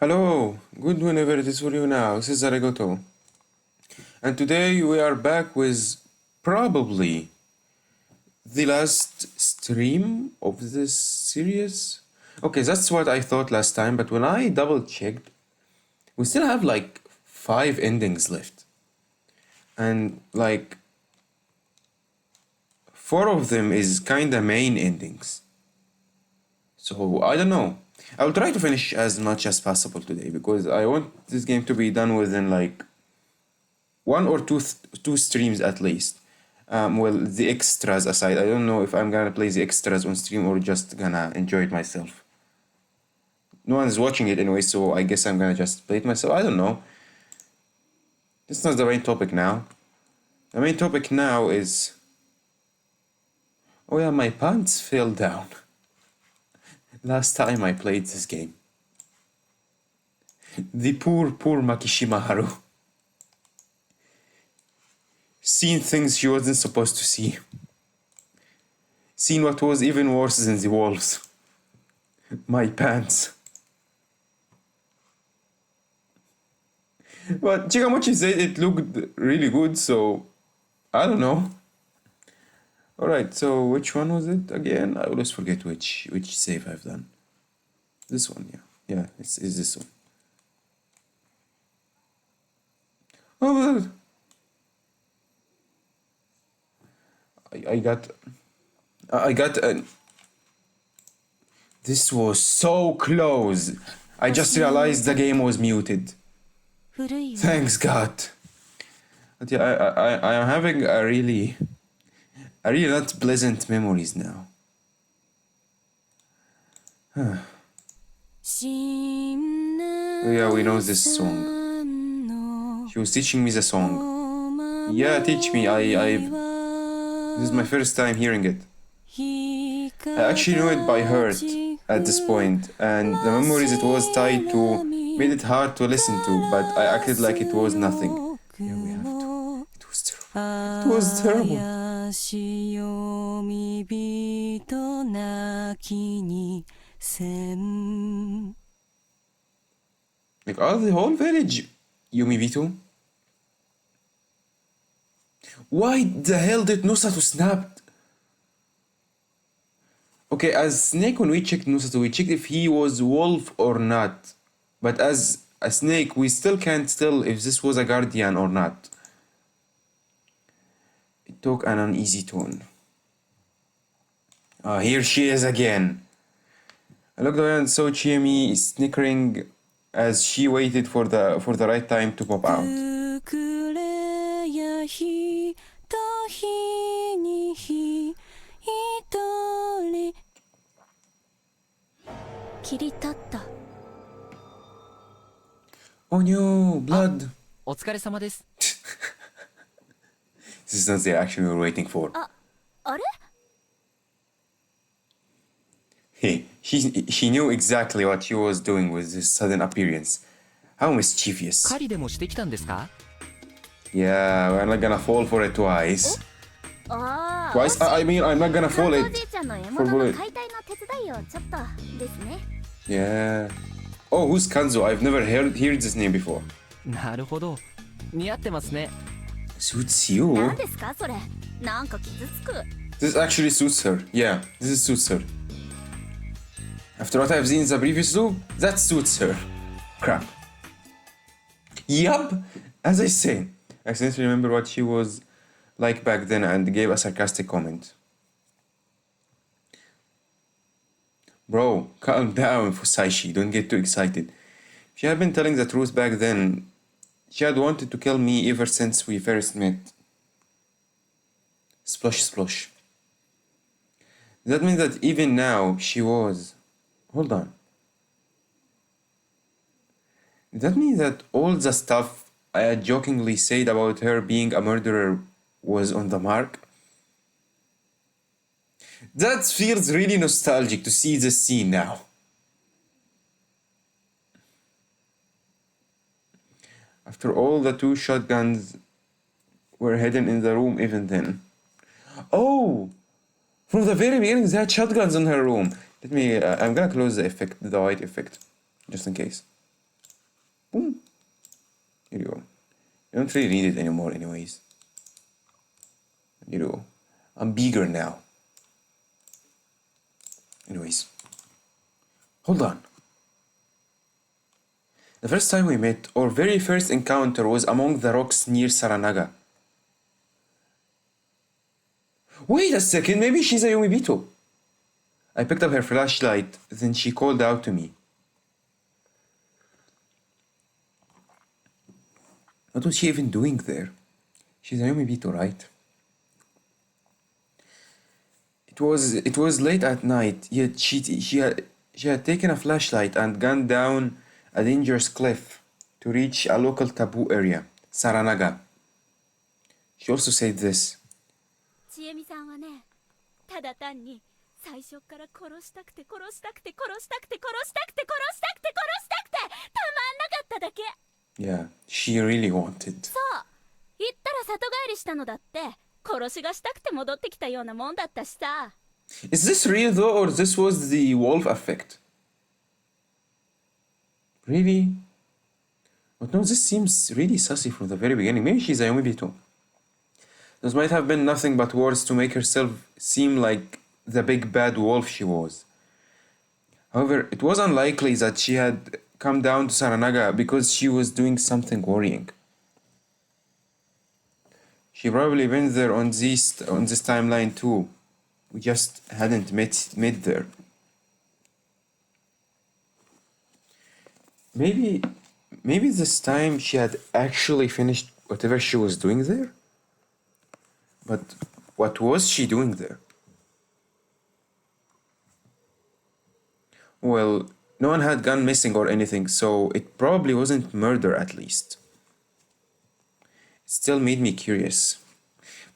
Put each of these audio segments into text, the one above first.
Hello, good whenever it is for you now. This is Arigato. And today we are back with probably the last stream of this series. Okay, that's what I thought last time, but when I double checked, we still have like 5 endings left. And like 4 of them is kinda main endings. So I don't know. I will try to finish as much as possible today because I want this game to be done within like one or two streams at least. Well, the extras aside, I don't know if I'm gonna play the extras on stream or just gonna enjoy it myself. No one's watching it anyway, so I guess I'm gonna just play it myself. I don't know. This is not the main topic now. The main topic now is... Oh yeah, my pants fell down. Last time I played this game. The poor Makishima Haru. Seen things she wasn't supposed to see. Seen what was even worse than the wolves. My pants. But Chikamochi said it looked really good, so I don't know. Alright, so which one was it again? I always forget which save I've done. This one, yeah. Yeah, it's this one. Oh, I got an... This was so close. I just realized the game was muted. Thanks God. But yeah, I am having a really not pleasant memories now. Oh yeah, we know this song. She was teaching me the song. Yeah, teach me. This is my first time hearing it. I actually knew it by heart at this point, and the memories it was tied to made it hard to listen to, but I acted like it was nothing. Yeah, we have to. It was terrible. It was terrible. Like, all the whole village, Yumibito? Why the hell did Nusato snap? Okay, as Snake, when we checked Nusato, we checked if he was wolf or not. But as a snake, we still can't tell if this was a guardian or not. It took an uneasy tone. Here she is again. I looked away and saw Chiemi snickering as she waited for the right time to pop out. Oh no, blood. This is not the action we were waiting for. Hey, she knew exactly what she was doing with this sudden appearance. How mischievous. Yeah, we're not gonna fall for it twice. Twice? I mean, I'm not gonna fall it for bullet. Yeah. Oh, who's Kanzo? I've never heard this name before. Suits you? This actually suits her. Yeah, this suits her. After what I've seen in the previous loop, that suits her. Crap. Yup! As I say, I accidentally remember what she was like back then and gave a sarcastic comment. Bro, calm down, Fusaishi. Don't get too excited. If she had been telling the truth back then, she had wanted to kill me ever since we first met. Splosh, splosh. That means that even now she was... Hold on. That means that all the stuff I had jokingly said about her being a murderer was on the mark? That feels really nostalgic to see this scene now. After all, the 2 shotguns were hidden in the room even then. Oh! From the very beginning, they had shotguns in her room. Let me... I'm gonna close the effect, the white effect, just in case. Boom. Here you go. You don't really need it anymore anyways. Here you go. I'm bigger now. Anyways. Hold on. The first time we met, our very first encounter was among the rocks near Saranaga. Wait a second, maybe she's a Yomibito. I picked up her flashlight, then she called out to me. What was she even doing there? She's a Yomibito, right? It was late at night, yet she had taken a flashlight and gone down a dangerous cliff to reach a local taboo area, Saranaga. She also said this. ちえみさんはね、ただ単に最初から殺したくて殺したくて殺したくて殺したくて殺したくて殺したくてたまんなかっただけ。Yeah, she really wanted. そう、行ったら里帰りしたのだって、殺しがしたくて戻ってきたようなもんだったしさ。Is this real though, or this was the wolf effect? Really? But no, this seems really sussy from the very beginning. Maybe she's a Yomibito. This might have been nothing but words to make herself seem like the big bad wolf she was. However, it was unlikely that she had come down to Saranaga because she was doing something worrying. She probably been there on this timeline too. We just hadn't met there. Maybe this time she had actually finished whatever she was doing there? But what was she doing there? Well, no one had gone missing or anything, so it probably wasn't murder at least. It still made me curious.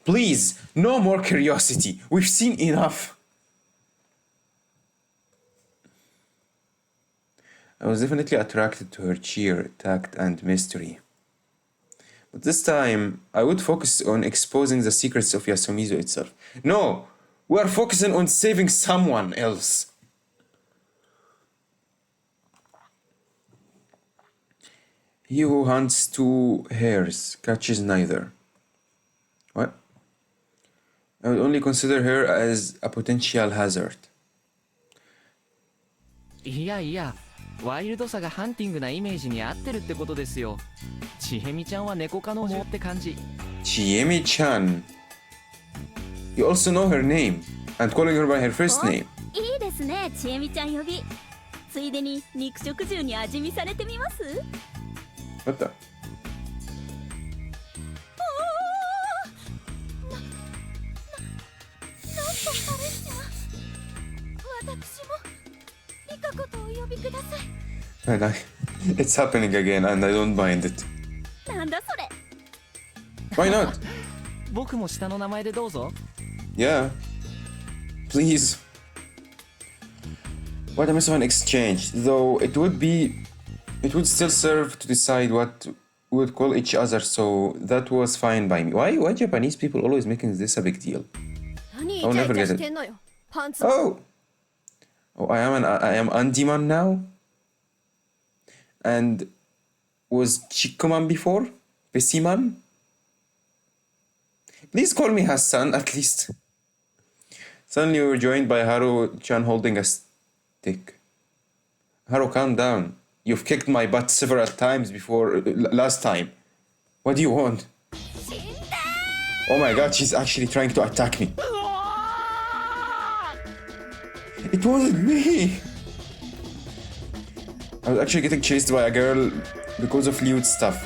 Please, no more curiosity. We've seen enough. I was definitely attracted to her cheer, tact, and mystery. But this time, I would focus on exposing the secrets of Yasumizu itself. No! We are focusing on saving someone else. He who hunts two hares catches neither. What? I would only consider her as a potential hazard. いやいや、ワイルドさがハンティングなイメージに合ってるってことですよ。ちえみちゃんは猫科のもって感じ。Chiemi-chan. You also know her name and calling her by her first name. いいですね、ちえみちゃん呼び。ついでに肉食獣に味見されてみます？ What the? なんとハレちゃん。私もリカ子とお呼びください。And it's happening again and I don't mind it. なんだそれ。 Why not? 僕も下の名前でどうぞ。Yeah. Please. What a mess of an exchange. Though it would still serve to decide what we would call each other, so that was fine by me. Why Japanese people always making this a big deal? I'll never get it. Oh! Oh, I am Andiman now? And was Chikuman before? Pesiman? Please call me Hassan, at least. Suddenly we were joined by Haru-chan holding a stick. Haru, calm down. You've kicked my butt several times before last time. What do you want? Oh my god, she's actually trying to attack me. It wasn't me! I was actually getting chased by a girl because of lewd stuff.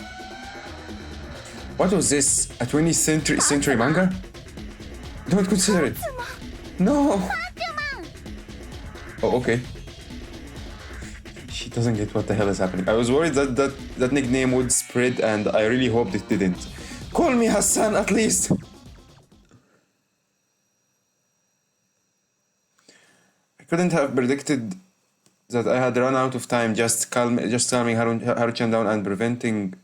What was this? A 20th century manga? Don't consider it. No! Oh, okay. She doesn't get what the hell is happening. I was worried that nickname would spread and I really hoped it didn't. Call me Hassan at least! I couldn't have predicted that I had run out of time just calming Haru-chan down and preventing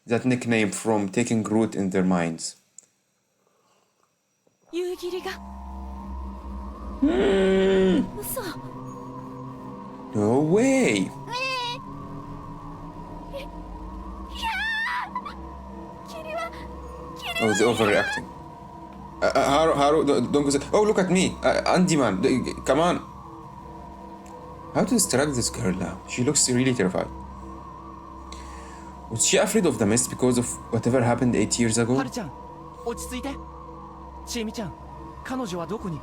that nickname from taking root in their minds. No way! Oh, the overreacting. Haru, don't go. Oh, look at me, Andy man. Come on. How to distract this girl now? She looks really terrified. Was she afraid of the mist because of whatever happened 8 years は ago? るちゃん落ち着いて。ちえみちゃん彼女はどこに。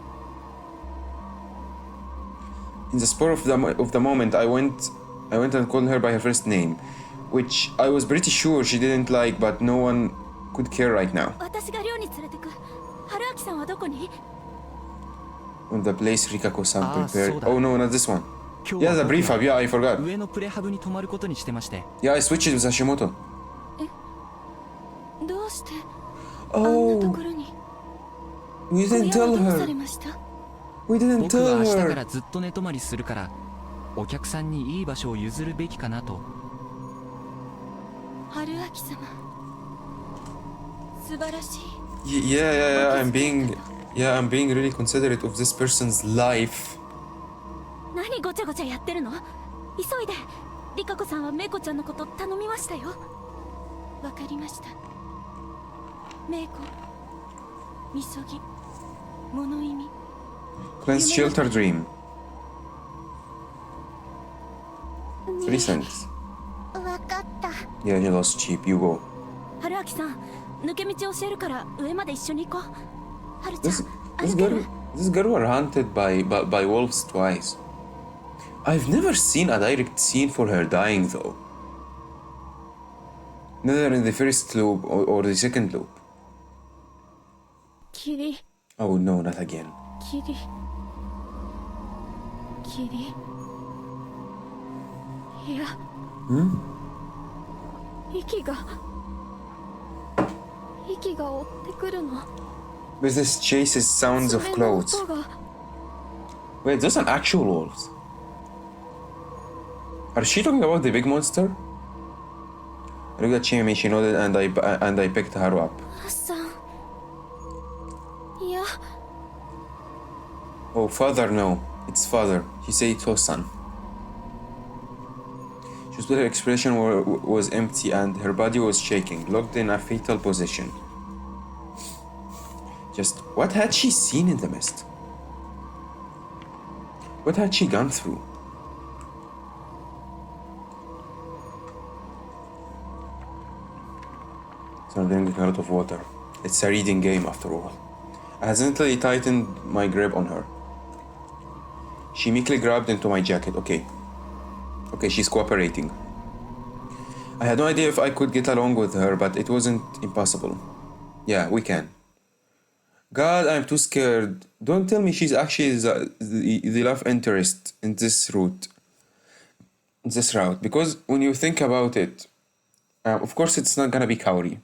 In the spur of the moment, I went and called her by her first name, which I was pretty sure she didn't like, but no one could care right now. 私が寮に連れてく。春明さんはどこに？ On the place Rikako-san Ah, prepared. そうだ。 Oh no, not this one. 今日 Yeah, は the 僕 prefab. は Yeah, I forgot. 上のプレハブに泊まることにしてまして。 Yeah, I switched it with Hashimoto. どうしてあんなと Oh, ころに？ we 小屋 didn't は tell どうされ her. ました？ We didn't 僕は tell 明日か her. らずっと寝泊まりするからお客さんにいい場所を譲るべきかなと。春明様、素晴らしい。 Yeah. I'm being really considerate of this person's life. 何ごちゃごちゃやってるの？急いで。リカ子さんはメイコちゃんのこと頼みましたよ。わかりました。メイコ、みそぎ、物意味。 Cleanse shelter dream. 3 cents. わかった。 Yeah, you lost cheap. You go. 春明さん、抜け道教えるから上まで一緒に行こう。春ちゃん、 This 歩ける？ girl were hunted by wolves twice. I've never seen a direct scene for her dying though. Neither in the first loop or the second loop. 霧、 Oh no, not again. 霧、霧。いや。息が追ってくるの。 But this chases sounds of それの clothes. 音が。 Wait, those are actual wolves. Are she talking about the big monster? I looked at Chimi, she nodded, and I picked Haru up. さん。いや、 Oh, father, no. It's father. She said Tosan. She was, her expression was empty and her body was shaking, locked in a fetal position. Just what had she seen in the mist? What had she gone through? So I'm drinking a lot of water. It's a reading game after all. I hesitantly tightened my grip on her. She meekly grabbed into my jacket. Okay, she's cooperating. I had no idea if I could get along with her, but it wasn't impossible. Yeah, we can. God, I'm too scared. Don't tell me she's actually the love interest in this route. Because when you think about it, of course it's not gonna be Kaori,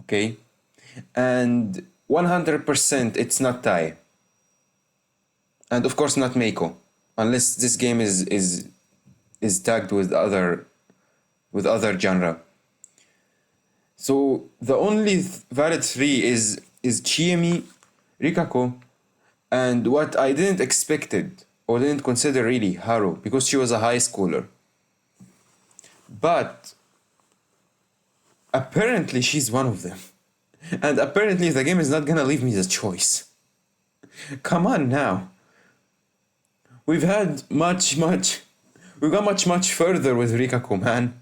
okay? And 100% it's not Tai. And of course not Meiko. Unless this game is tagged with other genre. So the only valid 3 is Chiemi, Rikako, and what I didn't expected or didn't consider really, Haru, because she was a high schooler. But apparently she's one of them. And apparently the game is not gonna leave me the choice. Come on now. We've got much further with Rikako, man.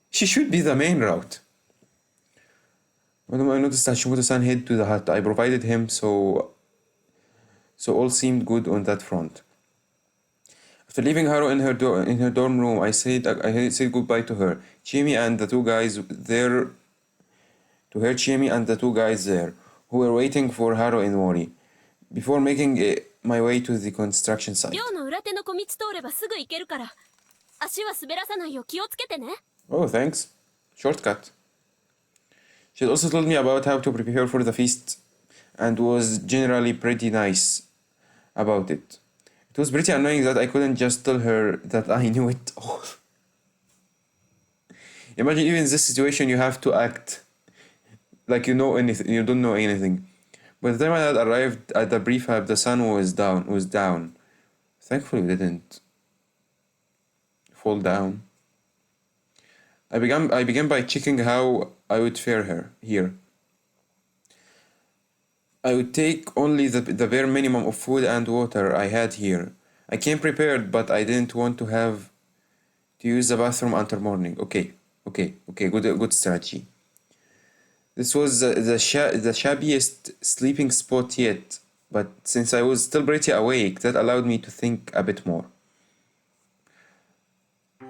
She should be the main route. When I noticed Hashimoto-san head to the hut, I provided him, so all seemed good on that front. After leaving Haru in her dorm room, I said goodbye to her, Chimi and the two guys there, who were waiting for Haru in Mori, before making my way to the construction site. 寮の裏手の小道通ればすぐ行けるから、足は滑らさないよう気をつけてね。 Oh, thanks. Shortcut. She had also told me about how to prepare for the feast and was generally pretty nice about it. It was pretty annoying that I couldn't just tell her that I knew it all. Imagine even in this situation you have to act like you know anything, you don't know anything. By the time I had arrived at the prefab, the sun was down. Thankfully, it didn't fall down. I began by checking how I would fare here. I would take only the bare minimum of food and water I had here. I came prepared, but I didn't want to have to use the bathroom until morning. Okay, good strategy. This was the shabbiest sleeping spot yet, but since I was still pretty awake, that allowed me to think a bit more.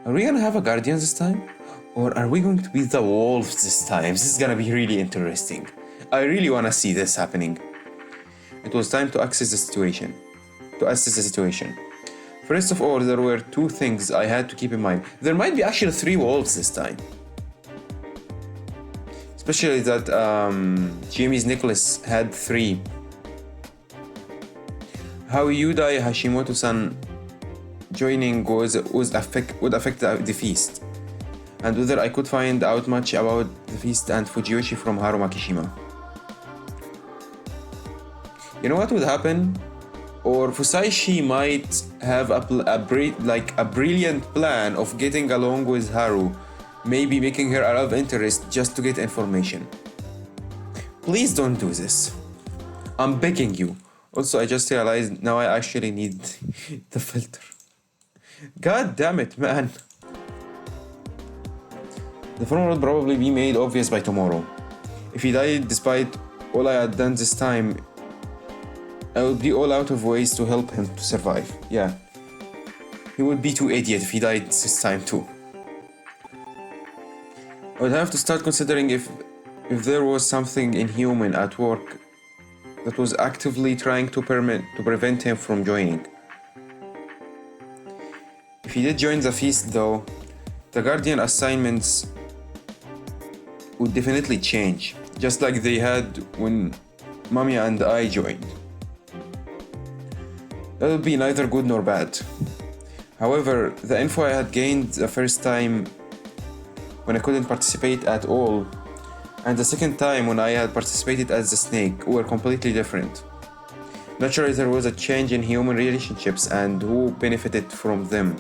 Are we gonna have a guardian this time? Or are we going to be the wolves this time? This is gonna be really interesting. I really wanna see this happening. It was time to assess the situation. First of all, there were two things I had to keep in mind. There might be actually 3 wolves this time. Especially that Jamie's Nicholas had 3. How Yudai Hashimoto-san joining would affect the feast, and whether I could find out much about the feast and Fujiyoshi from Haru Makishima. You know what would happen? Or Fusaishi might have a brilliant plan of getting along with Haru, maybe making her a love interest just to get information. Please don't do this. I'm begging you. Also, I just realized now I actually need the filter. God damn it, man. The film will probably be made obvious by tomorrow. If he died despite all I had done this time, I would be all out of ways to help him to survive. Yeah. He would be too idiot if he died this time too. I would have to start considering if there was something inhuman at work that was actively trying to prevent him from joining. If he did join the feast though, the Guardian assignments would definitely change, just like they had when Mamiya and I joined. That would be neither good nor bad. However, the info I had gained the first time when I couldn't participate at all, and the second time when I had participated as the snake, were completely different. Naturally, there was a change in human relationships and who benefited from them.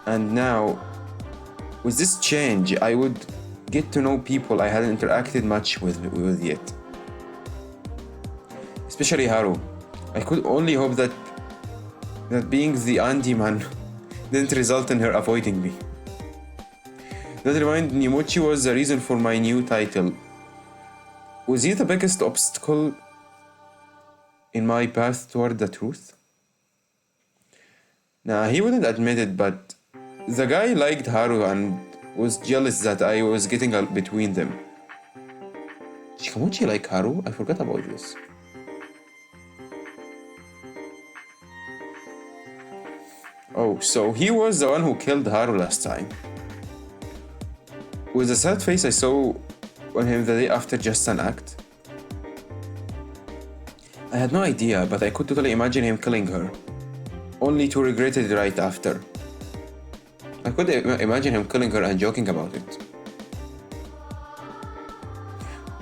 And now, with this change, I would get to know people I hadn't interacted much with yet. Especially Haru. I could only hope that being the Andy man didn't result in her avoiding me. That reminds me, Mochi was the reason for my new title. Was he the biggest obstacle in my path toward the truth? Nah, he wouldn't admit it, but the guy liked Haru and was jealous that I was getting between them. Shikamochi like Haru? I forgot about this. Oh, so he was the one who killed Haru last time. With the sad face I saw on him the day after just an act. I had no idea, but I could totally imagine him killing her, only to regret it right after. I could imagine him killing her and joking about it.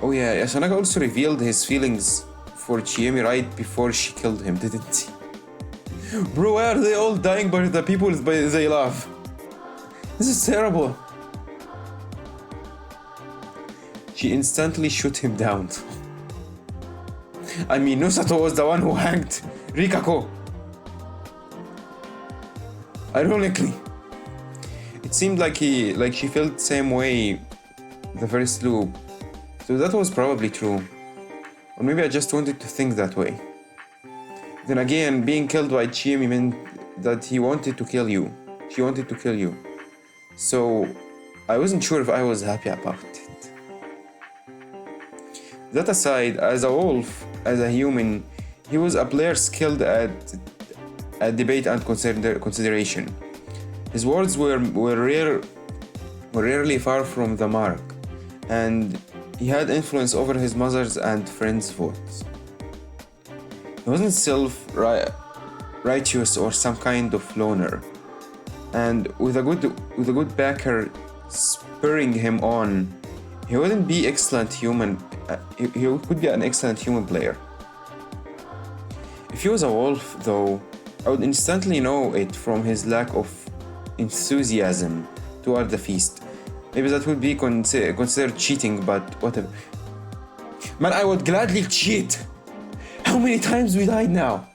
Oh yeah, Yasunaga also revealed his feelings for Chiemi right before she killed him, didn't he? Bro, why are they all dying by the people they love? This is terrible. She instantly shot him down. I mean, Nosato was the one who hanged Rikako. Ironically, it seemed like she felt the same way the first loop. So that was probably true. Or maybe I just wanted to think that way. Then again, being killed by Chiemi meant that he wanted to kill you. She wanted to kill you. So I wasn't sure if I was happy about it. That aside, as a wolf, as a human, he was a player skilled at debate and consideration. His words were rarely far from the mark, and he had influence over his mother's and friends' votes. He wasn't self-righteous or some kind of loner, and with a good backer spurring him on, he wouldn't be excellent human. He could be an excellent human player. If he was a wolf, though, I would instantly know it from his lack of enthusiasm toward the feast. Maybe that would be considered cheating, but whatever. Man, I would gladly cheat. How many times we died now?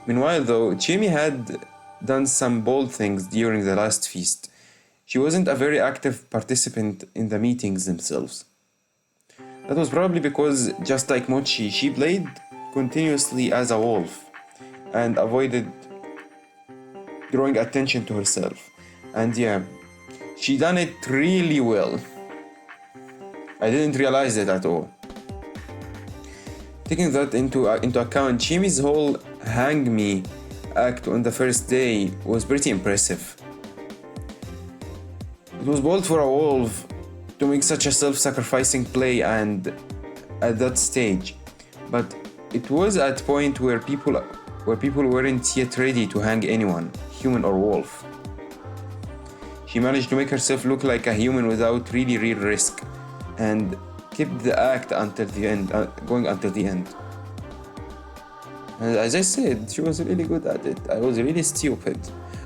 Meanwhile, though, Jamie had done some bold things during the last feast. She wasn't a very active participant in the meetings themselves. That was probably because, just like Mochi, she played continuously as a wolf and avoided drawing attention to herself. And yeah, she done it really well. I didn't realize it at all. Taking that into account, Chimi's whole hang me act on the first day was pretty impressive. It was bold for a wolf to make such a self-sacrificing play and at that stage, but it was at a point where people weren't yet ready to hang anyone, human or wolf. She managed to make herself look like a human without really real risk, and kept the act until the end, going until the end. And as I said, she was really good at it. I was really stupid.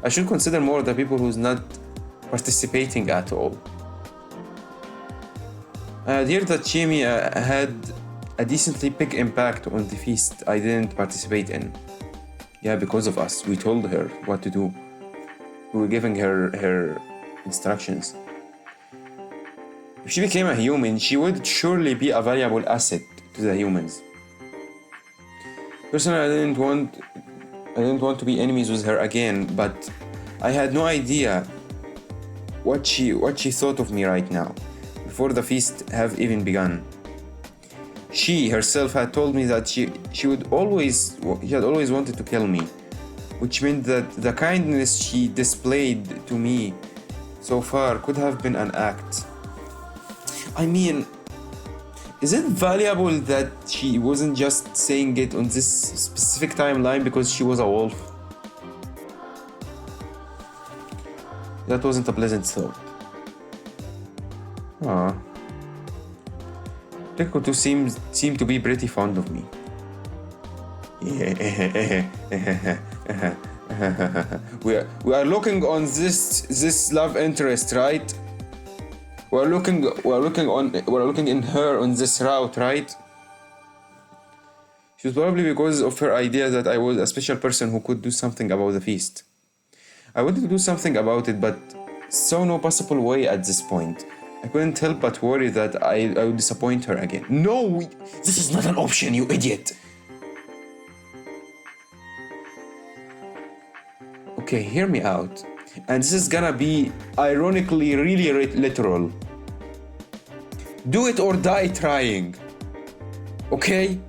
I should consider more the people who's not participating at all. I heard that Chimi had a decently big impact on the feast I didn't participate in. Yeah, because of us. We told her what to do. We were giving her instructions. If she became a human, she would surely be a valuable asset to the humans. Personally, I didn't want to be enemies with her again, but I had no idea what she thought of me right now, before the feast have even begun. She herself had told me that she had always wanted to kill me, which meant that the kindness she displayed to me so far could have been an act. I mean, is it valuable that she wasn't just saying it on this specific timeline because she was a wolf? That wasn't a pleasant thought. Ah. Rico too seemed to be pretty fond of me. We are looking on this love interest, right? We're looking in her on this route, right? She was probably because of her idea that I was a special person who could do something about the feast. I wanted to do something about it, but saw no possible way at this point. I couldn't help but worry that I would disappoint her again. No, this is not an option, you idiot. Okay, hear me out. And this is gonna be ironically really literal. Do it or die trying. Okay?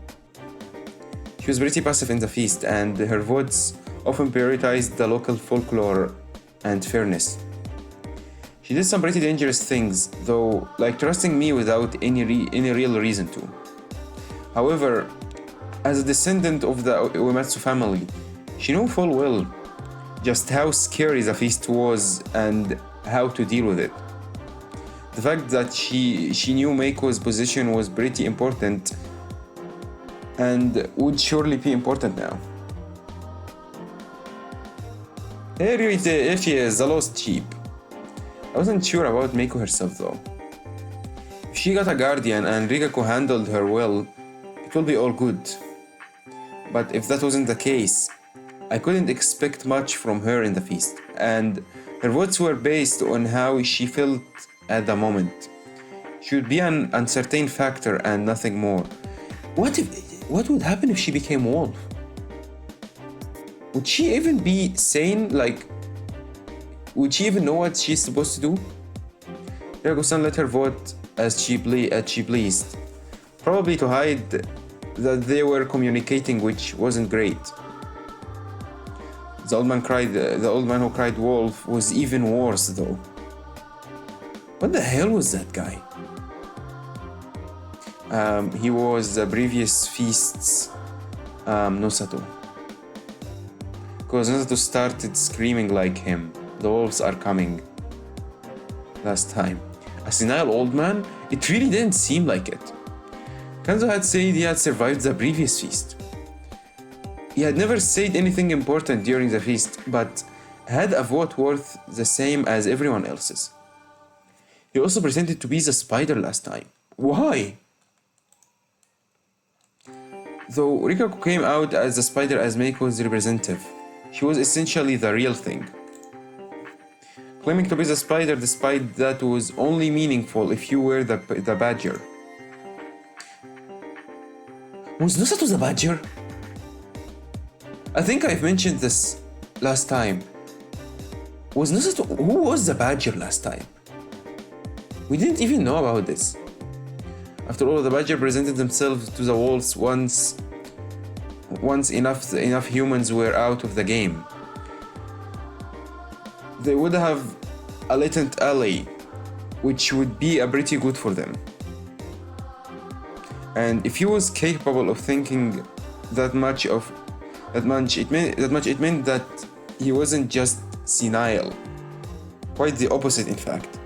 She was pretty passive in the feast, and her votes often prioritized the local folklore and fairness. She did some pretty dangerous things, though, like trusting me without any real reason to. However, as a descendant of the Uematsu family, she knew full well just how scary the feast was and how to deal with it. The fact that she knew Meiko's position was pretty important and would surely be important now. Here she is, a lost sheep. I wasn't sure about Meiko herself though. If she got a guardian and Rigako handled her well, it will be all good. But if that wasn't the case, I couldn't expect much from her in the feast, and her votes were based on how she felt at the moment. She would be an uncertain factor and nothing more. What would happen if she became wolf? Would she even be sane? Like, would she even know what she's supposed to do? Yago-san let her vote as she pleased, probably to hide that they were communicating, which wasn't great. The old man who cried wolf was even worse though. What the hell was that guy? He was the previous feast's Nosato. Because Nosato started screaming like him. The wolves are coming. Last time. A senile old man? It really didn't seem like it. Kanzo had said he had survived the previous feast. He had never said anything important during the feast, but had a vote worth the same as everyone else's. He also pretended to be the spider last time. Why? Though Rikako came out as the spider as Meiko's representative, she was essentially the real thing. Claiming to be the spider despite that was only meaningful if you were the badger. Was Nosato the badger? I think I've mentioned this last time. Was Nosato... Who was the badger last time? We didn't even know about this. After all, the badger presented themselves to the walls once enough humans were out of the game. They would have a latent ally, which would be a pretty good for them. And if he was capable of thinking that much, it meant that he wasn't just senile. Quite the opposite, in fact.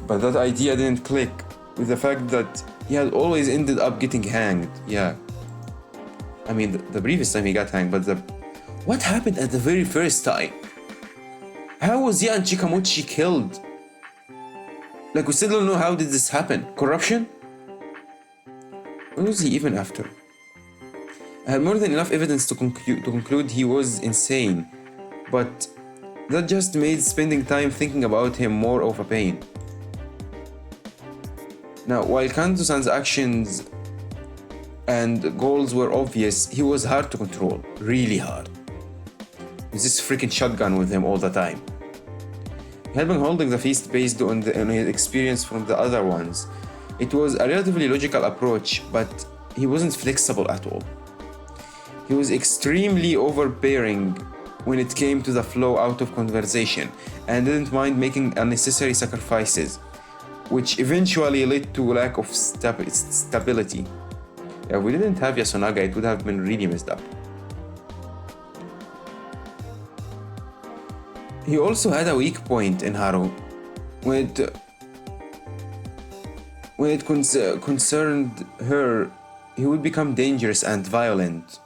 But that idea didn't click with the fact that he had always ended up getting hanged. Yeah. I mean, the previous time he got hanged, but what happened at the very first time? How was Yan Chikamochi killed? Like, we still don't know how did this happen. Corruption? What was he even after? I had more than enough evidence to conclude he was insane, but that just made spending time thinking about him more of a pain. Now, while Kanto-san's actions and goals were obvious, he was hard to control, really hard. With this freaking shotgun with him all the time. He had been holding the feast based on his experience from the other ones. It was a relatively logical approach, but he wasn't flexible at all. He was extremely overbearing when it came to the flow out of conversation, and didn't mind making unnecessary sacrifices, which eventually led to lack of stability. If we didn't have Yasunaga, it would have been really messed up. He also had a weak point in Haru when it concerned her. He would become dangerous and violent.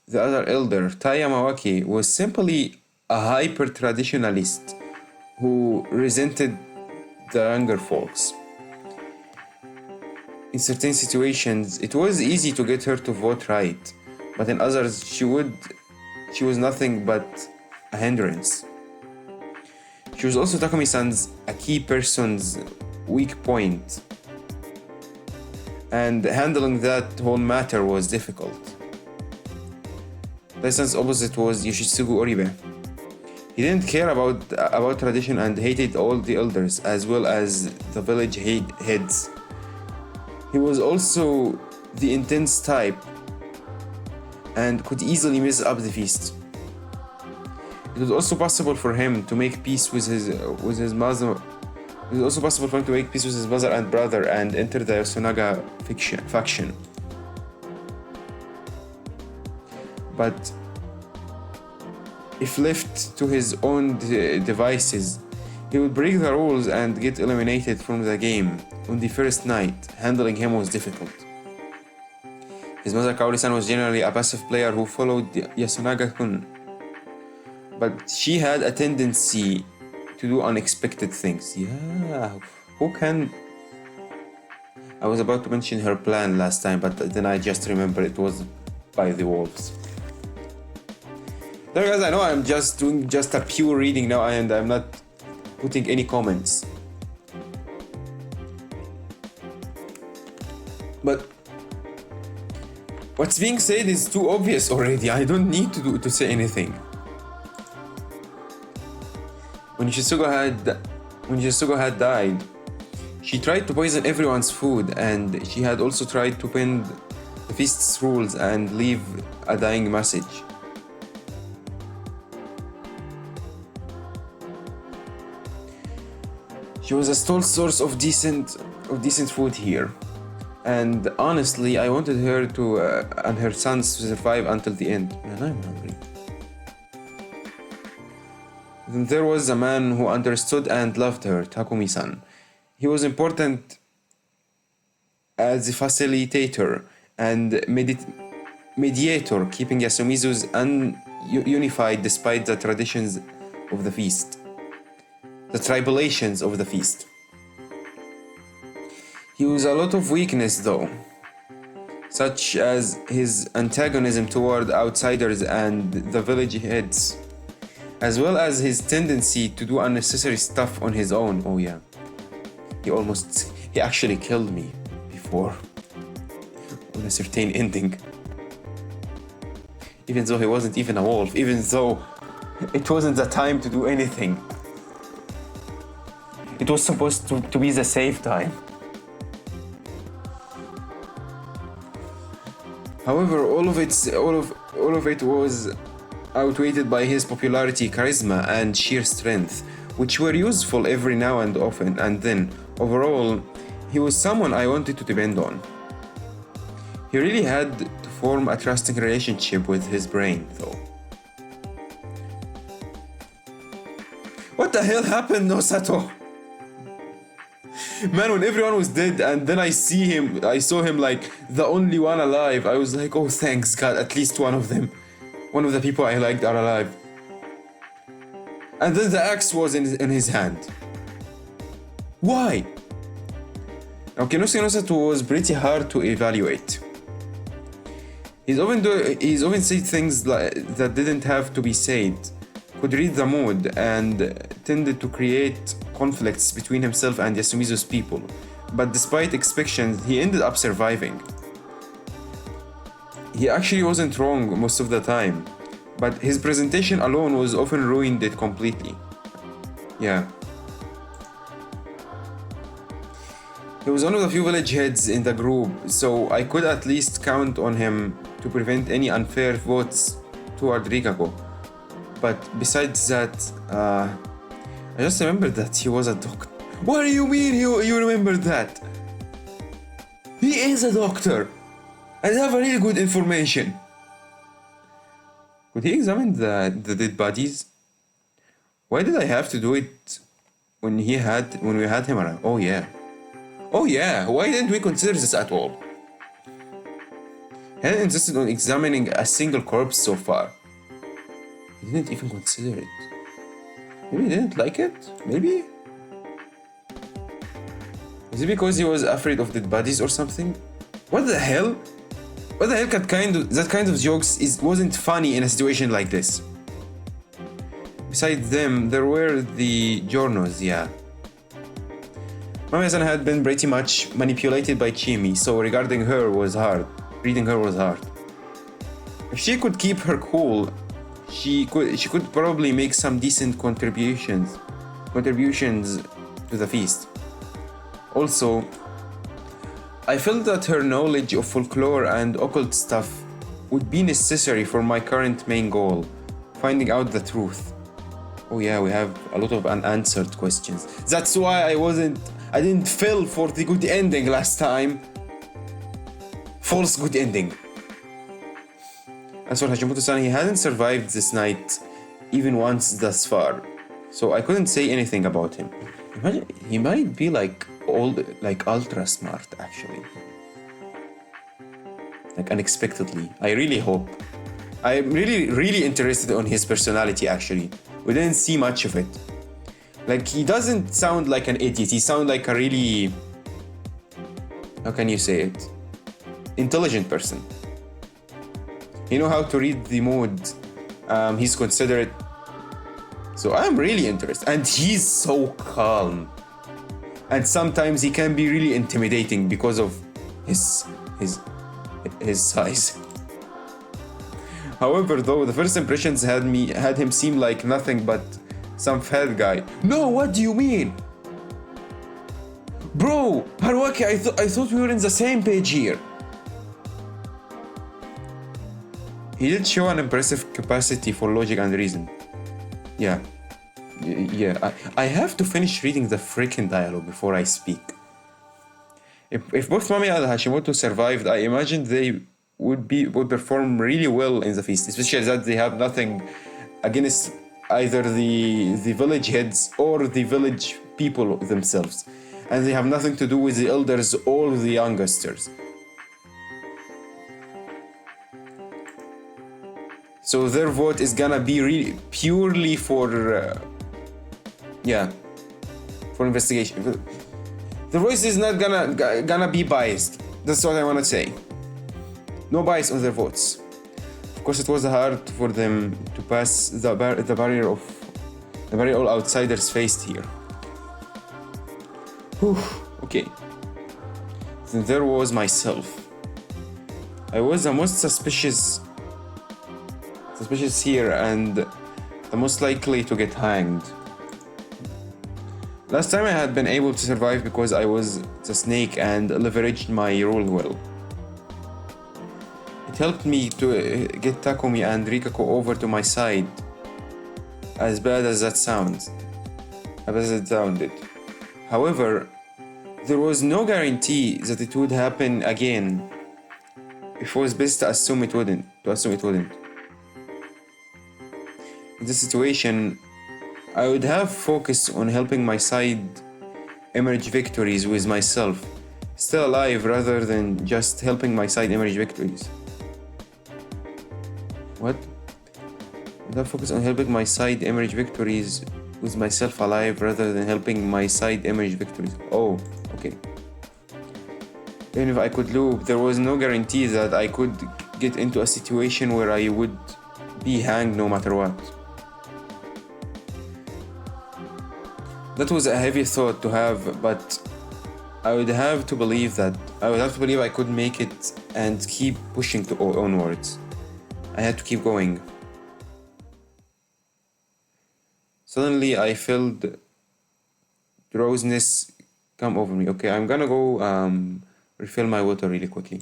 The other elder, Tai Yamawaki, was simply a hyper-traditionalist who resented the younger folks. In certain situations, it was easy to get her to vote right, but in others, she was nothing but a hindrance. She was also Takumi-san's a key person's weak point, and handling that whole matter was difficult. Tai-san's opposite was Yoshitsugu Oribe. He didn't care about tradition and hated all the elders as well as the village heads. He was also the intense type and could easily mess up the feast. It was also possible for him to make peace with his mother. It was also possible for him to make peace with his mother and brother and enter the Yasunaga faction. But if left to his own devices, he would break the rules and get eliminated from the game on the first night. Handling him was difficult. His mother Kaori-san was generally a passive player who followed Yasunaga-kun, but she had a tendency to do unexpected things. Yeah, who can... I was about to mention her plan last time, but then I just remembered it was by the wolves. There guys, I know I'm just doing just a pure reading now and I'm not putting any comments. But what's being said is too obvious already. I don't need to say anything. When Shizuko had died, she tried to poison everyone's food, and she had also tried to bend the feast's rules and leave a dying message. She was a sole source of decent food here, and honestly, I wanted her to and her sons to survive until the end. Man, I'm hungry. Then there was a man who understood and loved her, Takumi-san. He was important as a facilitator and mediator, keeping Yasumizu's unified despite the traditions of the feast. the tribulations of the feast. He used a lot of weakness though, such as his antagonism toward outsiders and the village heads, as well as his tendency to do unnecessary stuff on his own. Oh yeah, he actually killed me before on a certain ending. Even though he wasn't even a wolf, even though it wasn't the time to do anything. It was supposed to be the safe time. However, all of it was outweighed by his popularity, charisma, and sheer strength, which were useful every now and often, and then, overall, he was someone I wanted to depend on. He really had to form a trusting relationship with his brain, though. What the hell happened, Nosato? Man, when everyone was dead and then I saw him like the only one alive, I was like, oh thanks God, at least one of them. One of the people I liked are alive. And then the axe was in his hand. Why? Now, Kenosuke Nosato was pretty hard to evaluate. He's often said things that didn't have to be said, could read the mood, and tended to create conflicts between himself and Yasumizu's people. But despite expectations, he ended up surviving. He actually wasn't wrong most of the time, but his presentation alone was often ruined it completely. Yeah. He was one of the few village heads in the group, so I could at least count on him to prevent any unfair votes toward Rikako. But besides that, I just remembered that he was a doctor. What do you mean you remember that? He is a doctor! And have a really good information. Could he examine the dead bodies? Why did I have to do it when we had him around? Oh yeah. Oh yeah, why didn't we consider this at all? He hadn't insisted on examining a single corpse so far. He didn't even consider it. Maybe he didn't like it? Maybe? Is it because he was afraid of dead bodies or something? What the hell? What the hell that kind of jokes wasn't funny in a situation like this? Besides them, there were the Giornos, yeah. Mamiya-san had been pretty much manipulated by Chimi, so reading her was hard. If she could keep her cool, she could probably make some decent contributions to the feast. Also, I felt that her knowledge of folklore and occult stuff would be necessary for my current main goal, finding out the truth. Oh yeah, we have a lot of unanswered questions. That's why I didn't feel for the good ending last time. False good ending. As for Hashimoto-san, he hadn't survived this night even once thus far, so I couldn't say anything about him. Imagine, he might be like ultra smart actually. Like unexpectedly. I really hope. I'm really interested on his personality actually. We didn't see much of it. Like he doesn't sound like an idiot, he sounds like a really, how can you say it? Intelligent person. You know how to read the mood. He's considerate. So I'm really interested. And he's so calm. And sometimes he can be really intimidating because of his size. However, though, the first impressions had him seem like nothing but some fat guy. No, what do you mean? Bro, Haruaki, I thought we were in the same page here. He did show an impressive capacity for logic and reason. Yeah. I have to finish reading the freaking dialogue before I speak. If both Mamiya and Hashimoto survived, I imagine they would perform really well in the feast, especially that they have nothing against either the village heads or the village people themselves, and they have nothing to do with the elders or the youngsters. So their vote is gonna be really purely for for investigation. The voice is not gonna be biased. That's what I wanna say. No bias on their votes. Of course, it was hard for them to pass the barrier all outsiders faced here. Whew, okay. Then there was myself. I was the most suspicious here and the most likely to get hanged. Last time I had been able to survive because I was the snake and leveraged my role well. It helped me to get Takumi and Rikako over to my side. As bad as that sounds. As it sounded. However, there was no guarantee that it would happen again. It was best to assume it wouldn't. In this situation, I would have focused on helping my side emerge victories with myself still alive rather than just helping my side emerge victories. What? I would have focused on helping my side emerge victories with myself alive rather than helping my side emerge victories. Oh, okay. Even if I could loop, there was no guarantee that I could get into a situation where I would be hanged no matter what. That was a heavy thought to have, but I would have to believe I could make it and keep pushing onwards. I had to keep going. Suddenly I felt drowsiness come over me. Okay, I'm gonna go refill my water really quickly.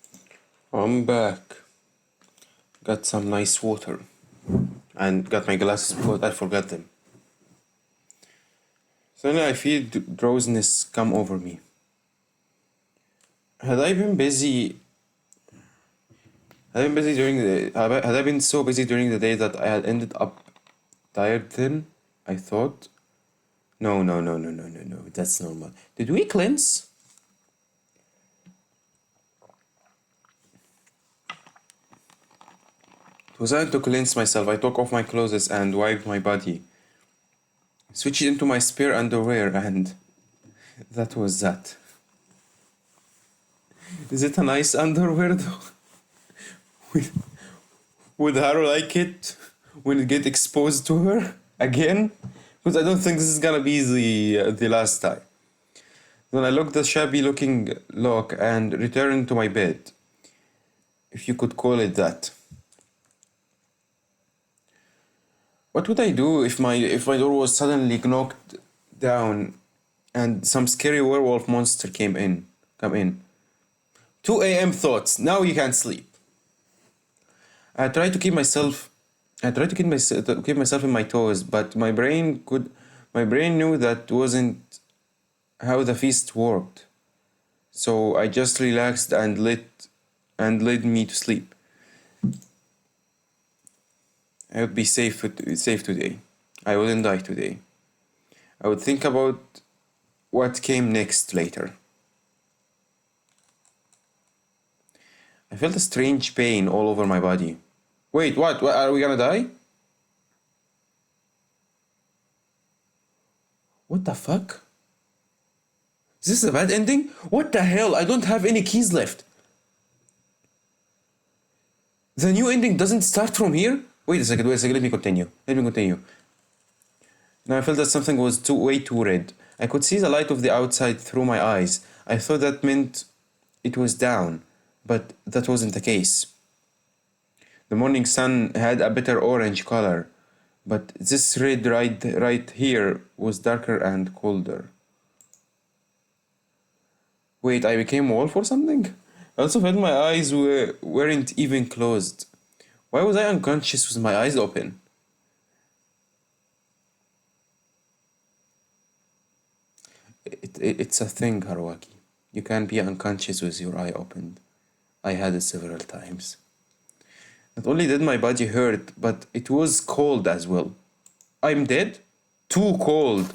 I'm back. Got some nice water. And got my glasses because I forgot them. Suddenly I feel drowsiness come over me. Had I been so busy during the day that I had ended up tired then? I thought. No, that's normal. Did we cleanse? It was time to cleanse myself. I took off my clothes and wiped my body. Switched into my spare underwear and that was that. Is it a nice underwear though? Would Haru like it when it get exposed to her again? Because I don't think this is gonna be the last time. Then I locked the shabby looking lock and returned to my bed. If you could call it that. What would I do if my door was suddenly knocked down and some scary werewolf monster come in? 2 a.m. thoughts. Now you can't sleep. I tried to keep myself in my toes, but my brain knew that wasn't how the feast worked. So I just relaxed and led me to sleep. I would be safe today. I wouldn't die today. I would think about what came next later. I felt a strange pain all over my body. Wait, what? Are we gonna die? What the fuck? Is this a bad ending? What the hell? I don't have any keys left. The new ending doesn't start from here? Wait a second, let me continue. Now I felt that something was way too red. I could see the light of the outside through my eyes. I thought that meant it was down, but that wasn't the case. The morning sun had a better orange color, but this red right here was darker and colder. Wait, I became wolf or something? I also felt my eyes weren't even closed. Why was I unconscious with my eyes open? It's a thing, Haruaki. You can be unconscious with your eye opened. I had it several times. Not only did my body hurt, but it was cold as well. I'm dead? Too cold.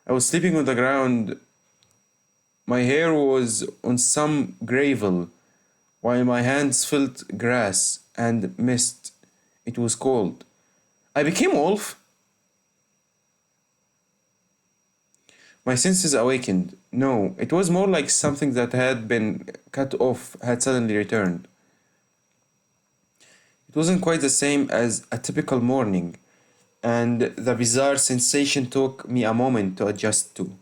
I was sleeping on the ground. My hair was on some gravel, while my hands felt grass and mist. It was cold. I became wolf. My senses awakened. No, it was more like something that had been cut off had suddenly returned. It wasn't quite the same as a typical morning, and the bizarre sensation took me a moment to adjust to.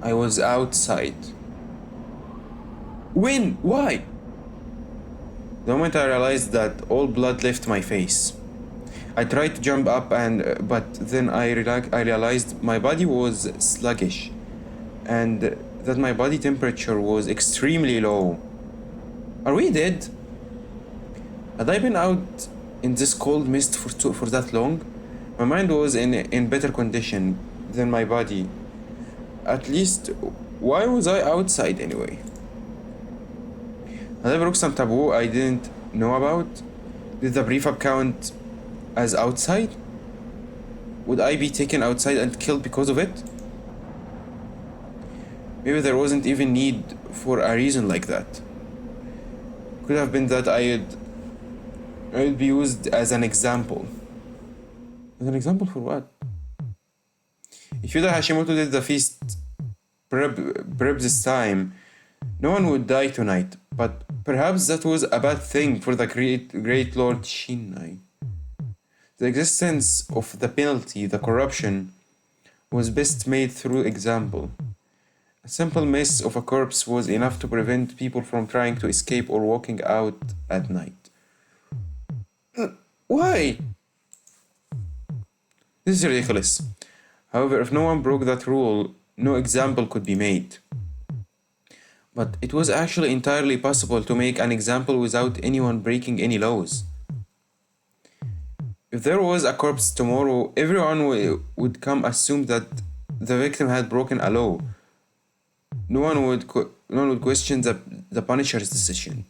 I was outside. When? Why? The moment I realized that, all blood left my face. I tried to jump up but then I realized my body was sluggish and that my body temperature was extremely low. Are we dead? Had I been out in this cold mist for that long? My mind was in better condition than my body. At least, why was I outside anyway? Had I broke some taboo I didn't know about? Did the prefab count as outside? Would I be taken outside and killed because of it? Maybe there wasn't even need for a reason like that. Could have been that I'd be used as an example. As an example for what? If Yuda Hashimoto did the feast prep this time, no one would die tonight. But perhaps that was a bad thing for the great Lord Shinai. The existence of the penalty, the corruption, was best made through example. A simple mess of a corpse was enough to prevent people from trying to escape or walking out at night. Why? This is ridiculous. However, if no one broke that rule, no example could be made. But it was actually entirely possible to make an example without anyone breaking any laws. If there was a corpse tomorrow, everyone would come assume that the victim had broken a law. No one would question the Punisher's decision.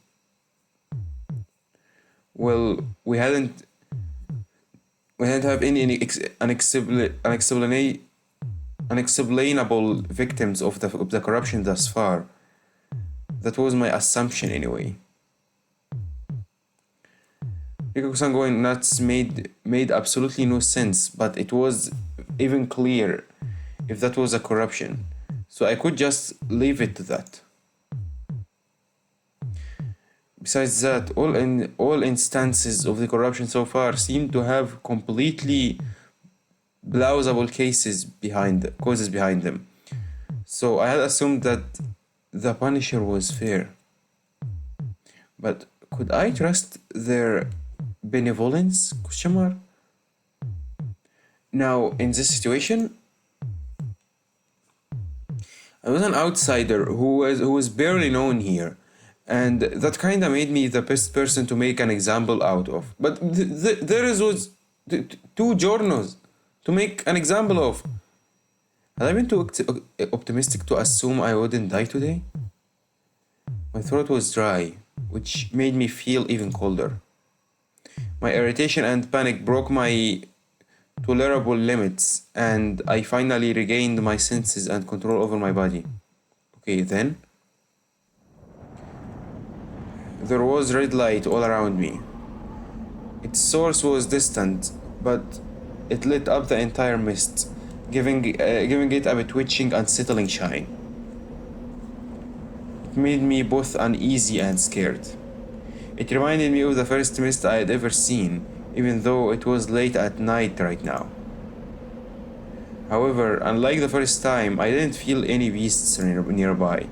Well, we hadn't have any unexplainable victims of the corruption thus far. That was my assumption anyway. Rikuko-san going nuts made absolutely no sense, but it was even clear if that was a corruption. So I could just leave it to that. Besides that, all instances of the corruption so far seem to have completely plausible causes behind them. So I had assumed that the Punisher was fair. But could I trust their benevolence? Now, in this situation, I was an outsider who was barely known here, and that kinda made me the best person to make an example out of. But there was two journos to make an example of. Had I been too optimistic to assume I wouldn't die today? My throat was dry, which made me feel even colder. My irritation and panic broke my tolerable limits, and I finally regained my senses and control over my body. Okay, then. There was red light all around me. Its source was distant, but it lit up the entire mist, giving it a bewitching, unsettling shine. It made me both uneasy and scared. It reminded me of the first mist I had ever seen, even though it was late at night right now. However, unlike the first time, I didn't feel any beasts nearby.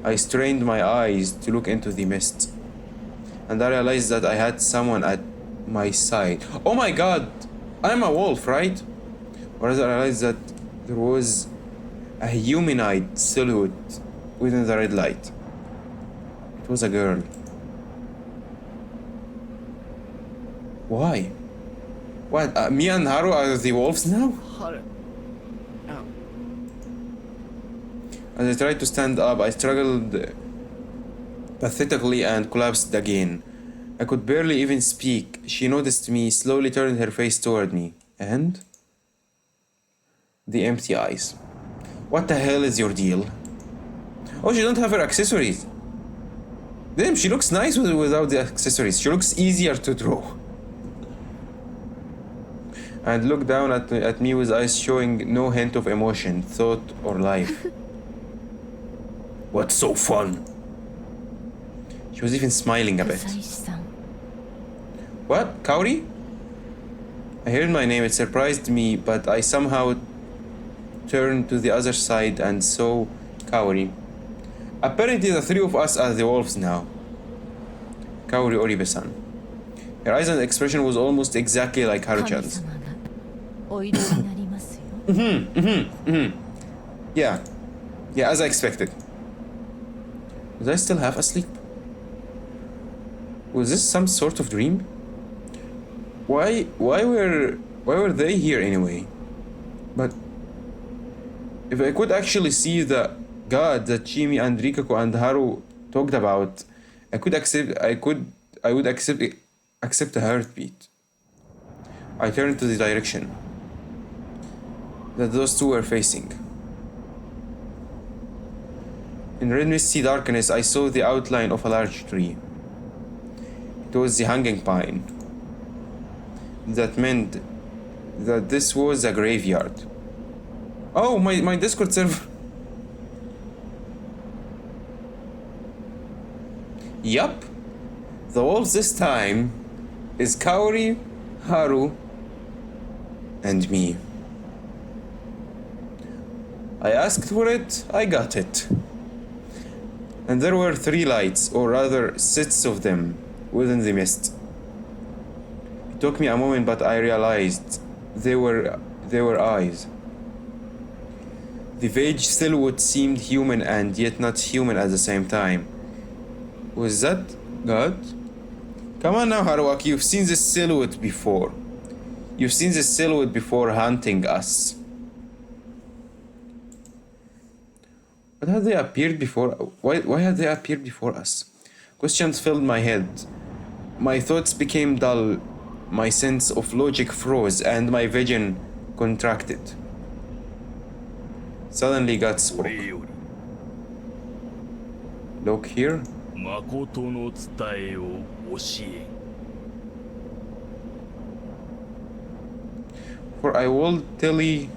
I strained my eyes to look into the mist, and I realized that I had someone at my side. Oh my god! I'm a wolf, right? Or as I realized that there was a humanoid silhouette within the red light. It was a girl. Why? What? Me and Haru are the wolves now? As I tried to stand up, I struggled pathetically and collapsed again. I could barely even speak. She noticed me, slowly turned her face toward me. And? The empty eyes. What the hell is your deal? Oh, she don't have her accessories. Damn, she looks nice without the accessories. She looks easier to draw. and looked down at me with eyes showing no hint of emotion, thought, or life. What's so fun? She was even smiling a bit. 草石さん What? Kaori? I heard my name, it surprised me, but I somehow turned to the other side and saw Kaori. Apparently the three of us are the wolves now. Kaori Oribe-san. Her eyes and expression was almost exactly like 神 Haru-chan's. 様がおいでになりますよ Yeah. Yeah, as I expected. Was I still half asleep? Was this some sort of dream? Why were they here anyway? But if I could actually see the god that Chimi and Rikako and Haru talked about, I would accept a heartbeat. I turned to the direction that those two were facing. In red misty darkness, I saw the outline of a large tree. It was the hanging pine. That meant that this was a graveyard. Oh, my Discord server. Yup. The wolves this time is Kaori, Haru, and me. I asked for it, I got it. And there were 3 lights, or rather sets of them, within the mist. It took me a moment, but I realized they were eyes. The vague silhouette seemed human and yet not human at the same time. Was that God? Come on now, Haruaki, you've seen this silhouette before. You've seen this silhouette before hunting us. What had they appeared before? Why had they appeared before us? Questions filled my head. My thoughts became dull. My sense of logic froze and my vision contracted. Suddenly God spoke. これより Look here. 誠の伝えを教え For I will tell ye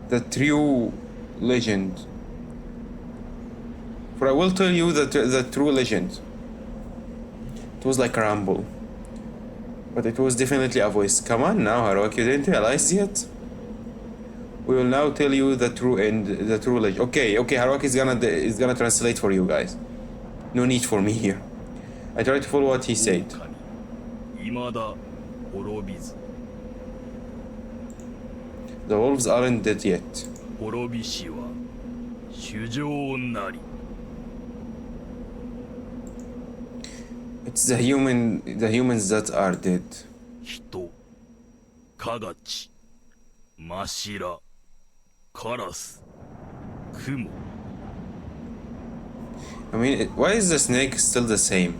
the true legend. For I will tell you the true legend. It was like a ramble. But it was definitely a voice. Come on now, Haruaki, you didn't realize yet? We will now tell you the true end, the true legend. Okay, Haruaki is gonna translate for you guys. No need for me here. I tried to follow what he said. いまだ滅びず The wolves aren't dead yet. 滅びしは主情なり It's the humans that are dead. 人かがちましらカラス雲 I mean, why is the snake still the same?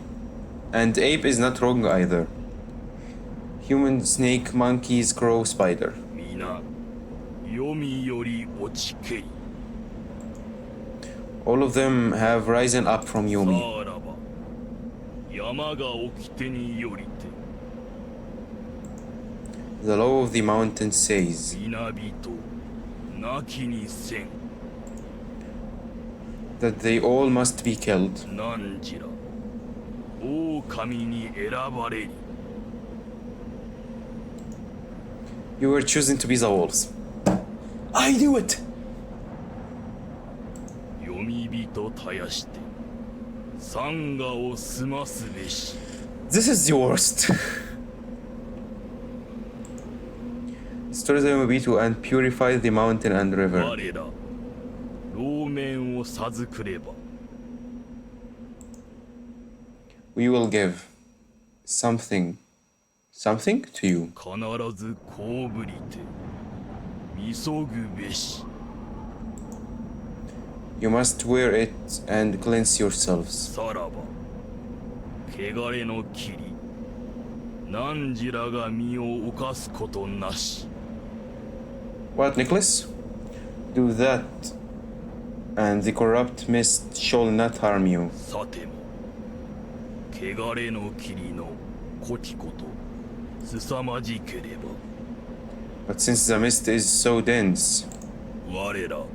And ape is not wrong either. Human, snake, monkeys, crow, spider. 皆黄泉より落ちけり All of them have risen up from さ Yomi. らば山が掟によりて The law of the mountain says 皆人なきにせん that they all must be killed. なんじら狼に選ばれり You were choosing to be the wolves. I knew it! 読み人たやして山河を済ますべし This is the worst. Restore the Yomibito and purify the mountain and river. 我ら老面を授くれば We will give something to you. 必ずこぶりてみそぐべし You must wear it and cleanse yourselves. さらば汚れの霧汝らが身を犯すことなし What, Nicholas? Do that, and the corrupt mist shall not harm you. さても汚れの霧のコティコと凄まじければ But since the mist is so dense, 我ら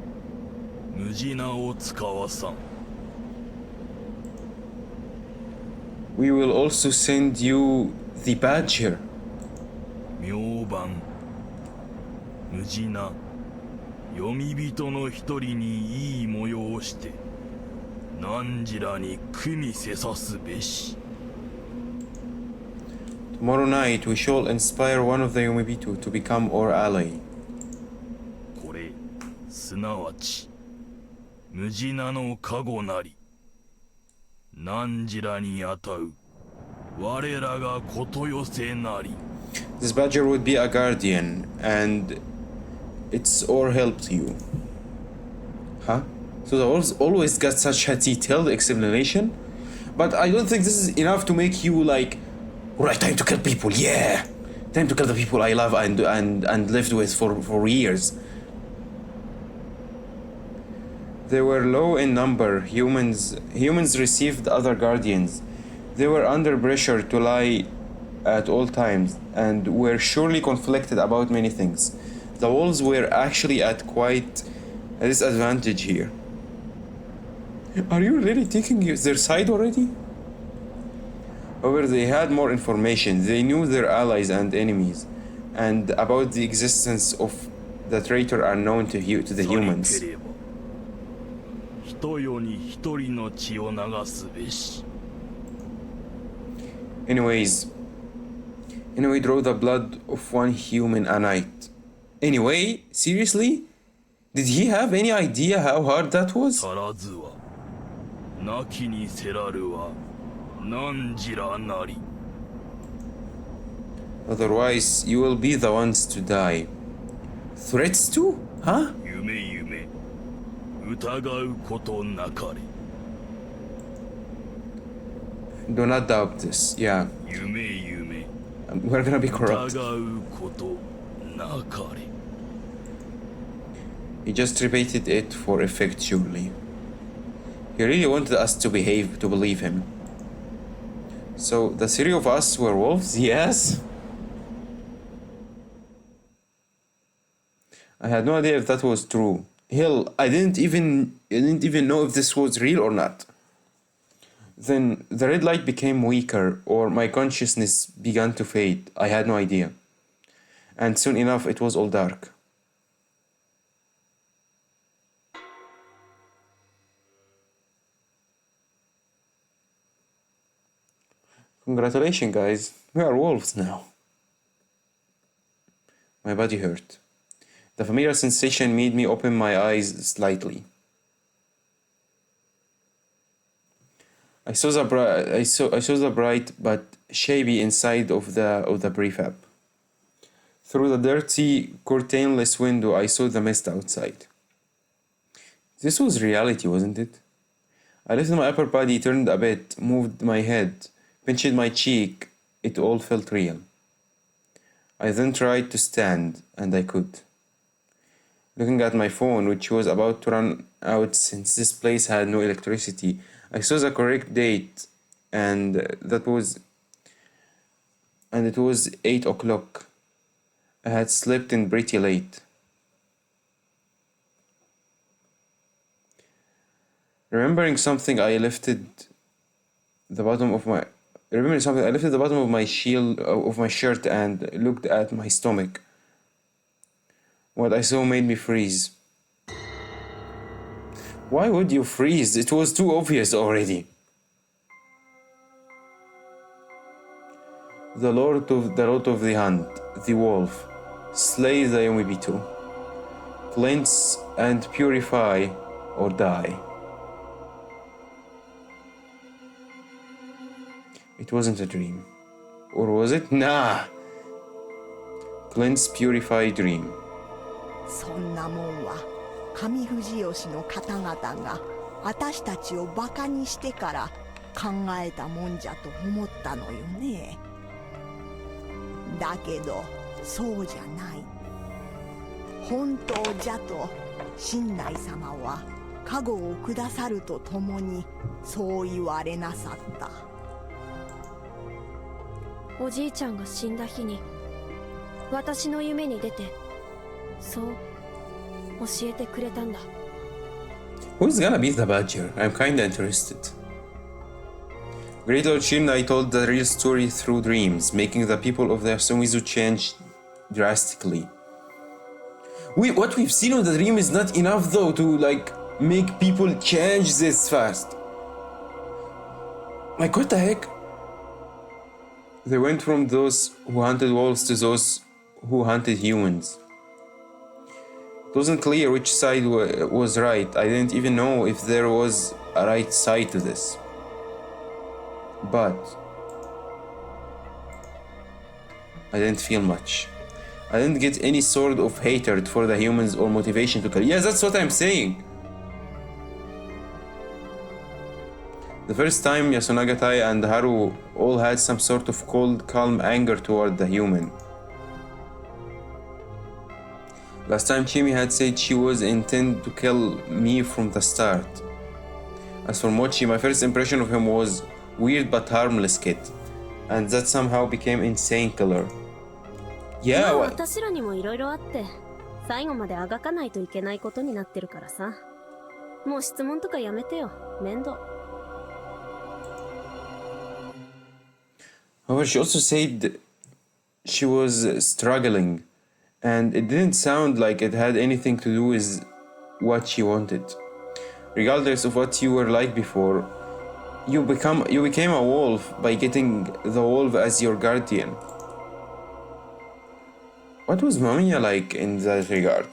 無地名を使わさん we will also send you the badger. 明晩無地名読み人の一人にいい模様をして汝らに組せさすべし Tomorrow night we shall inspire one of the Yomibitu to become our ally. これすなわち無地名の加護なり汝らにあたう我らがことよせなり This badger would be a guardian, and it's our help to you. Huh? So the wolves always got such a detailed explanation? But I don't think this is enough to make you like, alright, time to kill people, yeah! Time to kill the people I love and lived with for years. They were low in number. Humans received other guardians. They were under pressure to lie at all times and were surely conflicted about many things. The wolves were actually at quite a disadvantage here. Are you really taking their side already? However, they had more information. They knew their allies and enemies, and about the existence of the traitor unknown to the humans. さりければ人よに一人の血を流すべし Anyway, draw the blood of one human a night. Anyway, seriously? Did he have any idea how hard that was? 足らずはなきにせらるは汝らなり Otherwise, you will be the ones to die. Threats to? Huh? 夢夢疑うことなかれ Do not doubt this. Yeah, 夢夢 we're gonna be corrupt. 疑うことなかれ He just repeated it for effect, surely. He really wanted us to believe him. So, the three of us were wolves? Yes? I had no idea if that was true. Hell, I didn't even know if this was real or not. Then the red light became weaker, or my consciousness began to fade. I had no idea. And soon enough, it was all dark. Congratulations, guys. We are wolves now. My body hurt. The familiar sensation made me open my eyes slightly. I saw the bright but shabby inside of the prefab. Through the dirty, curtainless window, I saw the mist outside. This was reality, wasn't it? I lifted my upper body, turned a bit, moved my head, pinched my cheek. It all felt real. I then tried to stand, and I could. Looking at my phone, which was about to run out since this place had no electricity, I saw the correct date, and it was 8 o'clock. I had slept in pretty late. Remembering something, I lifted the bottom of my shirt and looked at my stomach. What I saw made me freeze. Why would you freeze? It was too obvious already. The Lord of the Hunt, the Wolf, slay the Yomibitu, cleanse and purify or die. It wasn't a dream. Or was it? Nah! Cleanse, purify, dream. そんなもんは上藤吉の方々が私たちをバカにしてから考えたもんじゃと思ったのよね。だけどそうじゃない。本当じゃと親鸞様は加護をくださるとともにそう言われなさった。おじいちゃんが死んだ日に私の夢に出てそう教えてくれたんだ。 Who's gonna be the badger? I'm kinda interested. Great Lord Shirnai told the real story through dreams, making the people of the Sumizu change drastically. What we've seen on the dream is not enough though to like make people change this fast. Like what the heck? They went from those who hunted wolves to those who hunted humans. It wasn't clear which side was right. I didn't even know if there was a right side to this. But I didn't feel much. I didn't get any sort of hatred for the humans or motivation to kill. Yes, that's what I'm saying. The first time Yasunagatai and Haru all had some sort of cold, calm anger toward the human. Last time Chimi had said she was intent to kill me from the start. As for Mochi, my first impression of him was weird but harmless kid, and that somehow became insane killer. Yeah, 私らにもいろいろあって最後まであがかないといけないことになってるからさ。もう質問とかやめてよ。面倒。However, she also said she was struggling, and it didn't sound like it had anything to do with what she wanted. Regardless of what you were like before, you became a wolf by getting the wolf as your guardian. What was Mamiya like in that regard?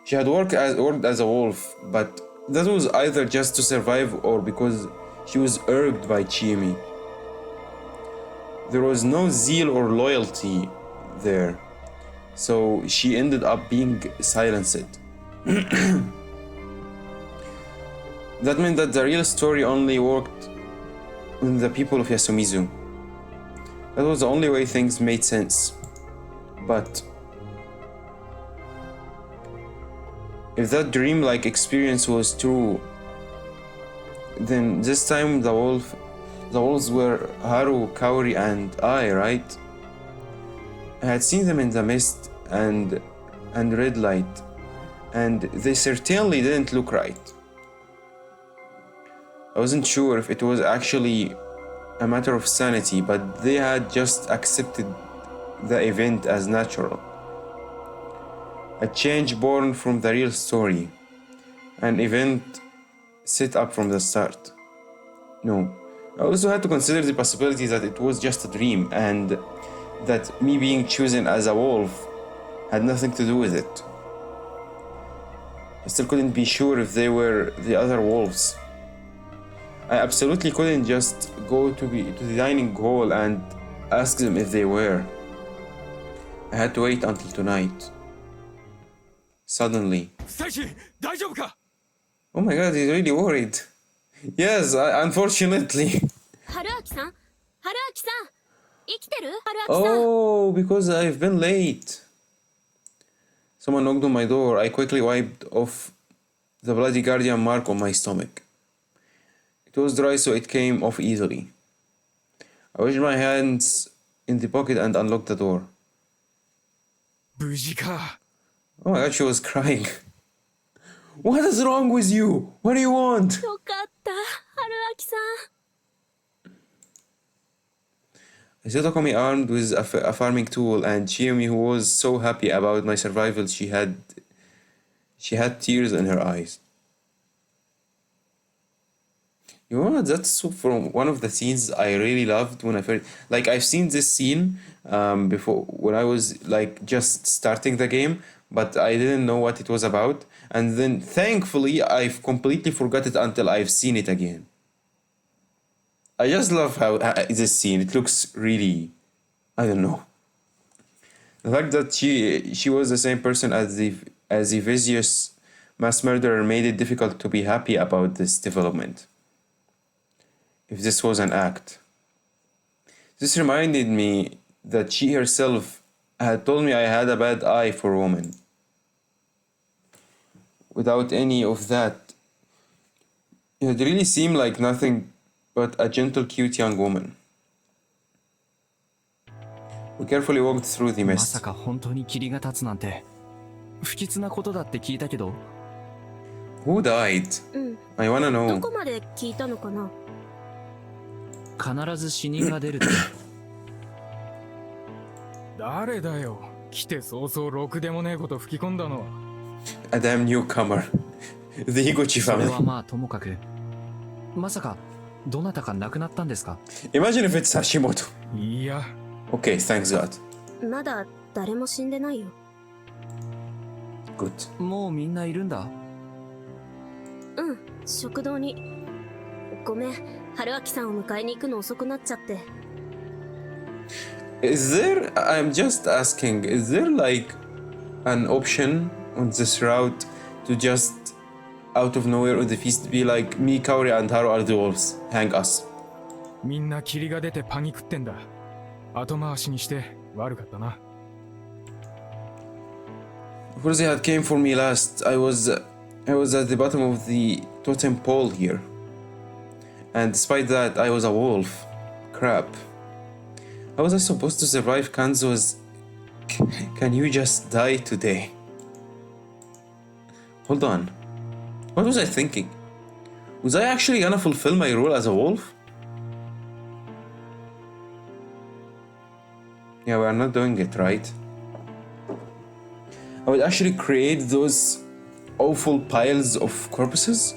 She had worked as a wolf, but that was either just to survive or because she was urged by Chimi. There was no zeal or loyalty there, so she ended up being silenced. That meant that the real story only worked on the people of Yasumizu. That was the only way things made sense. But if that dream-like experience was true, then this time the wolves were Haru, Kaori, and I, right? I had seen them in the mist and red light, and they certainly didn't look right. I wasn't sure if it was actually a matter of sanity, but they had just accepted the event as natural. A change born from the real story. An event set up from the start. No. I also had to consider the possibility that it was just a dream and that me being chosen as a wolf had nothing to do with it. I still couldn't be sure if they were the other wolves. I absolutely couldn't just go to the dining hall and ask them if they were. I had to wait until tonight. Suddenly. Oh my god, he's really worried. Yes, unfortunately. Oh, because I've been late. Someone knocked on my door. I quickly wiped off the bloody guardian mark on my stomach. It was dry, so it came off easily. I washed my hands in the pocket and unlocked the door. Oh my god, she was crying. What is wrong with you? What do you want? I saw Tokomi armed with a farming tool, and Chiyomi, who was so happy about my survival, she had tears in her eyes. You know, that's from one of the scenes I really loved when I first... Like, I've seen this scene before when I was, like, just starting the game, but I didn't know what it was about. And then, thankfully, I've completely forgot it until I've seen it again. I just love how this scene, it looks really... I don't know. The fact that she was the same person as the vicious mass murderer made it difficult to be happy about this development. If this was an act. This reminded me that she herself had told me I had a bad eye for women. Without any of that, it really seemed like nothing but a gentle, cute young woman. We carefully walked through the まさ mist. か本当に霧が立つなんて不吉なことだって聞いたけど、 Who died? うん。 I wanna ど know. こまで聞いたのかな。必ず死人が出るって。誰だよ、来て早々ろくでもねえこと吹き込んだのは。 A damn newcomer. The Higuchi それは family. まあともかく、まさかどなたか亡くなったんですか？ Imagine if it's Hashimoto. いや、 Okay, thanks God. まだ誰も死んでないよ。Good. もうみんないるんだ。うん、食堂に。ごめん、春明さんを迎えに行くの遅くなっちゃって。Is there, I'm just asking, is there like an option on this route to just out of nowhere on the feast be like me, Kaori, and Haru are the wolves? Hang us. みんな霧が出てパニクってんだ。後回しにして悪かったな。Of course, they had came for me last. I was at the bottom of the totem pole here. And despite that, I was a wolf. Crap. How was I supposed to survive Kanzo's... Can you just die today? Hold on. What was I thinking? Was I actually gonna fulfill my role as a wolf? Yeah, we are not doing it right. I would actually create those awful piles of corpses.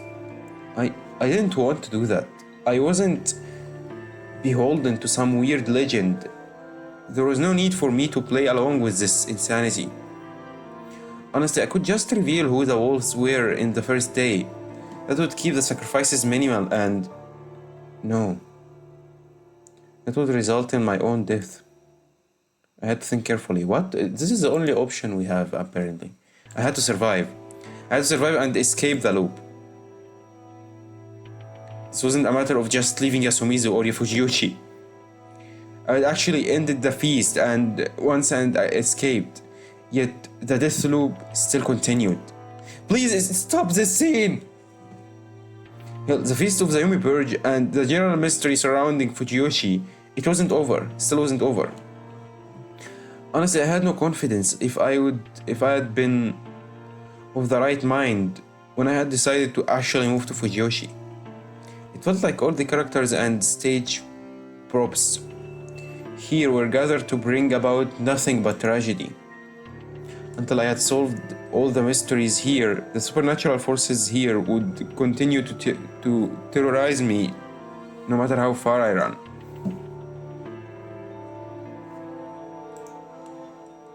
I didn't want to do that. I wasn't beholden to some weird legend. There was no need for me to play along with this insanity. Honestly, I could just reveal who the wolves were in the first day. That would keep the sacrifices minimal and... No. That would result in my own death. I had to think carefully. What? This is the only option we have, apparently. I had to survive. I had to survive and escape the loop. This wasn't a matter of just leaving Yasumizu or Fujiyoshi. I had actually ended the feast and I escaped. Yet the death loop still continued. Please stop this scene! Hell, the feast of the Yumi Purge and the general mystery surrounding Fujiyoshi, it wasn't over. Still wasn't over. Honestly, I had no confidence if I had been of the right mind when I had decided to actually move to Fujiyoshi. It felt like all the characters and stage props here were gathered to bring about nothing but tragedy. Until I had solved all the mysteries here, the supernatural forces here would continue to terrorize me no matter how far I run.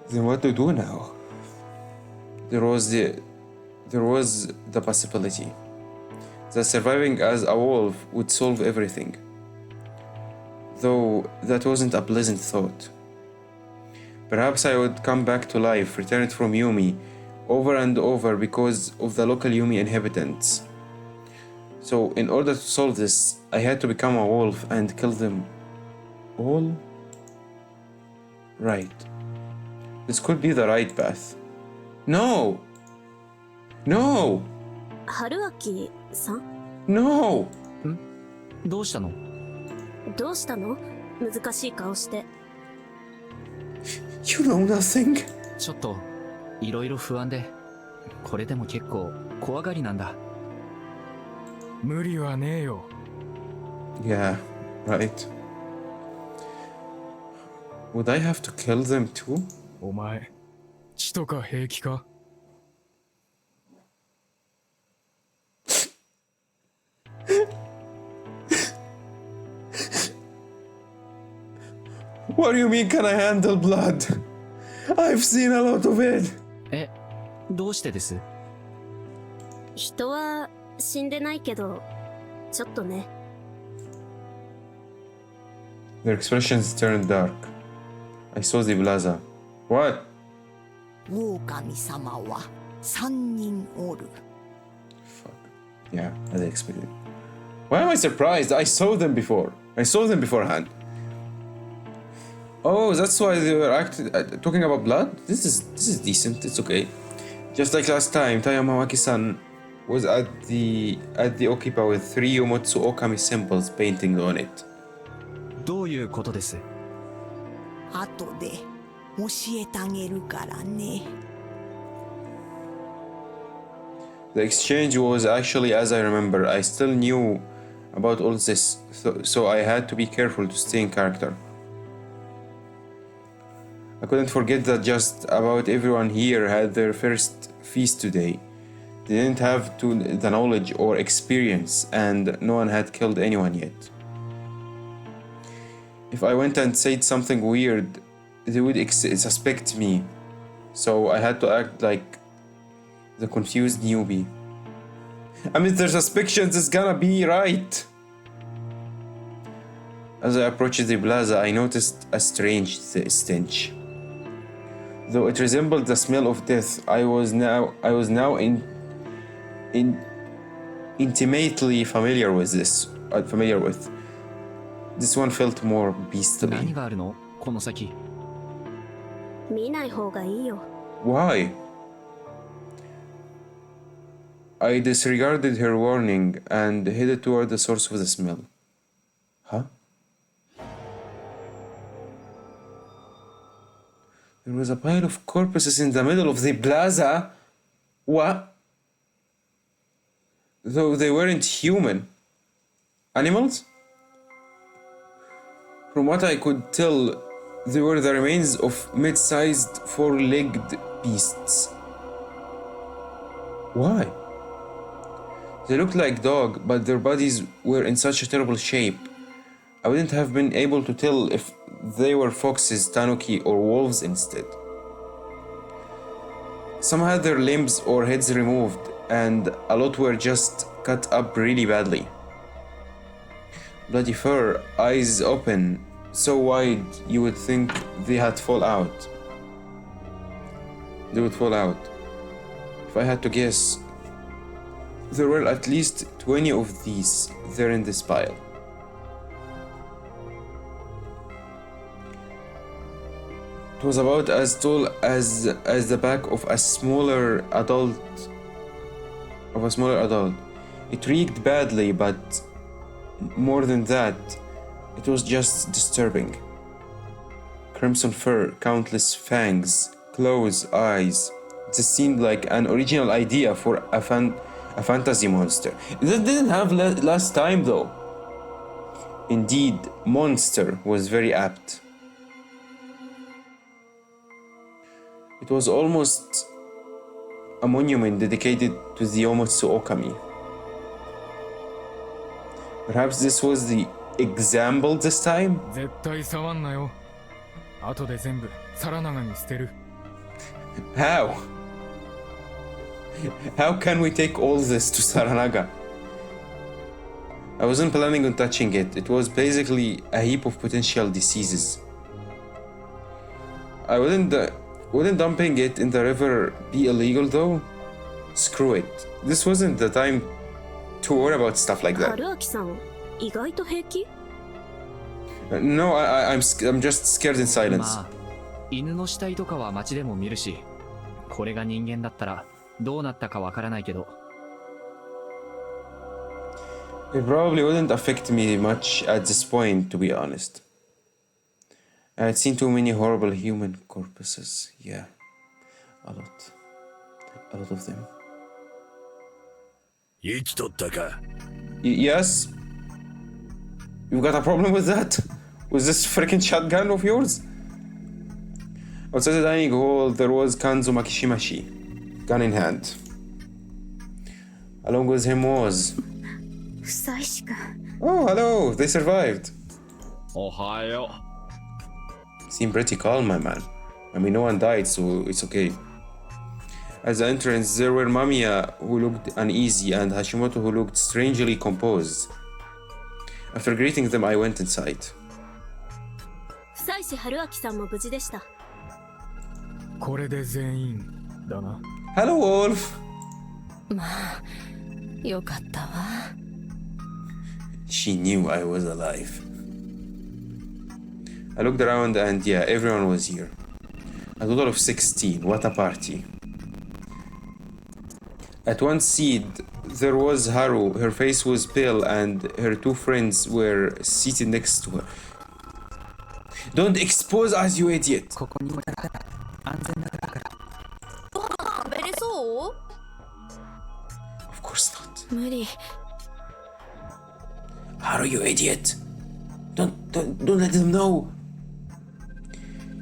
Then what to do now? There was the possibility that surviving as a wolf would solve everything. Though that wasn't a pleasant thought. Perhaps I would come back to life, returned from Yumi, over and over because of the local Yumi inhabitants. So in order to solve this, I had to become a wolf and kill them all? Right. This could be the right path. No! No! 春明さん No! どうしたの？どうしたの？難しい顔して。You know nothing. ちょっといろいろ不安で、これでも結構怖がりなんだ。無理はねえよ。Yeah, right. Would I have to kill them too? お前、血とか平気か？ What do you mean can I handle blood? I've seen a lot of it. え、どうしてです？人は死んでないけど、ちょっとね。Their expressions turned dark. I saw the plaza. What? 狼様は3人おる。 Fuck. Yeah, as I expected. Why am I surprised? I saw them before. I saw them beforehand. Oh, that's why they were talking about blood? This is decent. It's okay. Just like last time, Tayamawaki-san was at the Okipa with 3 Yomotsu Okami symbols painting on it. どういうことです？後で教えてあげるからね。 The exchange was actually as I remember. I still knew about all this, so I had to be careful to stay in character. I couldn't forget that just about everyone here had their first feast today. They didn't have the knowledge or experience, and no one had killed anyone yet. If I went and said something weird, they would suspect me, so I had to act like the confused newbie. I mean, their suspicions is gonna be right. As I approached the plaza, I noticed a strange stench. Though it resembled the smell of death, I was now intimately familiar with this. This one felt more 何 beastly. があるのこの先。見ない方がいいよ。 Why? I disregarded her warning and headed toward the source of the smell. Huh? There was a pile of corpses in the middle of the plaza. What? Though they weren't human. Animals? From what I could tell, they were the remains of mid-sized four-legged beasts. Why? They looked like dogs, but their bodies were in such a terrible shape. I wouldn't have been able to tell if they were foxes, tanuki, or wolves instead. Some had their limbs or heads removed, and a lot were just cut up really badly. Bloody fur, eyes open, so wide you would think they would fall out. If I had to guess, there were at least 20 of these there in this pile. It was about as tall as the back of a smaller adult. It reeked badly, but more than that, it was just disturbing. Crimson fur, countless fangs, claws, eyes. This seemed like an original idea for a fantasy monster. This didn't have last time though. Indeed, monster was very apt. It was almost a monument dedicated to the Omotsu Okami. Perhaps this was the example this time? 絶対触んなよ。後で全部皿長に捨てる。 How? How can we take all this to Saranaga? I wasn't planning on touching it. It was basically a heap of potential diseases. Wouldn't dumping it in the river be illegal though? Screw it. This wasn't the time to worry about stuff like that. 春明さん、意外と平気？ No, I'm just scared in silence. まあ、犬の死体とかは街でも見るし、これが人間だったらどうなったかわからないけど。It probably wouldn't affect me much at this point, to be honest. I had seen too many horrible human corpses. Yeah, a lot of them. 生きとったか。 Yes? You've got a problem with that? With this freaking shotgun of yours? Outside the dining hall, there was Kanzo Makishimashi, gun in hand. Along with him was... 久石君。 Oh, hello! They survived. おはよ Seem pretty calm, my man. I mean, no one died, so it's okay. At the entrance, there were Mamiya, who looked uneasy, and Hashimoto, who looked strangely composed. After greeting them, I went inside. 久石春明さんも無事でした。これで全員だな。 Hello, Wolf! まあ、よかったわ。She knew I was alive. I looked around and yeah, everyone was here. A total of 16. What a party. At one seat, there was Haru. Her face was pale and her two friends were seated next to her. Don't expose us, you idiot. ここにもらったら安全なだから。食べれそう？ Of course not. 無理。 Haru, you idiot. Don't let them know.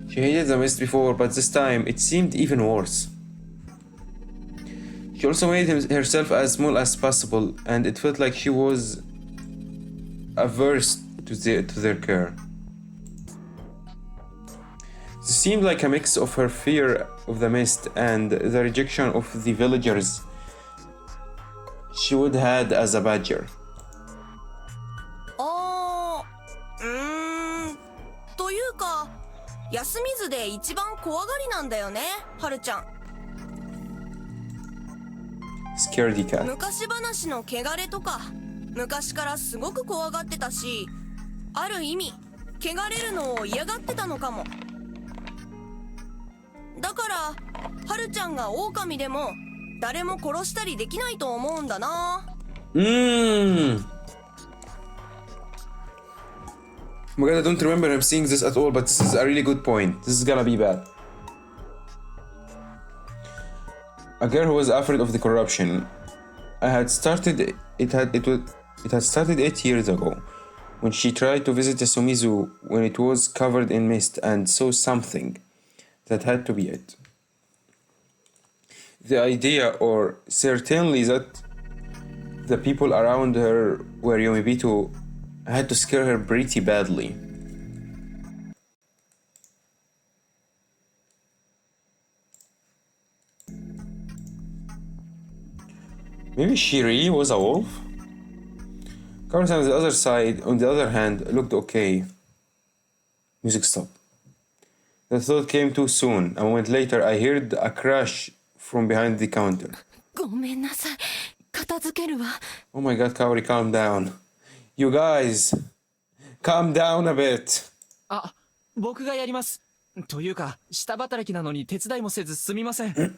She hated the mist before, but this time it seemed even worse. She also made herself as small as possible, and it felt like she was averse to their care. This seemed like a mix of her fear of the mist and the rejection of the villagers she would had as a badger. というか休みずで一番怖がりなんだよね、はるちゃん。 Scaredy cat. 昔話の汚れとか昔からすごく怖がってたし、ある意味汚れるのを嫌がってたのかも。だからはるちゃんが狼でも誰も殺したりできないと思うんだな。Oh my god, I don't remember him seeing this at all, but this is a really good point. This is gonna be bad. A girl who was afraid of the corruption. It had started 8 years ago when she tried to visit the Sumizu when it was covered in mist and saw something that had to be it. The idea, or certainly that the people around her were Yomibito, had to scare her pretty badly. Maybe she really was a wolf? Carson on the other side, on the other hand, looked okay. Music stopped. The thought came too soon. A moment later, I heard a crash from behind the counter. ごめんなさい。片付けるわ。 Oh my god, Kaori, calm down. You guys, calm down a bit. あ、僕がやります。というか、下働きなのに手伝いもせずすみません。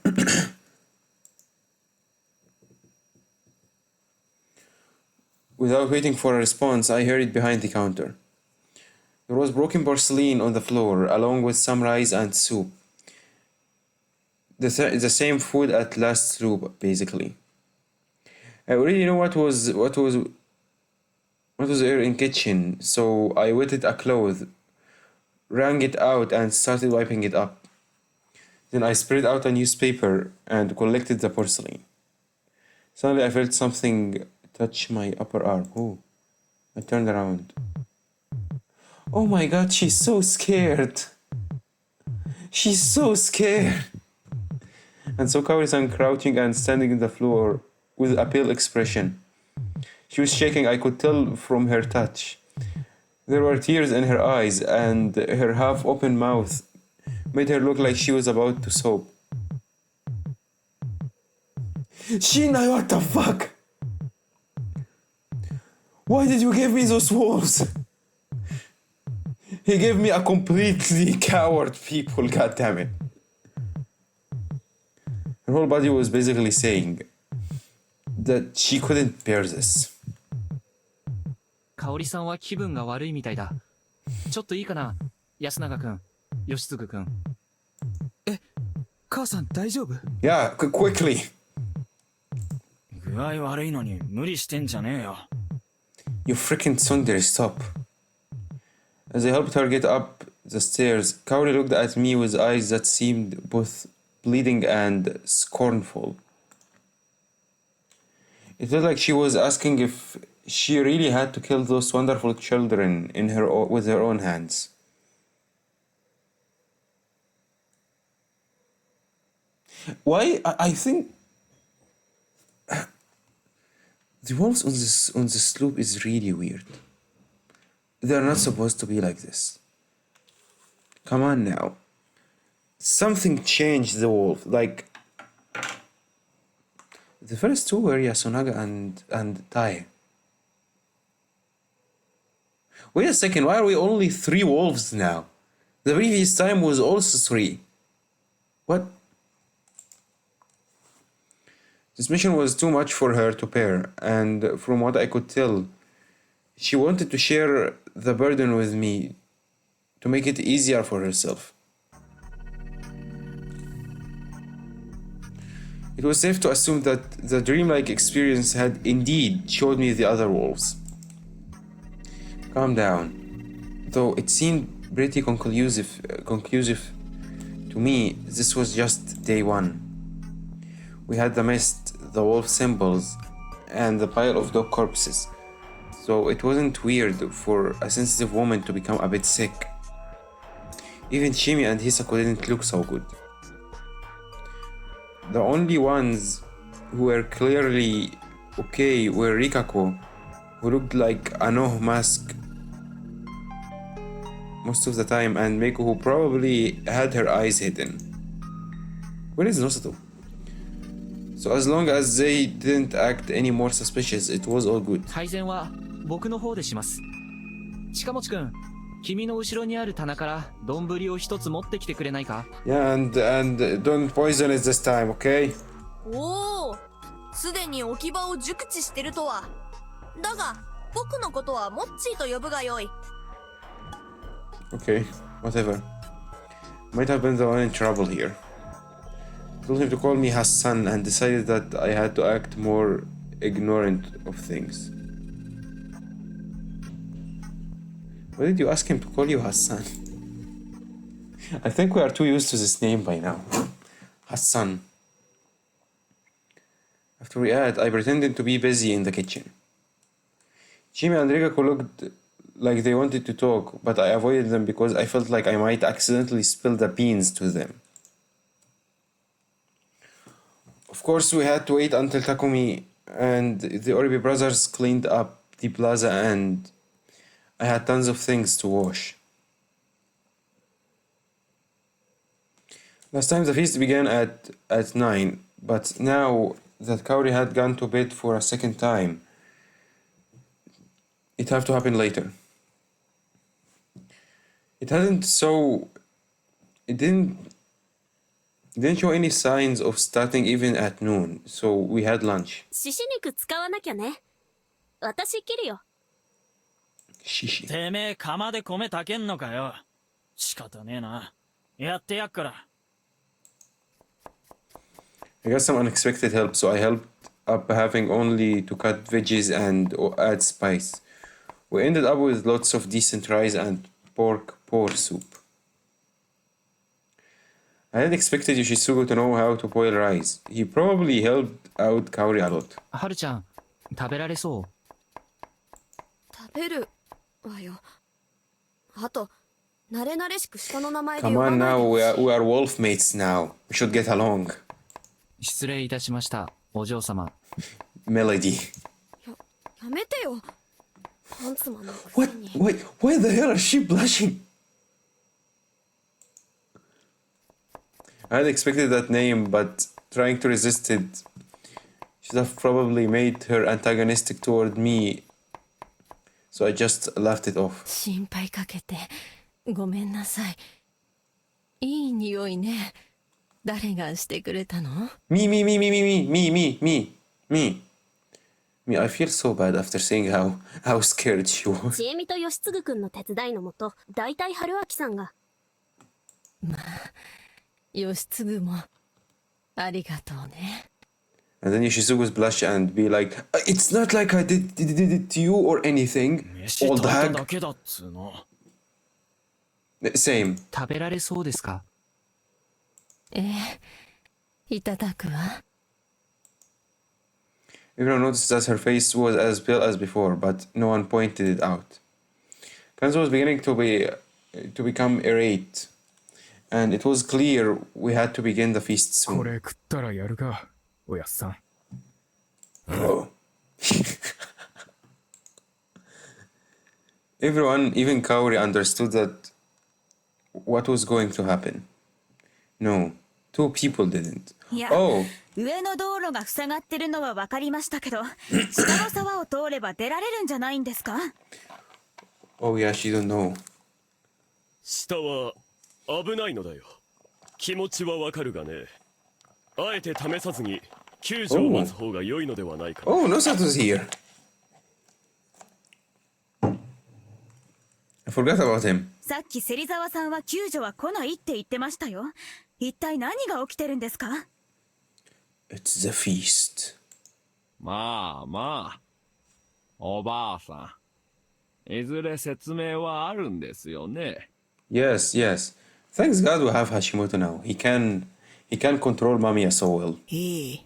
Without waiting for a response, I hurried behind the counter. There was broken porcelain on the floor, along with some rice and soup. The same food at last sloop, basically. I already know what was there in kitchen, so I wetted a cloth, wrung it out, and started wiping it up. Then I spread out a newspaper and collected the porcelain. Suddenly I felt something touch my upper arm. Oh, I turned around. Oh my god, she's so scared. She's so scared. And so Kaori-san crouching and standing on the floor with a pale expression. She was shaking, I could tell from her touch. There were tears in her eyes, and her half-open mouth made her look like she was about to sob. Shinai, what the fuck? Why did you give me those wolves? He gave me a completely coward people, goddammit. Her whole body was basically saying that she couldn't bear this. 香織さんは気分が悪いみたいだ。ちょっといいかな、安永くん、吉嗣くん。え、母さん大丈夫？ Yeah, quickly. 具合悪いのに無理してんじゃねえよ。You freaking tsundere, stop. As I helped her get up the stairs, Kaori looked at me with eyes that seemed both bleeding and scornful. It felt like she was asking if she really had to kill those wonderful children with her own hands. Why? I think the wolves on this sloop is really weird. They're not supposed to be like this. Come on now. Something changed the wolf. Like the first two were Yasunaga and Tai. Wait a second, why are we only 3 wolves now? The previous time was also 3. What? This mission was too much for her to bear, and from what I could tell, she wanted to share the burden with me to make it easier for herself. It was safe to assume that the dreamlike experience had indeed showed me the other wolves. Calm down. Though it seemed pretty conclusive to me, this was just day one. We had the mist, the wolf symbols, and the pile of dog corpses. So it wasn't weird for a sensitive woman to become a bit sick. Even Shimi and Hisako didn't look so good. The only ones who were clearly okay were Rikako, who looked like a no mask most of the time, and Meiko, who probably had her eyes hidden. Where is Nosato? So as long as they didn't act any more suspicious, it was all good. 配膳は僕の方でします。近持くん、君の後ろにある棚から丼を一つ持ってきてくれないか？ Yeah, and don't poison it this time, okay? おお、すでに置き場を熟知してるとは。だが僕のことはモッチーと呼ぶがよい。 Okay, whatever. Might have been the one in trouble here. Told him to call me Hassan and decided that I had to act more ignorant of things. Why did you ask him to call you Hassan? I think we are too used to this name by now. Hassan. After we ate, I pretended to be busy in the kitchen. Jimmy and Rikako looked like they wanted to talk, but I avoided them because I felt like I might accidentally spill the beans to them. Of course, we had to wait until Takumi and the Oribe brothers cleaned up the plaza, and I had tons of things to wash. Last time the feast began at 9, but now that Kaori had gone to bed for a second time, it had to happen later. It didn't show any signs of starting even at noon, so we had lunch. 獅子肉使わなきゃね。私切るよ。Shishi. てめえ釜で米炊けんのかよ。仕方ねえな。やってやっから。I got some unexpected help, so I helped up having only to cut veggies and add spice. We ended up with lots of decent rice and pork pour soup. I had expected Yoshitsugu to know how to boil rice. He probably helped out Kaori a lot. はるちゃん、食べられそう？食べるわよ。あと慣れ慣れしく下の名前で Come 呼ば on ない now, でほしい。 we are wolf mates now. We should get along. 失礼いたしました、お嬢様。Melody. やめてよ。ハンツマンのくせ What? に。 Why the hell is she blushing? I had expected that name, but trying to resist it should have probably made her antagonistic toward me, so I just laughed it off. 心配かけてごめんなさい。いい匂いね。誰がしてくれたの？ Me. I feel so bad after seeing how scared she was. ちえみと吉次くんの手伝いのもと、だいたい春明さんが。まあ、吉次もありがとうね。And then Yoshitsugu's blush and be like, it's not like I did it to you or anything. 飯 Old 炊いた hag. だけだっつうの。Same. 食べられそうですか？いただくわ。Everyone noticed that her face was as pale as before, but no one pointed it out. Kanzo was beginning to become irate, and it was clear we had to begin the feast こ soon. れ食ったらやるか、おやっさん。 Oh. Everyone, even Kaori, understood that what was going to happen. No, two people didn't. いや、 Oh, 上の道路が塞がってるのは分かりましたけど、下の沢を通れば出られるんじゃないんですか？ oh yeah, she don't know. 下は危ないのだよ。気持ちはわかるがね。あえて試さずに救助を待つ方が良いのではないか。 Oh, Nosato's here. I forgot about him. さっき芹沢さんは救助は来ないって言ってましたよ。一体何が起きてるんですか？ It's the feast. まあまあ、おばあさん。いずれ説明はあるんですよね。Yes, yes. Thanks God we have Hashimoto now. He can control Mamiya so well. ええ。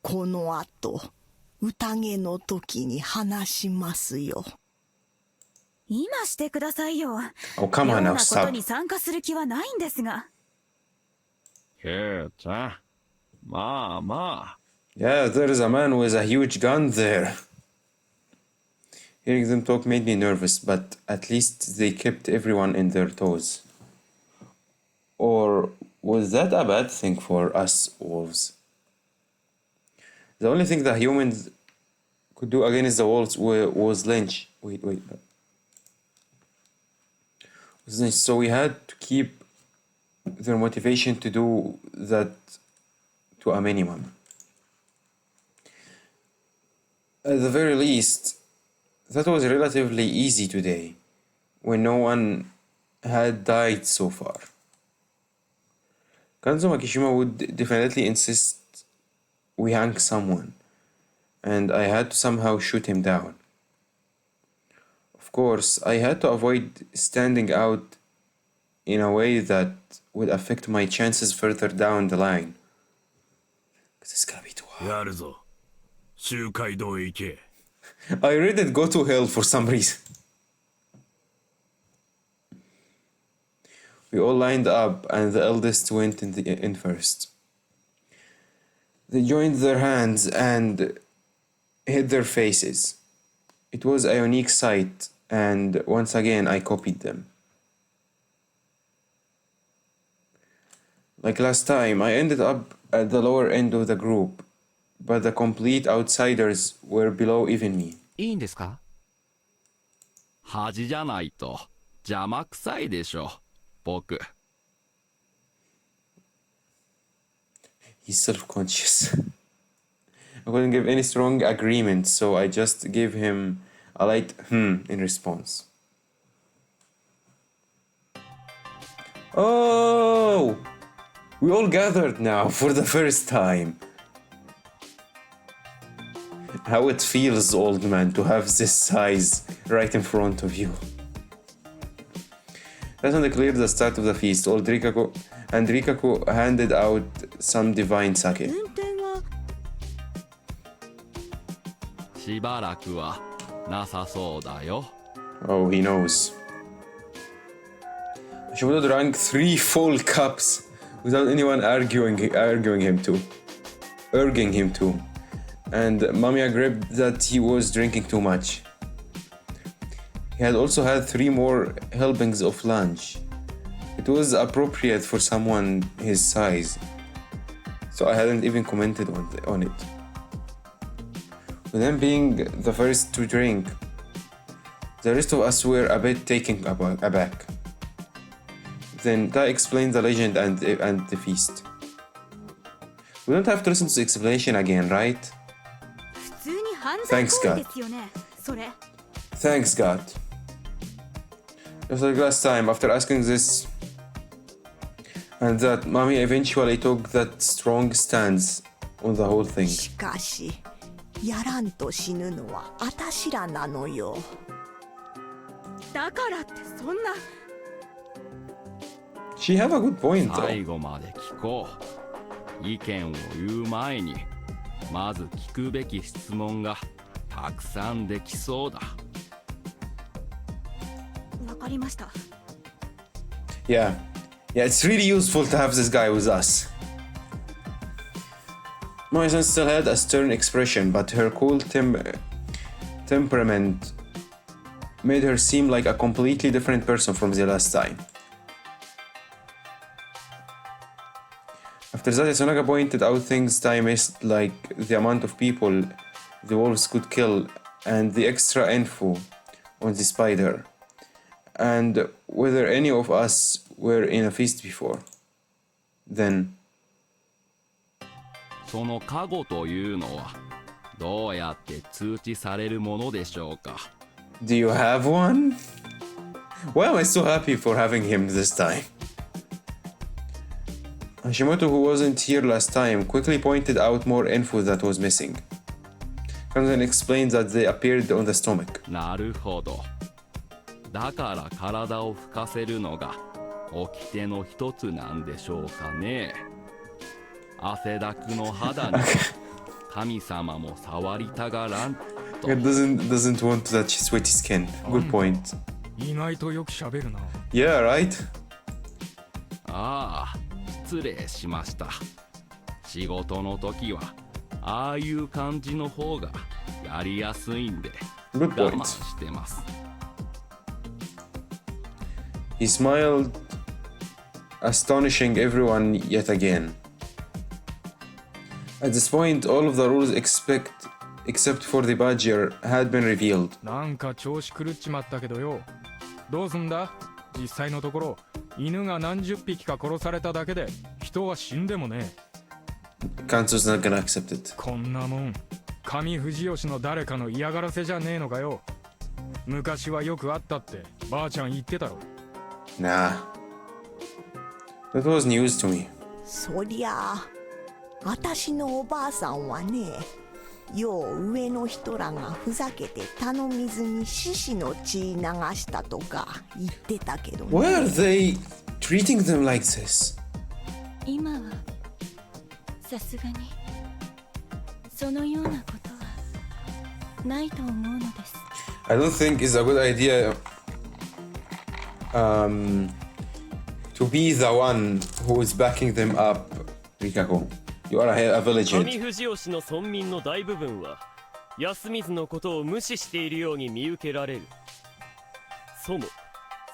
この後、宴の時に話しますよ。今してくださいよ。 Oh, come よ on う now, なこと stop. に参加する気はないんですが。ケイちゃん。まあまあ。Yeah, there's a man with a huge gun there. Hearing them talk made me nervous, but at least they kept everyone in their toes. Or was that a bad thing for us wolves? The only thing the humans could do against the wolves was lynch. Wait. Was lynch. So we had to keep their motivation to do that to a minimum. At the very least, that was relatively easy today, when no one had died so far. Kanzo Makishima would definitely insist we hang someone, and I had to somehow shoot him down. Of course, I had to avoid standing out in a way that would affect my chances further down the line. Because it's gonna be too hard. やるぞ。周回道へ行け。I read it go to hell for some reason. We all lined up, and the eldest went in first. They joined their hands and hid their faces. It was a unique sight, and once again I copied them. Like last time, I ended up at the lower end of the group, but the complete outsiders were below even me. いいんですか？恥じゃないと邪魔くさいでしょ、僕。He's self-conscious. I couldn't give any strong agreement, so I just gave him a light in response. Oh! We all gathered now for the first time. How it feels, old man, to have this size right in front of you. That one declared the start of the feast. Old Rikako handed out some divine sake. 運転はしばらくはなさそうだよ。Oh, he knows. Hashimoto drank 3 full cups without anyone urging him to. And Mamiya gripped that he was drinking too much. He had also had 3 more helpings of lunch. It was appropriate for someone his size, so I hadn't even commented on it. With him being the first to drink, the rest of us were a bit taken aback. Then that explained the legend and the feast. We don't have to listen to the explanation again, right? 普通に犯罪行為ですよね。それ。 Thanks God. Just like last time, after asking this and that, Mami eventually took that strong stance on the whole thing. しかし、やらんと死ぬのはあたしらなのよ。だからってそんな。 She have a good point 最 though. 後まで聞こう。意見を言う前にまず聞くべき質問がたくさんできそうだ。わかりました。 Yeah, it's really useful to have this guy with us. Moisen still had a stern expression, but her cool temperament made her seem like a completely different person from the last time. After that, Yasunaga pointed out things Tai missed, like the amount of people the wolves could kill and the extra info on the spider, and whether any of us were in a feast before. Then, その過去というのはどうやって通知されるものでしょうか。do you have one? Why am I so happy for having him this time? Hashimoto, who wasn't here last time, quickly pointed out more info that was missing. Kanzen explained that they appeared on the stomach. なるほど。だから体を吹かせるのが掟の一つなんでしょうかね。汗だくの肌に神様も触りたがらんと。It doesn't want to touch sweaty skin. Good point. 意外とよく喋るな。Yeah, right? ああ、失礼しました。仕事の時はああいう感じの方がやりやすいんで Good 我 point. 慢してます。He smiled, astonishing everyone yet again. At this point, all of the rules except for the badger had been revealed. なんか調子狂っちまったけどよ。どうすんだ？実際のところ、犬が何十匹か殺されただけで人は死んでもね。Kansu's not gonna accept it. こんなもん、上藤吉の誰かの嫌がらせじゃねえのかよ。昔はよくあったってばあちゃん言ってたろ。Nah. That was news to me. そりゃあ、私のおばあさんはね、よう上の人らがふざけて頼みずに獅子の血流したとか言ってたけどね。Why are they treating them like this? 今はさすがにそのようなことはないと思うのです。 I don't think it's a good idea to be the one who is backing them up, Rikako. You are a village 上 head. 藤吉の村民の大部分は安水のことを無視しているように見受けられる。そも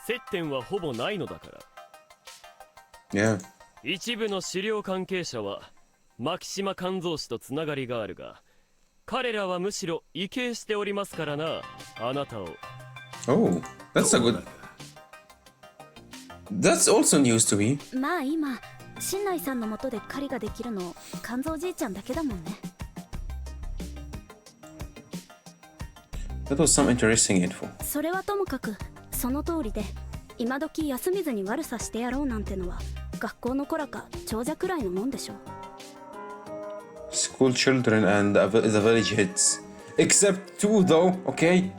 接点はほぼないのだから。 Yeah. 一部の狩猟関係者は牧島勘蔵氏とつながりがあるが、彼らはむしろ畏敬しておりますからな、あなたを。 Oh, that's a good. That's also news to me. まあ今新内さんの元で狩りができるの肝臓じいちゃんだけだもんね。 That was some interesting info. それはともかくその通りで、今時休みずに悪さしてやろうなんてのは学校の子らか長者くらいのもんでしょう。 School children and the village heads. Except two though, okay?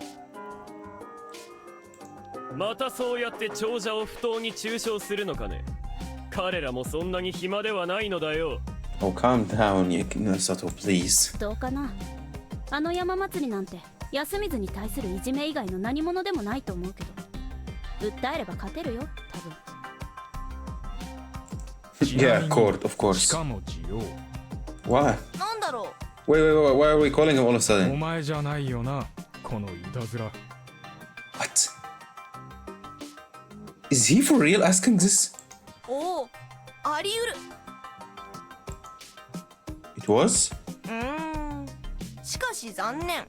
またそうやって長者を不当に中傷するのかね。彼らもそんなに暇ではないのだよ。 Oh, calm down, Sato, please. どうかな。あの山祭りなんて休みずに対するいじめ以外の何者でもないと思うけど、訴えれば勝てるよ多分。 Yeah, court, of course. しかもジオ。 Why? なんだろ Wait, why are we calling him all of a お sudden? 前じゃないよな、このいたずら。 What? Is he for real asking this? う。おお、あり得る。 It was? しかし残念。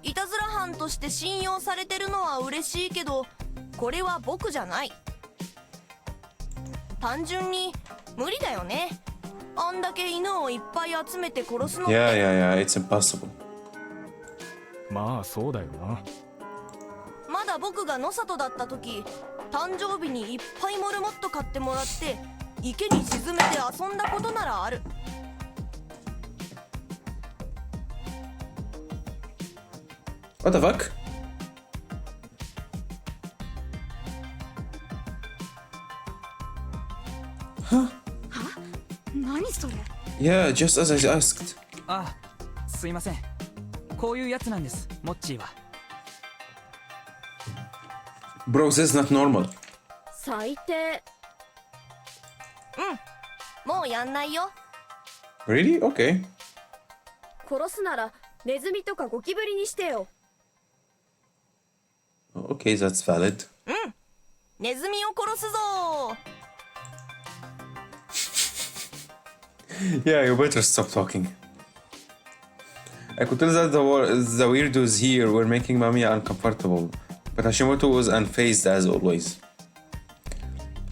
いたずら犯として信用されてるのは嬉しいけど、これは僕じゃない。単純に無理だよね。あんだけ犬をいっぱい集めて殺すのって。 Yeah, it's impossible. まあそうだよな。まだ僕が野里だった時、誕生日にいっぱいモルモット買ってもらって池に沈めて遊んだことならある。 What the fuck? 何それ。 Yeah, just as I asked. あ、すいません。こういうやつなんです、モッチーは。Bro, this is not normal. 最低。もうやんないよ。 Really? Okay. 殺すならネズミとかゴキブリにしてよ。 Okay, that's valid. ネズミを殺すぞ。 Yeah, you better stop talking. I could tell that the weirdos here were making Mamiya uncomfortable, but Hashimoto was unfazed as always.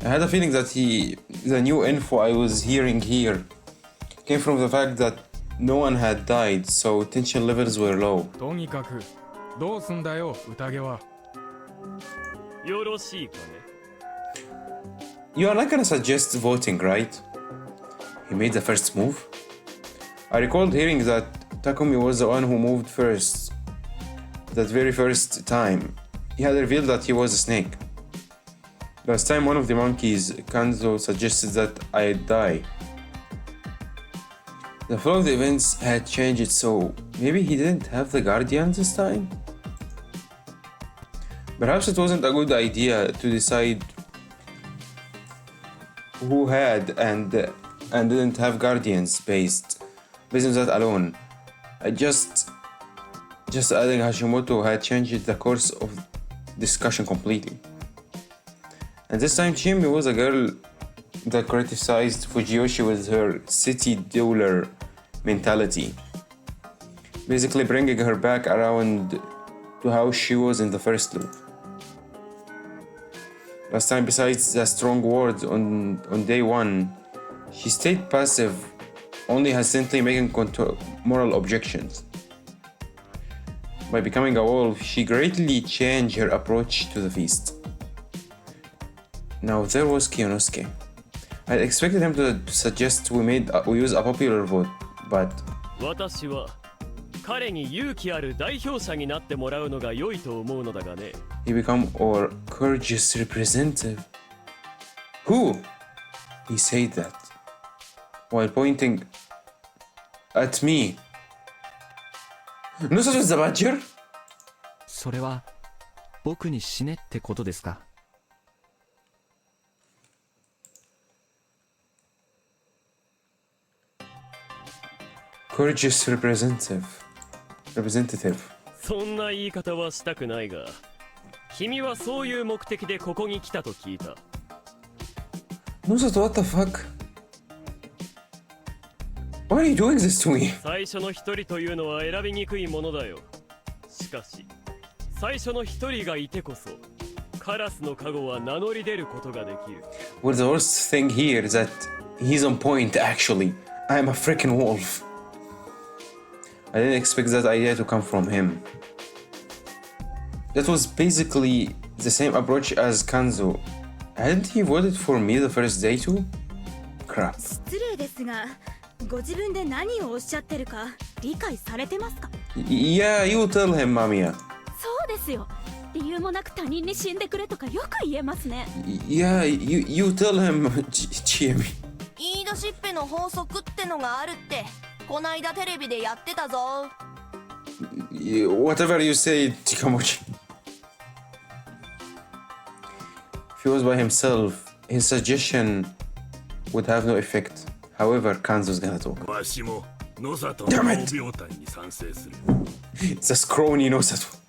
I had a feeling that the new info I was hearing here came from the fact that no one had died, so tension levels were low. とにかくどうすんだよ、宴は。よろしいかね。 You are not gonna suggest voting, right? He made the first move? I recalled hearing that Takumi was the one who moved first. That very first time. He had revealed that he was a snake. Last time one of the monkeys, Kanzo, suggested that I die. The flow of the events had changed, so maybe he didn't have the guardian this time? Perhaps it wasn't a good idea to decide who had and didn't have guardians based on that alone. Just adding Hashimoto had changed the course of discussion completely. And this time Chimbi was a girl that criticized Fujiyoshi with her city dweller mentality, basically bringing her back around to how she was in the first loop. Last time, besides the strong words on day one, she stayed passive, only hesitantly making moral objections. By becoming a wolf, she greatly changed her approach to the feast. Now there was Kiyonosuke. I expected him to suggest we use a popular vote, but 私は彼に勇気ある代表者になってもらうのが良いと思うのだがね。 he became our courageous representative. Who? He said that while pointing at me. No, such was the badger? それは僕に死ねってことですか？ Courageous representative. そんな言い方はしたくないが、君はそういう目的でここに来たと聞いた。 No, such what the fuck? Why are you doing this to me? 最初の一人というのは選びにくいものだよ。しかし、最初の一人がいてこそ、カラスのカゴは名乗り出ることができる。 Well, the worst thing here is that he's on point actually. I'm a freaking wolf. I didn't expect that idea to come from him. That was basically the same approach as Kanzo. Hadn't he voted for me the first day too? Crap. 失礼ですが、ご自分で何をおっしゃってるか理解されてますか？ Yeah, you tell him, Mamiya. そうですよ。理由もなく他人に死んでくれとかよく言えますね。Yeah, you tell him, Chiemi. 言い出しっぺの法則ってのがあるってこないだテレビでやってたぞ。 Whatever you say, Chikamochi. If he was by himself, his suggestion would have no effect. However, Kanzo's gonna talk. わしも野里の Damn it! 5秒単に賛成する。 It's a scrawny Nosato.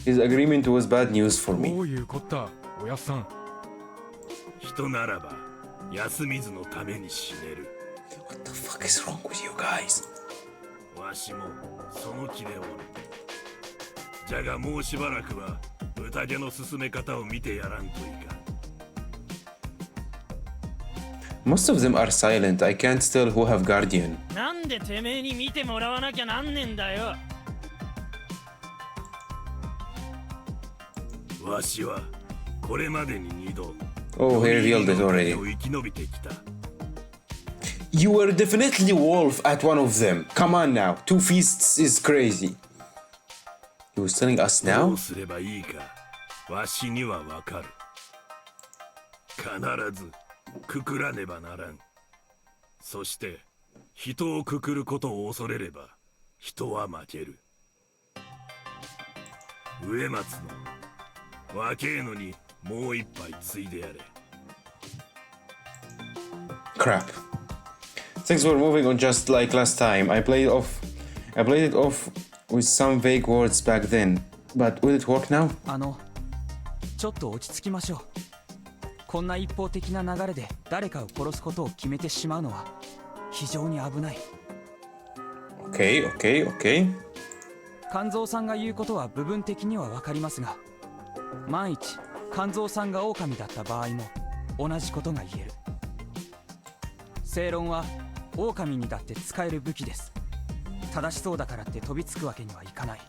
His agreement was bad news for ど me. ういうこった、おやっさん。人ならば休みずのために死ねる。 What the fuck is wrong with you guys? わしもその気でおる。じゃがもうしばらくは宴の進め方を見てやらんといかん。 Most of them are silent. I can't tell who have guardian. なんでてめえに見てもらわなきゃなんねんだよ。わしはこれまでに2度 Oh, he revealed it already. 生き延びてきた。 You were definitely wolf at one of them. Come on now. 2 feasts is crazy. He was telling us ど now? うすればいいかわしにはわかる。必ずくくらねばならん。そして人をくくることを恐れれば人は負ける。植松の若えのにもう一杯ついでやれ。 Crap. Things were moving on just like last time. I played it off with some vague words back then. But will it work now? ちょっと落ち着きましょう。こんな一方的な流れで誰かを殺すことを決めてしまうのは非常に危ない。 Okay. 肝臓さんが言うことは部分的にはわかりますが、万一肝臓さんが狼だった場合も同じことが言える。正論は狼にだって使える武器です。正しそうだからって飛びつくわけにはいかない。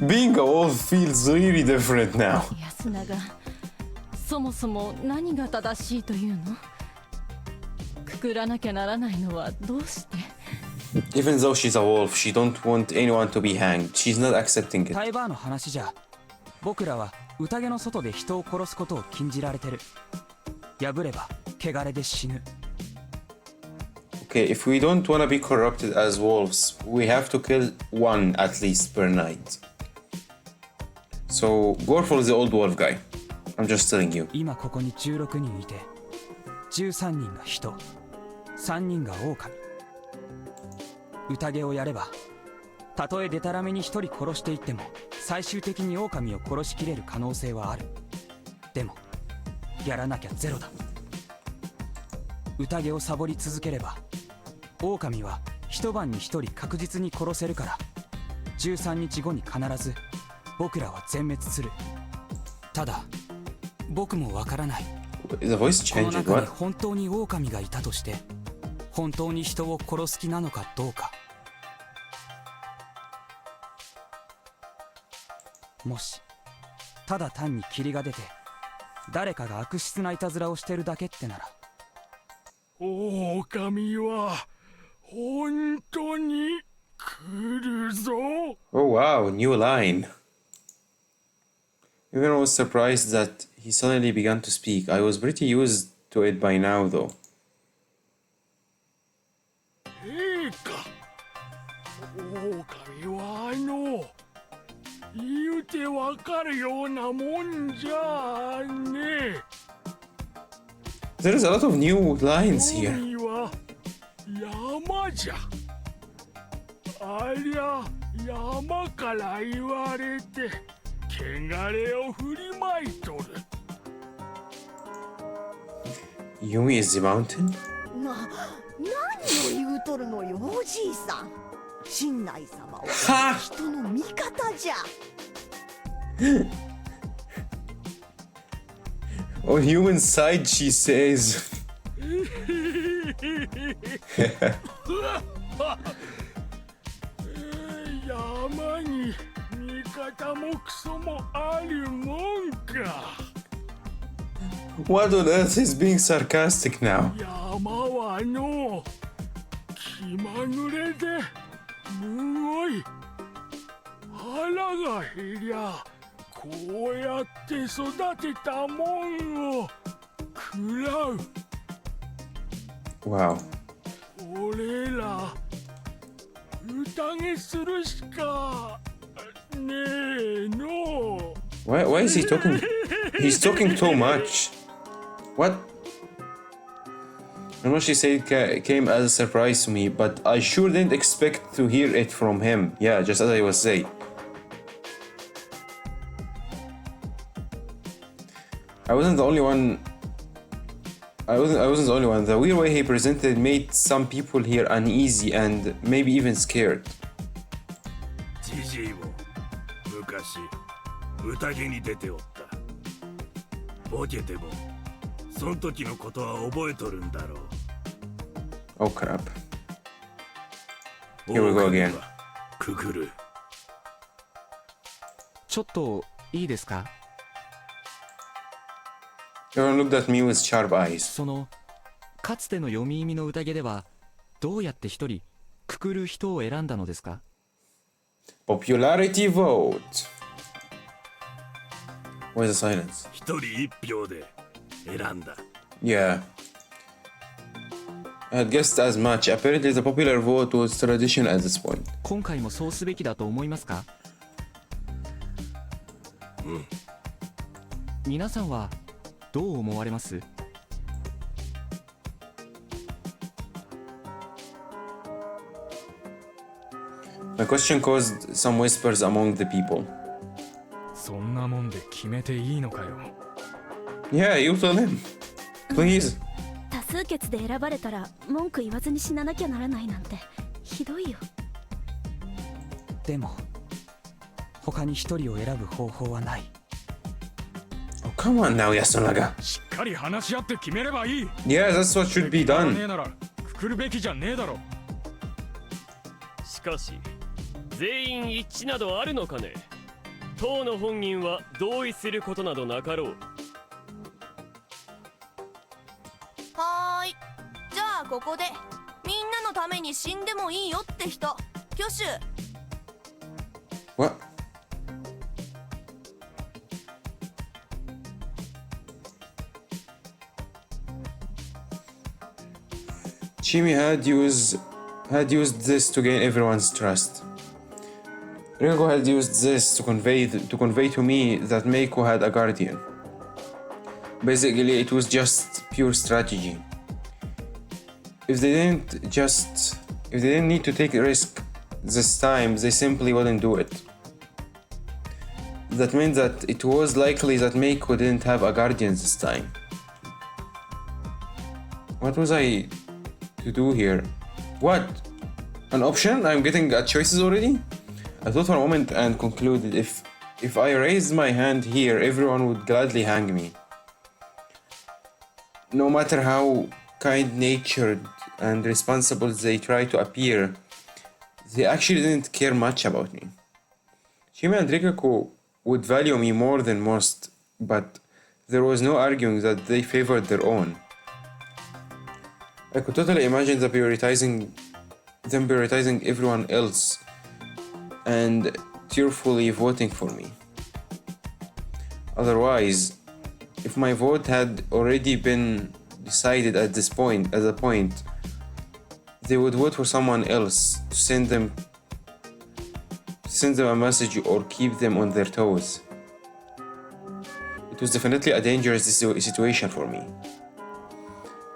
Being a wolf feels really different now. 安永、そもそも何が正しいというの？くくらなきゃならないのはどうして？ Even though she's a wolf, she don't want anyone to be hanged. She's not accepting it. タイバーの話じゃ、僕らは宴の外で人を殺すことを禁じられてる。破れば汚れで死ぬ。Okay, if we don't want to be corrupted as wolves, we have to kill one at least per night. So, go for the old wolf guy. I'm just telling you. 今ここに16人いて、13人が人、3人が狼。宴をやれば、たとえデタラメに1人殺していっても、最終的に狼を殺しきれる可能性はある。でも、やらなきゃゼロだ。宴をサボり続ければ、狼は一晩に1人確実に殺せるから、13日後に必ず僕らは全滅する。ただ、僕もわからない。The voice この changed. 中に What? 本当に狼がいたとして、本当に人を殺す気なのかどうか。もし、ただ単に霧が出て、誰かが悪質ないたずらをしてるだけってなら。狼は本当に来るぞ。 Oh wow, new line. Even I was surprised that he suddenly began to speak. I was pretty used to it by now though. いいか。狼は言うてわかるようなもんじゃね。 There's a lot of new lines here. 海は山じゃ。ありゃ山から言われて汚れを振りまいとる。Yumi is the mountain? 何を言うとるのよ、おじいさん。神内様はは人の味方じゃ。On human side, she says. 山に味方もクソもあるもんか。 What on earth is being sarcastic now? 山は気まぐれでむごい。腹が減りゃこうやって育てたもんを食らう。 Wow. 俺ら宴するしかねえの。 Why is he talking? He's talking too much. What? I know she said came as a surprise to me, but I sure didn't expect to hear it from him. Yeah, just as I was saying. I wasn't the only one. I wasn't the only one. The weird way he presented made some people here uneasy and maybe even scared. ジジイも昔宴に出ておった。ボケてもその時のことは覚えとるんだろう。 Oh crap. Here we go again. くぐる。ちょっといいですか？ Everyone looked at me with sharp eyes. そのかつての読み意味の宴ではどうやって一人くくる人を選んだのですか？ Popularity vote. Why is the silence? 一人一票で選んだ。 Yeah. I had guessed as much. Apparently the popular vote was tradition at this point. 今回もそうすべきだと思いますか？皆さんはどう思われます？ My question caused some whispers among the people. そんなもんで決めていいのかよ。 Yeah, you tell him. Please. 多数決で選ばれたら文句言わずに死ななきゃならないなんてひどいよ。でも、他に一人を選ぶ方法はない。 Oh, come on now, Yasunaga. しっかり話し合って決めればいい。 Yeah, that's what should be ね done. えならくくるべきじゃねえだろ。しかし全員一致などあるのかね。当の本人は同意することなどなかろう。はーい。じゃあここでみんなのために死んでもいいよって人、挙手。 What? Chimi had used this to gain everyone's trust. Ringo had used this to convey to me that Meiko had a guardian. Basically, it was just pure strategy. If they didn't need to take a risk this time, they simply wouldn't do it. That meant that it was likely that Meiko didn't have a guardian this time. What was I to do here? What? An option? I'm getting choices already? I thought for a moment and concluded if I raised my hand here, everyone would gladly hang me. No matter how kind-natured and responsible they try to appear, they actually didn't care much about me. Shima and Rikako would value me more than most, but there was no arguing that they favored their own. I could totally imagine them prioritizing everyone else and tearfully voting for me. Otherwise, if my vote had already been decided at a point, they would vote for someone else to send them a message or keep them on their toes. It was definitely a dangerous situation for me.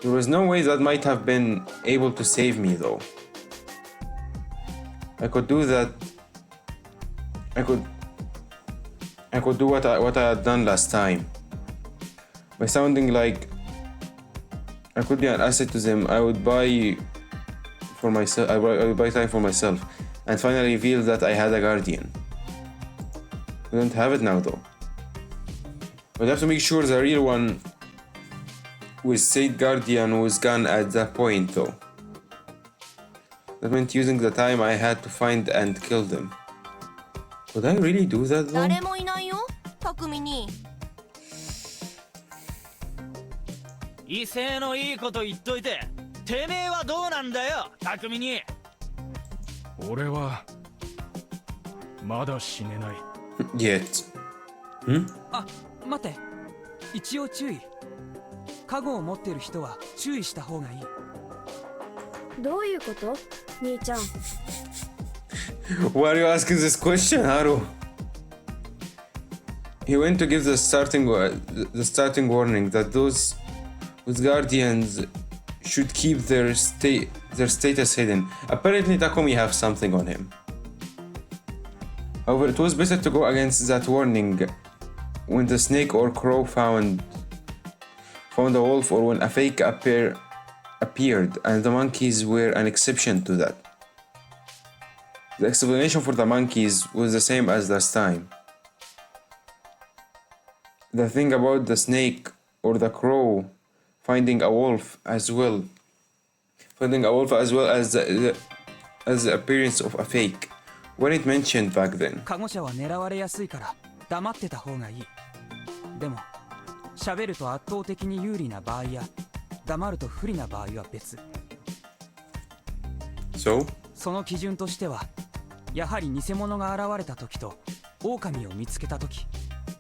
There was no way that might have been able to save me though. I could do that. I could do what I had done last time. By sounding like I could be an asset to them, I would buy for myself. I would buy time for myself, and finally reveal that I had a guardian. I don't have it now though. I'd have to make sure the real one with said guardian was gone at that point though. That meant using the time I had to find and kill them. Would I really do that though? 誰もいないよ、匠に。威勢のいいこと言っといて、てめえはどうなんだよ、匠に。俺はまだ死ねない。Yet. あ、待って。一応注意。カゴを持ってる人は注意した方がいい。どういうこと？兄ちゃん。Why are you asking this question, Haru? He went to give the starting warning that those with guardians should keep their status hidden. Apparently, Takumi have something on him. However, it was better to go against that warning when the snake or crow found a wolf, or when a fake appeared, and the monkeys were an exception to that. The explanation for the monkeys was the same as last time. The thing about the snake or the crow finding a wolf as well as the appearance of a fake weren't mentioned back then. カゴ車は狙われやすいから黙ってた方がいい。でも喋ると圧倒的に有利な場合や黙ると不利な場合は別。So? その基準としてはやはり偽物が現れた時と狼を見つけた時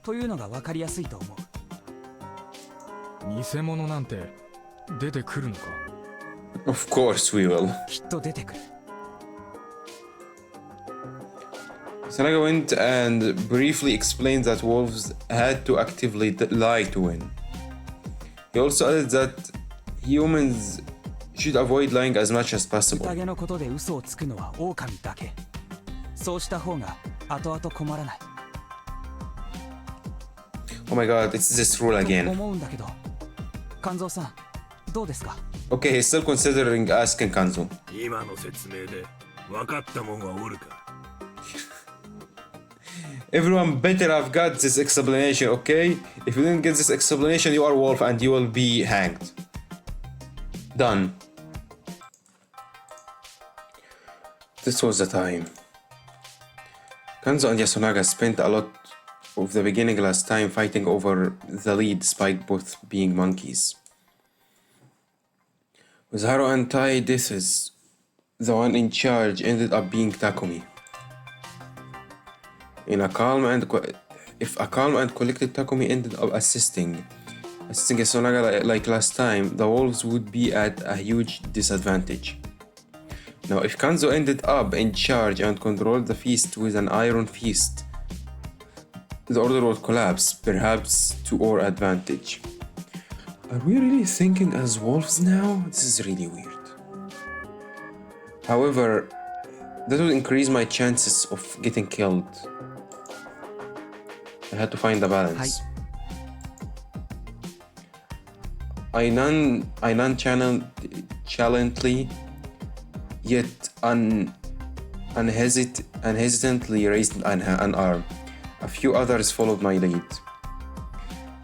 というのが分かりやすいと思う。偽物なんて出てくるのか？ Of course we will. きっと出てくる。Sanaga went and briefly explained that wolves had to actively lie to win. He also added that humans should avoid lying as much as possible. 宴のことで嘘をつくのは狼だけ。そうした方が後々困らない。Oh my god, it's this rule again. 思うんだけど、肝臓さん、どうですか？ Okay, he's still considering asking Kanzo. 今の説明で分かったもんはおるか。Everyone better have got this explanation, okay? If you didn't get this explanation, you are wolf and you will be hanged. Done. This was the time. Kanzo and Yasunaga spent a lot of the beginning last time, fighting over the lead despite both being monkeys. With Haru and Tai deaths, the one in charge ended up being Takumi. If a calm and collected Takumi ended up assisting Yasunaga like last time, the wolves would be at a huge disadvantage. Now, if Kanzo ended up in charge and controlled the feast with an iron fist, the order would collapse, perhaps to our advantage. Are we really thinking as wolves now? This is really weird. However, that would increase my chances of getting killed. I had to find a balance. I nonchalantly yet unhesitantly raised an arm. A few others followed my lead.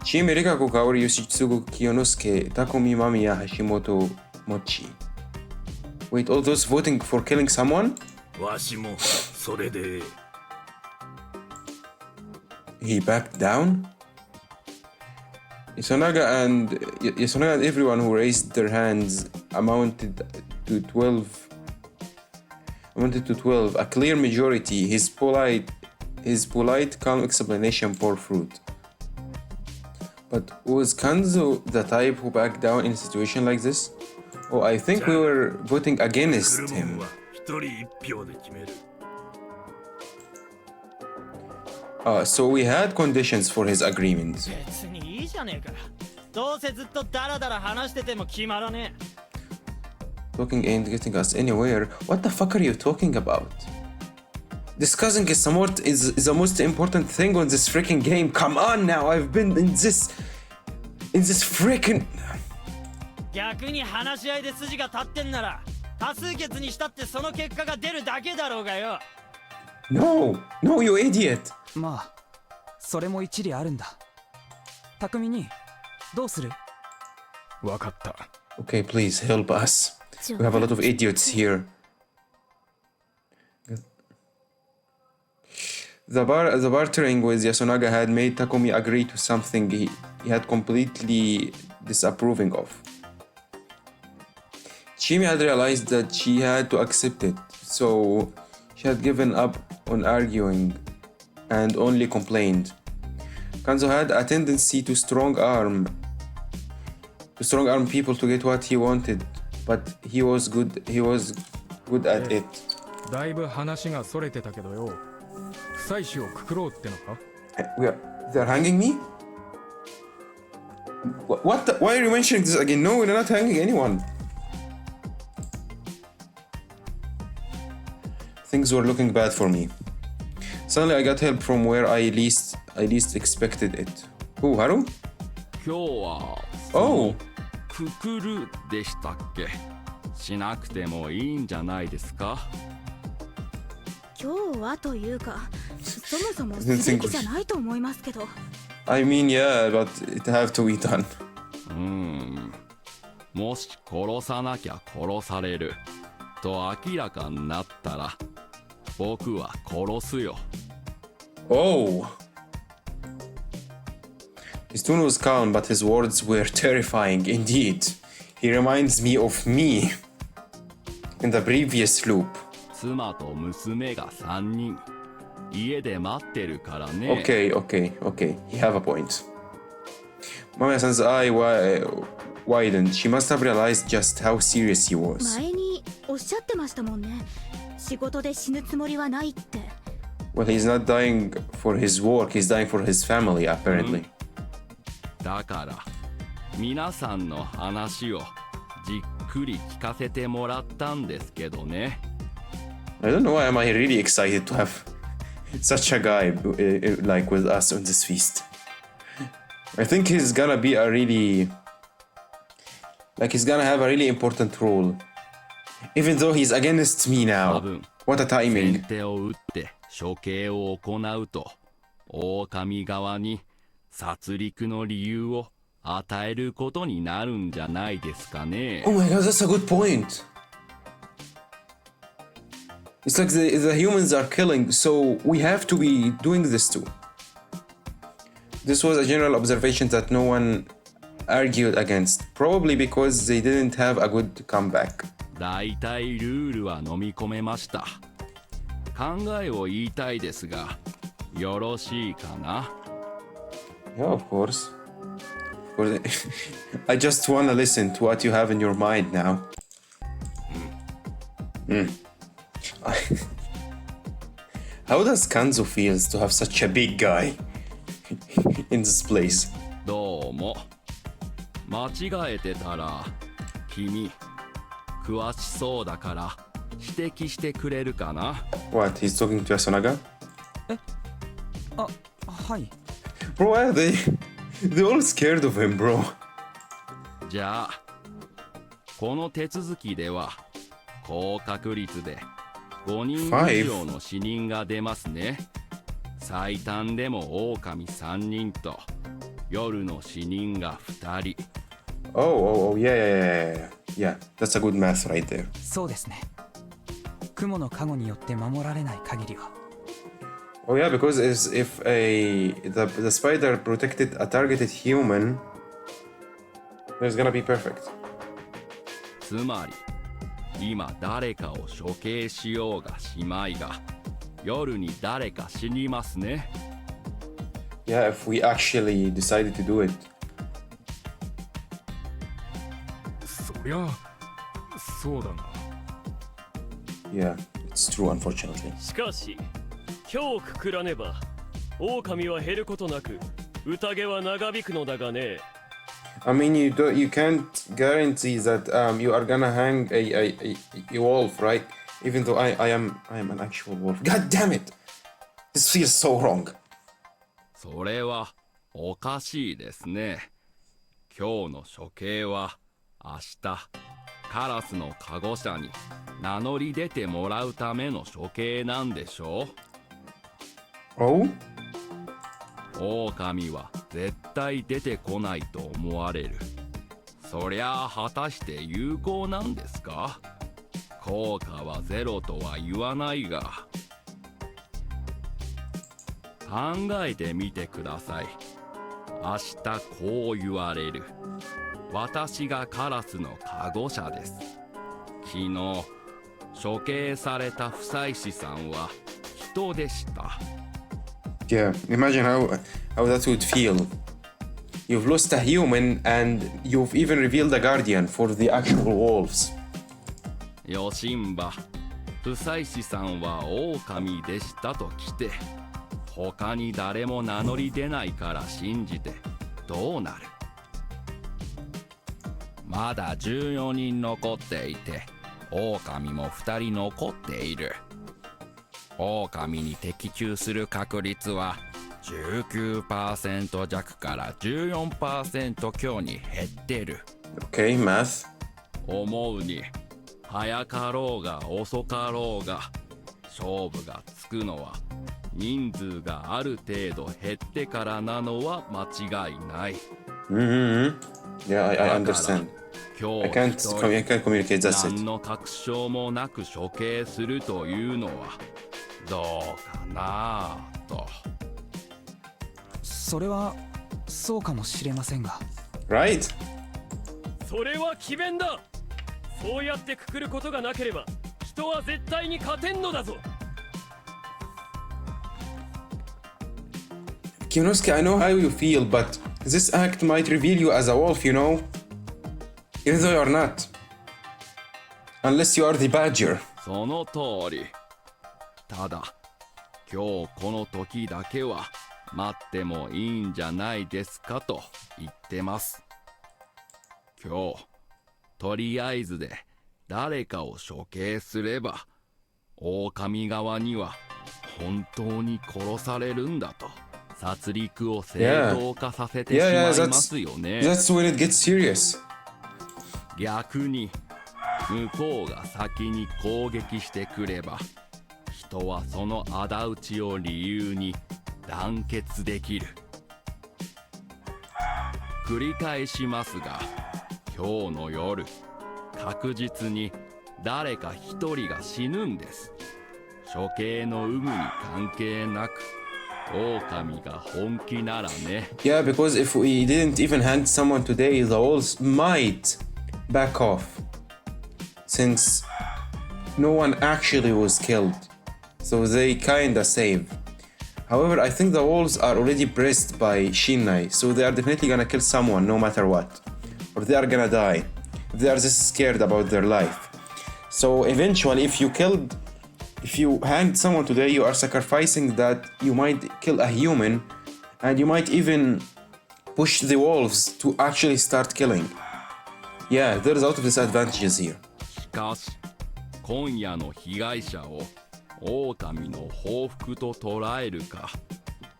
Chimi Rikaku Kaori Yoshitsugu Kiyonosuke Takumi Mamiya Hashimoto Mochi. Wait, all those voting for killing someone? He backed down? Yasunaga and everyone who raised their hands amounted to 12. A clear majority. His polite, calm explanation bore fruit. But was Kanzo the type who backed down in a situation like this? Oh, I think we were voting against him. So we had conditions for his agreement. Talking ain't getting us anywhere. What the fuck are you talking about? Discussing is the most important thing on this freaking game. Come on now, I've been in this freaking... No, you idiot! まあ、それも一理あるんだ。匠に、どうする？わかった。Okay, please help us. We have a lot of idiots here. The bartering with Yasunaga had made Takumi agree to something he had completely disapproving of. Chimi had realized that she had to accept it, so she had given up on arguing and only complained. Kanzo had a tendency to strong arm people to get what he wanted, but he was good at it. だいぶ話がそれてたけどよ。妻子をくくろうってのか? They're hanging me? What the? Why are you mentioning this again? No, we're not hanging anyone. Things were looking bad for me. Suddenly I got help from where I least expected it. Who, Haru? 今日は Oh! くくるでしたっけ？しなくてもいいんじゃないですか？今日はというか、そもそもすべきじゃないと思いますけど。I mean, yeah, but it have to be done. もし殺さなきゃ殺されると明らかになったら、僕は殺すよ。Oh! His tone was calm, but his words were terrifying indeed. He reminds me of me in the previous loop. 妻と娘が3人家で待ってるからね。Okay. You have a point. Mamiya-san's eye widened. She must have realized just how serious he was. 前におっしゃってましたもんね。仕事で死ぬつもりはないって。Well, he's not dying for his work. He's dying for his family, apparently. だから皆さんの話をじっくり聞かせてもらったんですけどね。I don't know why am I really excited to have such a guy like with us on this feast. I think he's gonna be a really... Like he's gonna have a really important role. Even though he's against me now. What a timing. 先手を打って処刑を行うと狼側に殺戮の理由を与えることになるんじゃないですかね。Oh my god, that's a good point. It's like the humans are killing, so we have to be doing this too. this was a general observation that no one argued against, probably because they didn't have a good comeback. だいたいルールは飲み込めました。考えを言いたいですが、よろしいかな？ Yeah, of course. Of course. I just wanna listen to what you have in your mind now. How does Kanzo feels to have such a big guy in this place? どうも。間違えてたら、君、詳しそうだから指摘してくれるかな？ What? He's talking to Yasunaga? あ、はい。 Bro, why are they all scared of him, bro? じゃあ、この手続きでは高確率で5人以上の死人が出ますね。最短でも狼3人と夜の死人が2人。Oh, yeah. Yeah, that's a good math right there. そうですね。雲の加護によって守られない限りは。Oh yeah, because if the spider protected a targeted human, there's gonna be perfect. つまり今誰かを処刑しようがしまいが夜に誰か死にますね。Yeah, if we actually decided to do it. そりゃそうだな。 Yeah, it's true, unfortunately. しかし今日くくらねば狼は減ることなく宴は長引くのだがね。 I mean, you can't guarantee that you are gonna hang a wolf, right? Even though I am an actual wolf. God damn it! This feels so wrong. それはおかしいですね。今日の処刑は明日カラスのカゴ車に名乗り出てもらうための処刑なんでしょう。 Oh? 狼は絶対出てこないと思われる。そりゃあ果たして有効なんですか？効果はゼロとは言わないが。考えてみてください。明日こう言われる。私がカラスのカゴ車です。昨日処刑された不妻子さんは人でした。Yeah, imagine how that would feel. You've lost a human and you've even revealed a guardian for the actual wolves. ヨシンバ、不妻子さんは狼でしたと来て、他に誰も名乗り出ないから信じてどうなる？まだ14人残っていて、狼も2人残っている。狼に的中する確率は 19% 弱から 14% 強に減ってる。 Okay, math. 思うに早かろうが遅かろうが勝負がつくのは人数がある程度減ってからなのは間違いない。Yeah, I understand. I can't communicate that. 何の確証もなく処刑するというのはどうかなと。それはそうかもしれませんが。Right? それは詭弁だ。そうやってくくることがなければ人は絶対に勝てんのだぞ。Kinosuke, I know how you feel, but this act might reveal you as a wolf, you know? Even though you're not. Unless you are the badger. その通り。ただ今日この時だけは待ってもいいんじゃないですかと言ってます。今日とりあえずで誰かを処刑すれば狼側には本当に殺されるんだと殺戮を正当化させてしまいますよね。That's when it gets serious. 逆に向こうが先に攻撃してくれば人はその仇討ちを理由に団結できる。繰り返しますが今日の夜確実に誰か一人が死ぬんです。処刑の有無に関係なく狼が本気ならね。 Yeah, because if we didn't even hand someone today, the wolves might back off. Since no one actually was killed. So they kinda save. However, I think the wolves are already pressed by Shinai, so they are definitely gonna kill someone no matter what. Or they are gonna die. They are just scared about their life. So eventually, if you hanged someone today, you are sacrificing that you might kill a human, and you might even push the wolves to actually start killing. Yeah, there's a lot of disadvantages here. しかし今夜の被害者を狼の報復と捉えるか、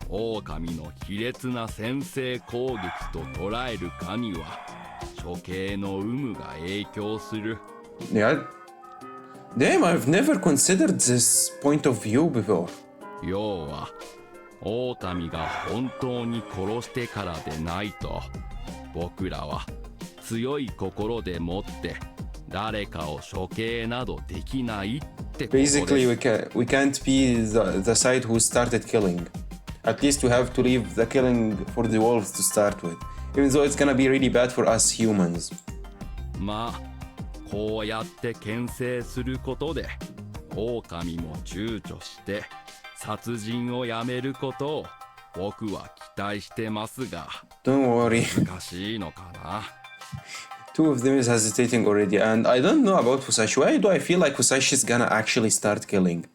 狼の卑劣な先制攻撃と捉えるかには処刑の有無が影響する。 Yeah. Damn, I've never considered this point of view before. 要は狼が本当に殺してからでないと、僕らは強い心でもって誰かを処刑などできないってことです。 Basically, we can't be the side who started killing. At least we have to leave the killing for the wolves to start with. Even though it's gonna be really bad for us humans. まあこうやって牽制することで狼も躊躇して殺人をやめることを僕は期待してますが。 Don't worry. 難しいのかな。Two of them is hesitating already, and I don't know about Fusashi. Why do I feel like Fusashi is gonna actually start killing?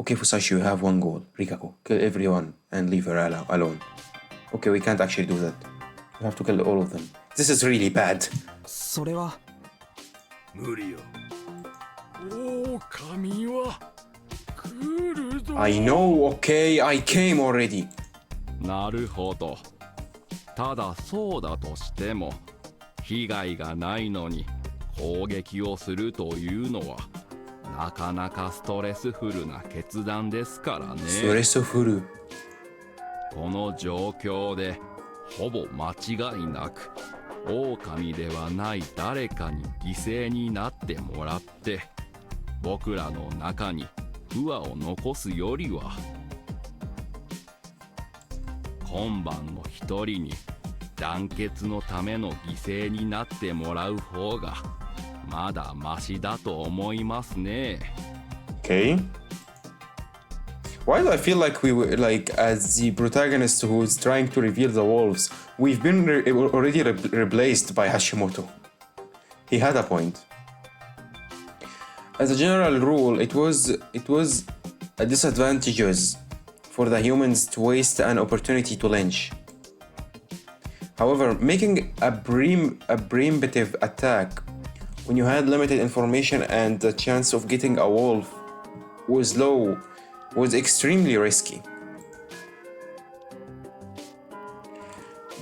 Okay, Fusashi, you have one goal. Rikako, kill everyone and leave her alone. Okay, we can't actually do that. We have to kill all of them. This is really bad. それは無理よ。狼は来るぞ。 I know, okay, I came already. なるほど。ただそうだとしても被害がないのに攻撃をするというのはなかなかストレスフルな決断ですからね。ストレスフル。この状況でほぼ間違いなく狼ではない誰かに犠牲になってもらって僕らの中に不和を残すよりは今晩の一人に団結のための犠牲になってもらう方がまだマシだと思いますね。 Okay. Why do I feel like we were like as the protagonist who's trying to reveal the wolves? We've been already replaced by Hashimoto. He had a point. As a general rule, it was a disadvantageous for the humans to waste an opportunity to lynch. However, making a preemptive attack when you had limited information and the chance of getting a wolf was low was extremely risky.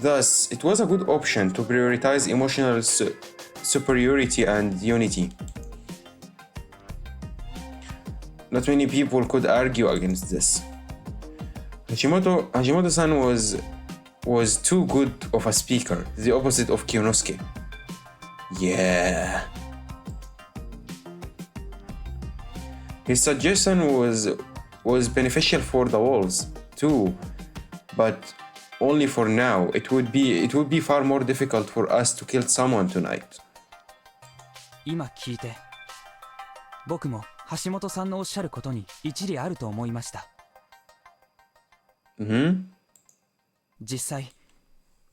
Thus, it was a good option to prioritize emotional superiority and unity. Not many people could argue against this. Hashimoto-san was too good of a speaker, the opposite of Kyonosuke. Yeah. His suggestion was beneficial for the wolves too, but only for now. It would be far more difficult for us to kill someone tonight. 今聞いて僕も橋本さんのおっしゃることに一理あると思いました。実際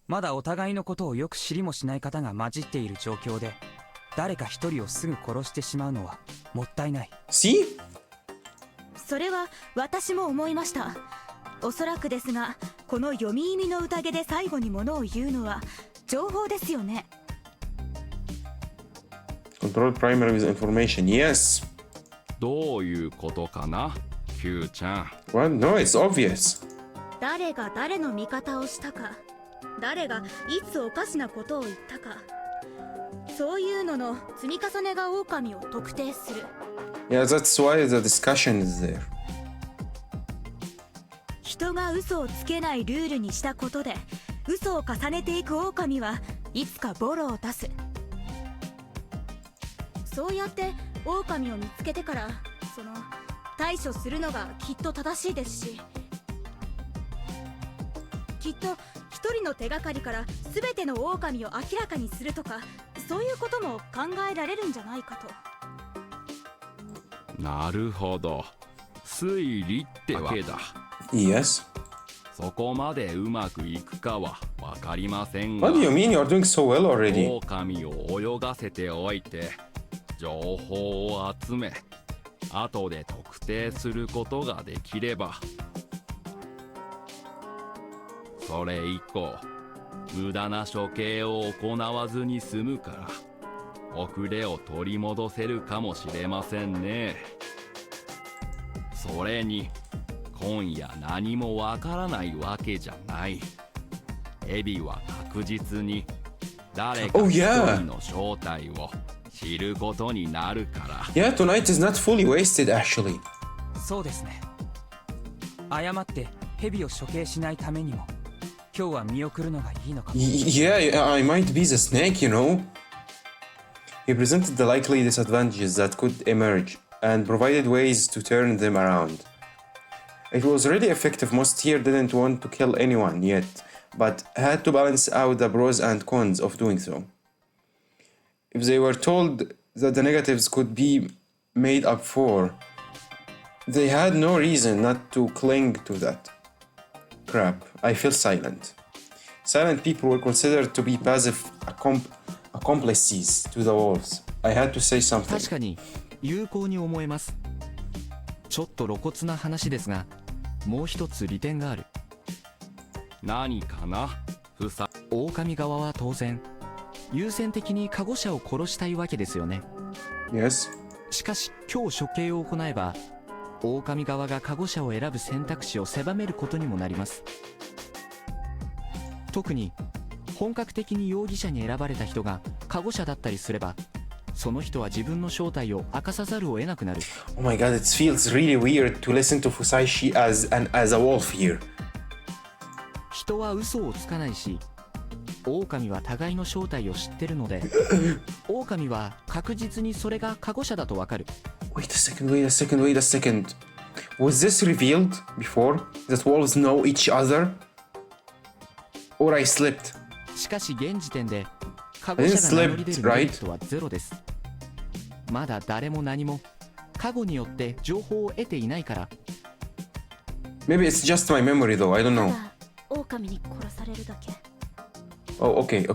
まだお互いのことをよく知りもしない方が混じっている状況で誰か一人をすぐ殺してしまうのはもったいない。 See? それは私も思いました。おそらくですがこの読み意味の宴で最後にものを言うのは情報ですよね。 Control primary with information, yes. どういうことかな、Q ちゃん。 Well, no, it's obvious. 誰が誰の味方をしたか、誰がいつおかしなことを言ったか、そういうのの積み重ねが狼を特定する。 Yeah, that's why the discussion is there. 人が嘘をつけないルールにしたことで嘘を重ねていく狼はいつかボロを出す。そうやって狼を見つけてから対処するのがきっと正しいですし、きっと一人の手がかりから全ての狼を明らかにするとか、そういうことも考えられるんじゃないかと。なるほど、推理ってわけだ。 Yes. そこまでうまくいくかはわかりませんが、 What do you mean you're doing so well already? 狼を泳がせておいて情報を集め、後で特定することができれば、それ以降無駄な処刑を行わずに済むから、遅れを取り戻せるかもしれませんね。それに今夜何もわからないわけじゃない。エビは確実に誰か Oh, 一 yeah. 人の正体を知ることになるから。 Yeah, tonight is not fully wasted actually. そうですね。誤ってヘビを処刑しないためにも今日は見送るのがいいのかも。Yeah, I might be the snake, you know. He presented the likely disadvantages that could emerge and provided ways to turn them around. It was really effective. Most here didn't want to kill anyone yet, but had to balance out the pros and cons of doing so. If they were told that the negatives could be made up for, they had no reason not to cling to that. Crap, I feel silent. Silent people were considered to be passive accomplices to the wolves. I had to say something. 確かに有効に思えます。ちょっと露骨な話ですが、もう一つ利点がある。何かな、狼側は当然優先的にカゴ者を殺したいわけですよね。 Yes. しかし今日処刑を行えば、狼側がカゴ者を選ぶ選択肢を狭めることにもなります。特に本格的に容疑者に選ばれた人がカゴ者だったりすれば、その人は自分の正体を明かさざるを得なくなる。 Oh my god, it feels really weird to listen to Fusaishi as a wolf here. 人は嘘をつかないし、狼は互いの正体を知ってるので狼は確実にそれがカゴ者だとわかる。 Wait a second. Was this revealed before? That wolves know each other? Or I slipped? しかし現時点でカゴ者が名乗り出るメリットはゼロです。まだ誰も何もカゴによって情報を得ていないから。 Maybe it's just my memory though, I don't know. 狼に殺されるだけ。 Oh, okay.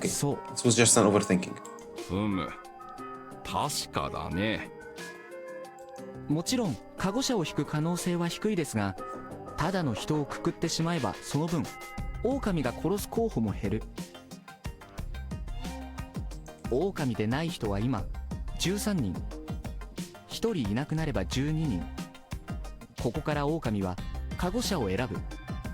そう。 This was just an overthinking. ふむ、確かだね。もちろんカゴ者を引く可能性は低いですが、ただの人をくくってしまえばその分狼が殺す候補も減る。狼でない人は今13人、1人いなくなれば12人。ここから狼はカゴ者を選ぶ。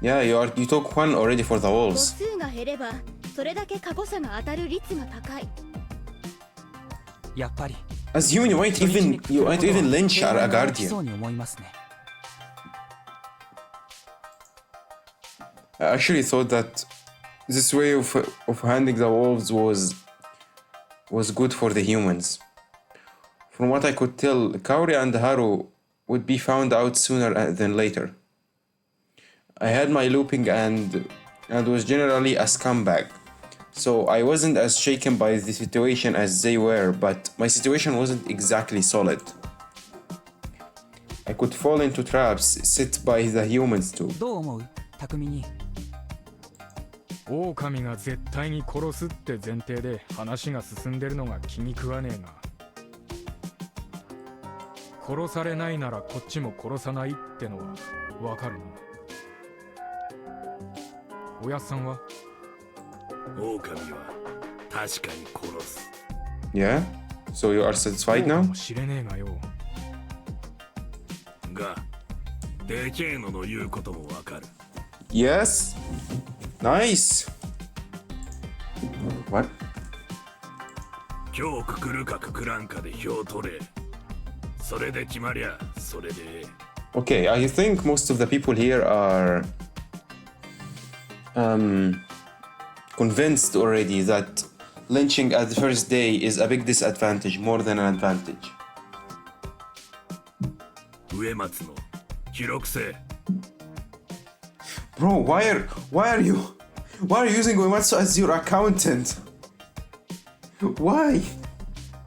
Yeah, you took one already for the 母 wolves. 数が減ればそれだけカゴ者が当たる率が高い。やっぱり As human, you might even lynch a そ guardian. うに思いますね。 I actually thought that this way of handling the wolves was good for the humans. From what I could tell, Kaori and Haru would be found out sooner than later. I had my looping and was generally a scumbag, so I wasn't as shaken by the situation as they were, but my situation wasn't exactly solid. I could fall into traps set by the humans too. どう思う、匠に。狼が絶対に殺すって前提で話が進んでるのが気に食わねえが、殺されないならこっちも殺さないってのはわかるな。おやっさんは？狼は確かに殺す。 Yeah? So you are satisfied そうか now? もしれねえがよ。が、でけえのの言うこともわかる。 Yes? Nice! What? 今日くくるかくくらんかで票取れ。それで決まりゃ、それで。Okay, I think most of the people here are convinced already that lynching at the first day is a big disadvantage more than an advantage. 植松の記録せ。 Bro, why are you using Uematsu as your accountant? Why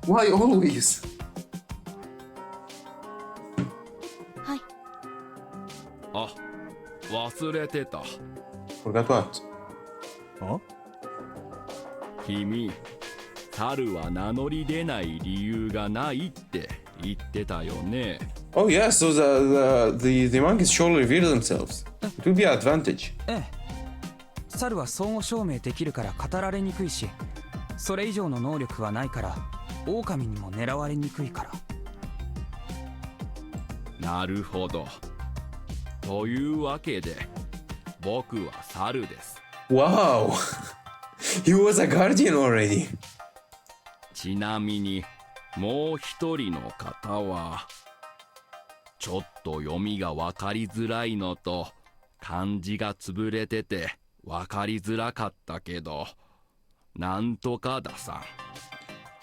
always? はい。あ、忘れてた。 Forgot what? 君、猿は名乗り出ない理由がないって言ってたよね。 Oh yeah, so the monkeys surely reveal themselves. It will be an advantage. ええ。猿は相互証明できるから語られにくいし、それ以上の能力はないから狼にも狙われにくいから。なるほど。というわけで、僕は猿です。 Wow! He was a guardian already. ちなみに、もう一人の方は、ちょっと読みが分かりづらいのと、漢字が潰れてて分かりづらかったけど、なんとかださ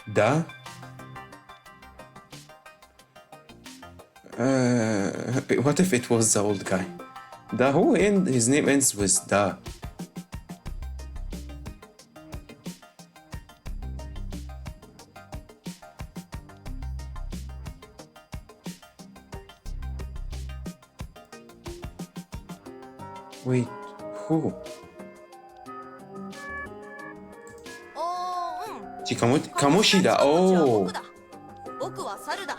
ん。Da? What if it was the old guy? Da who his name ends with Da? Wait, who? カモシだ。おー。僕は猿だ。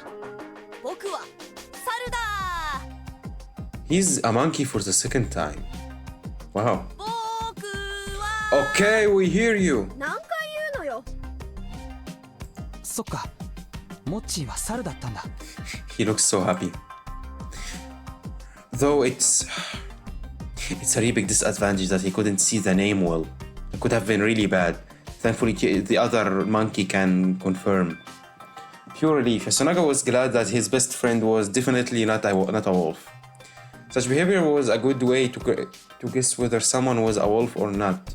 僕は猿だ。 He's a monkey for the second time. Wow. 僕は Okay, we hear you. 何回言うのよ。そっか、モッチーは猿だったんだ。 He looks so happy. Though it's a really big disadvantage that he couldn't see the name well. It could have been really bad. Thankfully, the other monkey can confirm. Pure relief. Yasunaga was glad that his best friend was definitely not a wolf. Such behavior was a good way to guess whether someone was a wolf or not.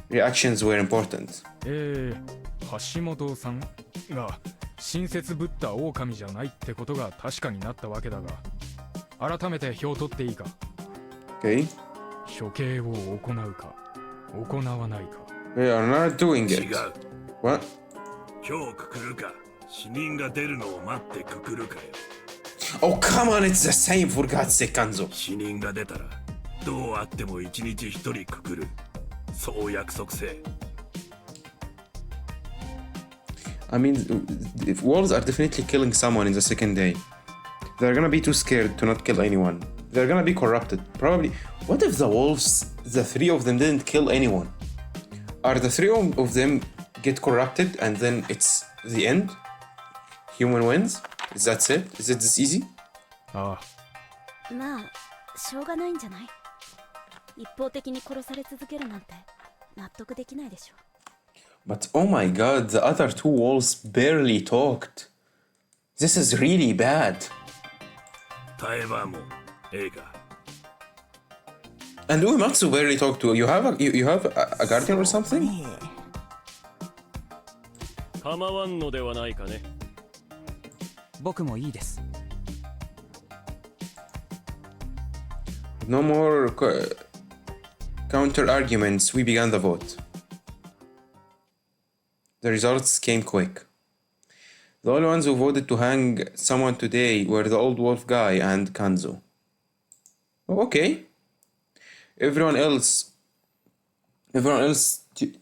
Reactions were important. 橋本さんが親切ぶった狼じゃないってことが確かになったわけだが、改めて票取っていいか。 Okay. 処刑を行うか行わないか。 We are not doing it. 違う。 What? 今日くくるか、死人が出るのを待ってくくるかよ。 Oh, come on, it's the same, for God's sake, Kanzo. 死人が出たら、どうあっても一日一人くくる。そう約束せ。 I mean, if wolves are definitely killing someone in the second day. They're gonna be too scared to not kill anyone. They're gonna be corrupted. Probably. What if the wolves, the three of them, didn't kill anyone? Are the three of them get corrupted and then it's the end? Human wins? Is that it? Is it this easy? ああ。まあ、しょうがないんじゃない？一方的に殺され続けるなんて納得できないでしょ。 But oh my god, the other two wolves barely talked. This is really bad. 耐えばもええか。 And Uematsu barely talked to you. You have a guardian or something? 構わんのではないかね。僕もいいです。 No more counter arguments. We began the vote. The results came quick. The only ones who voted to hang someone today were the old wolf guy and Kanzo. Oh, okay. Everyone else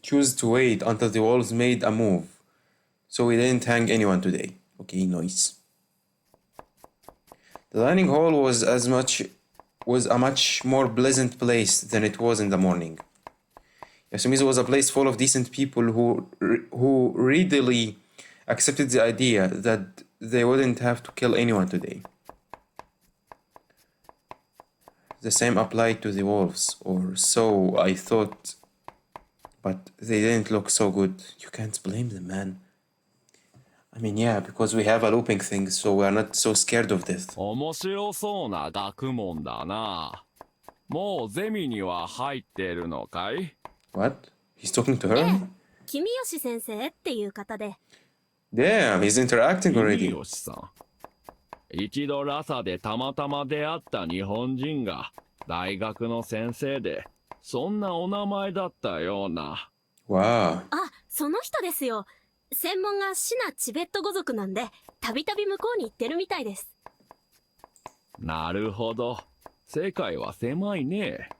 chose to wait until the wolves made a move. So we didn't hang anyone today. Okay, nice. The dining hall was a much more pleasant place than it was in the morning. Yasumizu was a place full of decent people who readily accepted the idea that they wouldn't have to kill anyone today. The same applied to the wolves, or so I thought. But they didn't look so good. You can't blame them, man. I mean, yeah, because we have a looping thing, so we are not so scared of death. 面白そうな学問だな。もうゼミには入ってるのかい？ What? He's talking to her? 君吉先生っていう方で。 Damn, he's interacting already. 君吉さん。一度ラサでたまたま出会った日本人が大学の先生で、そんなお名前だったような。Wow. あ、その人ですよ。専門がシナチベット語族なんで、たびたび向こうに行ってるみたいです。なるほど。世界は狭いね。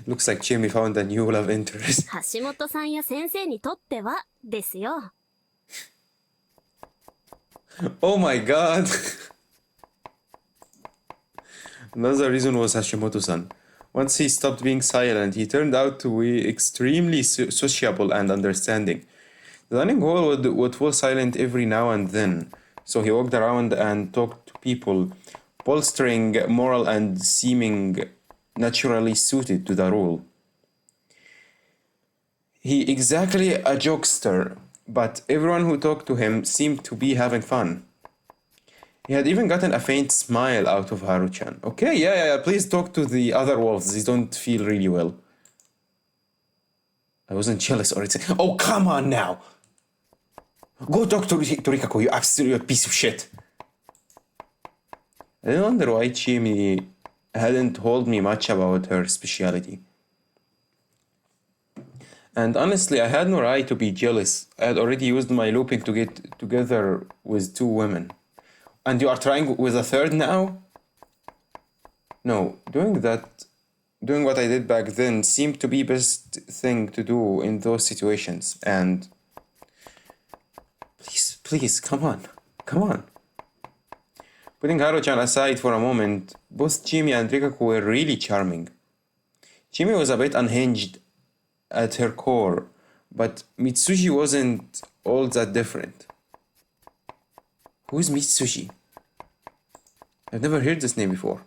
Looks like Jimmy found a new love interest. 橋本さんや先生にとっては、ですよ。Oh my god! Another reason was Hashimoto-san. Once he stopped being silent, he turned out to be extremely sociable and understanding. The dining hall would fall silent every now and then, so he walked around and talked to people, bolstering moral and seeming naturally suited to the role. He exactly a jokester, but everyone who talked to him seemed to be having fun. He had even gotten a faint smile out of Haru-chan. Okay, yeah, please talk to the other wolves. They don't feel really well. I wasn't jealous or anything. Oh, come on now! Go talk to Rikako, you absolute piece of shit. I didn't wonder why Chimi hadn't told me much about her speciality. And honestly, I had no right to be jealous. I had already used my looping to get together with 2 women. And you are trying with a 3rd now? No, doing what I did back then seemed to be best thing to do in those situations. And please, come on. Putting Haru-chan aside for a moment, both Chimi and Rikaku were really charming. Chimi was a bit unhinged at her core, but Mitsushi wasn't all that different. Who is Mitsushi? I've never heard this name before.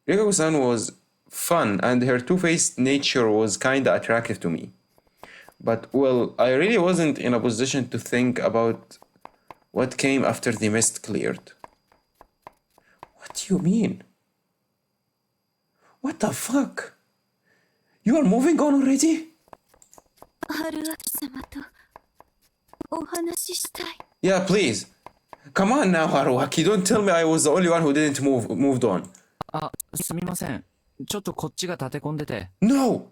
Rikaku-san was fun, and her two-faced nature was kinda attractive to me. But, well, I really wasn't in a position to think about what came after the mist cleared. What do you mean? What the fuck? You are moving on already? 春秋様とお話ししたい。 Yeah, please. Come on now, Haruaki. Don't tell me I was the only one who didn't moved on. あ、すみません。ちょっとこっちが立て込んでて。No!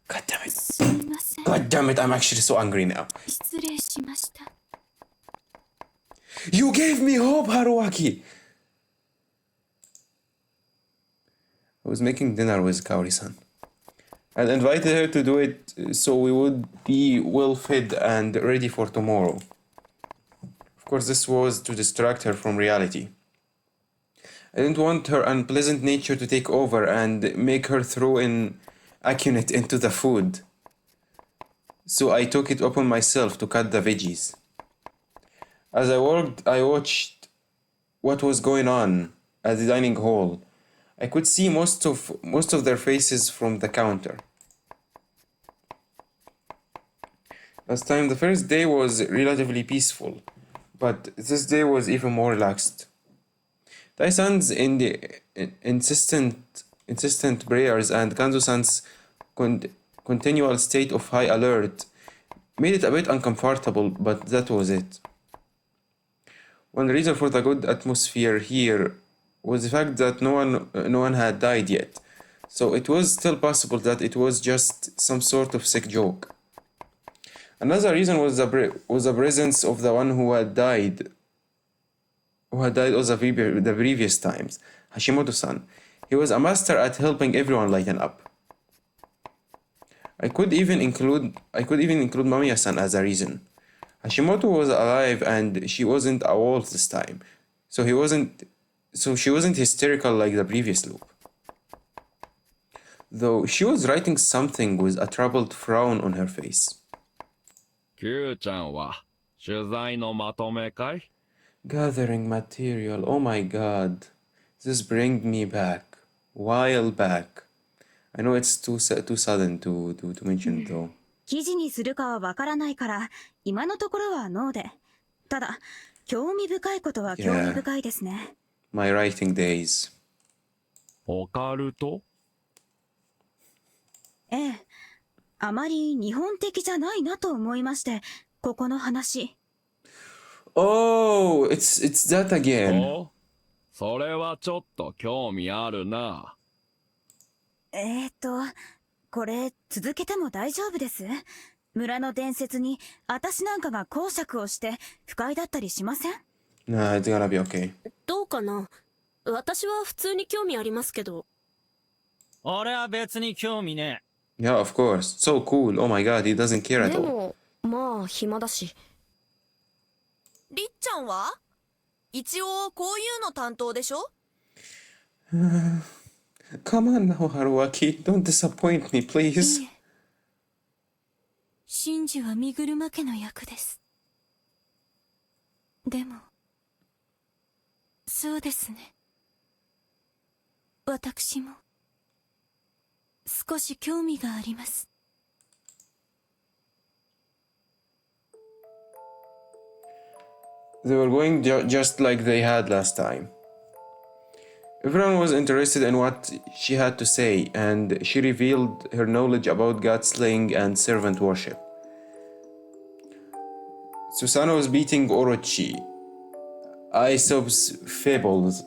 God damn it. すみません。 God damn it, I'm actually so angry now. 失礼しました。 You gave me hope, Haruaki! I was making dinner with Kaori-san. I'd invited her to do it so we would be well fed and ready for tomorrow. Of course, this was to distract her from reality. I didn't want her unpleasant nature to take over and make her throw in Acunet into the food. So I took it upon myself to cut the veggies. As I worked, I watched what was going on at the dining hall. I could see most of their faces from the counter. Last time, the first day was relatively peaceful, but this day was even more relaxed. Tai-san's insistent prayers and Kanzo-san's continual state of high alert made it a bit uncomfortable, but that was it. One reason for the good atmosphere here was the fact that no one had died yet, so it was still possible that it was just some sort of sick joke. Another reason was the presence of the one who had died all the previous times, Hashimoto-san. He was a master at helping everyone lighten up. I could even include Mamiya-san as a reason. Hashimoto was alive and she wasn't a wolf this time, so she wasn't hysterical like the previous loop. Though she was writing something with a troubled frown on her face. キューちゃんは取材のまとめかい? Gathering material, oh my god. This brings me back. While back. I know it's too sudden to mention though. 記事にするかはわからないから今のところはノーで。ただ興味深いことは興味深いですね。My writing days. オカルト? ええ。あまり日本的じゃないなと思いまして、ここの話。Oh, it's that again. お、それはちょっと興味あるな。これ続けても大丈夫です？村の伝説に私なんかが講釈をして不快だったりしません？ Nah, it's gonna be okay. どうかな。私は普通に興味ありますけど。俺は別に興味ね Yeah, of course. So cool. Oh my god, he doesn't care at で all. もまあ暇だし。りっちゃんは一応こういうの担当でしょ？ Come on now, Haruaki. Don't disappoint me, please. いえ、真珠は身車家の役です。でもそうですね、私も少し興味があります。They were going just like they had last time. Everyone was interested in what she had to say, and she revealed her knowledge about god slaying and servant worship. Susanoo was beating Orochi, Aesop's fables,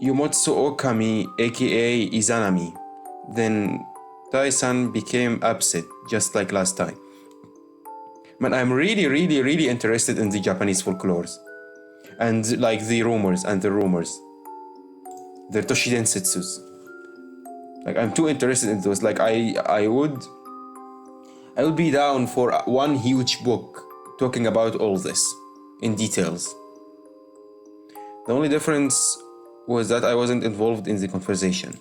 Yumotsu Okami aka Izanami. Then Tai-san became upset, just like last time. Man, I'm really interested in the Japanese folklores. And like the rumors. The Toshidensetsus. Like, I'm too interested in those. Like, I would be down for one huge book talking about all this in details. The only difference was that I wasn't involved in the conversation.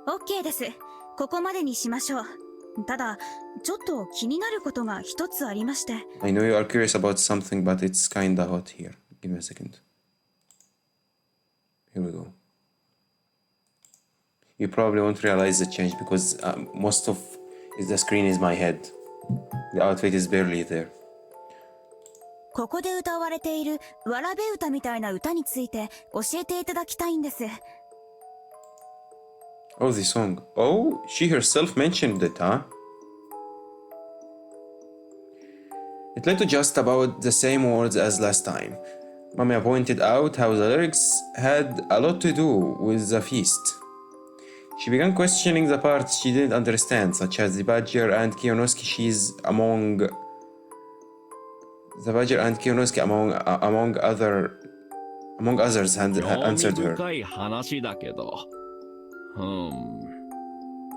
OK です。ここまでにしましょう。ただ、ちょっと気になることが一つありまして。I know you are curious about something, but it's kinda hot here. Give me a second. Here we go. You probably won't realize the change because most of the screen is my head. The outfit is barely there. ここで歌われているわらべ歌みたいな歌について教えていただきたいんです。Oh, the song. Oh, she herself mentioned it, huh? It led to just about the same words as last time. Mamiya pointed out how the lyrics had a lot to do with the feast. She began questioning the parts she didn't understand, such as the Badger and Kiyonosuke. She's among the Badger and Kiyonosuke among others answered her. 興味深い話だけど。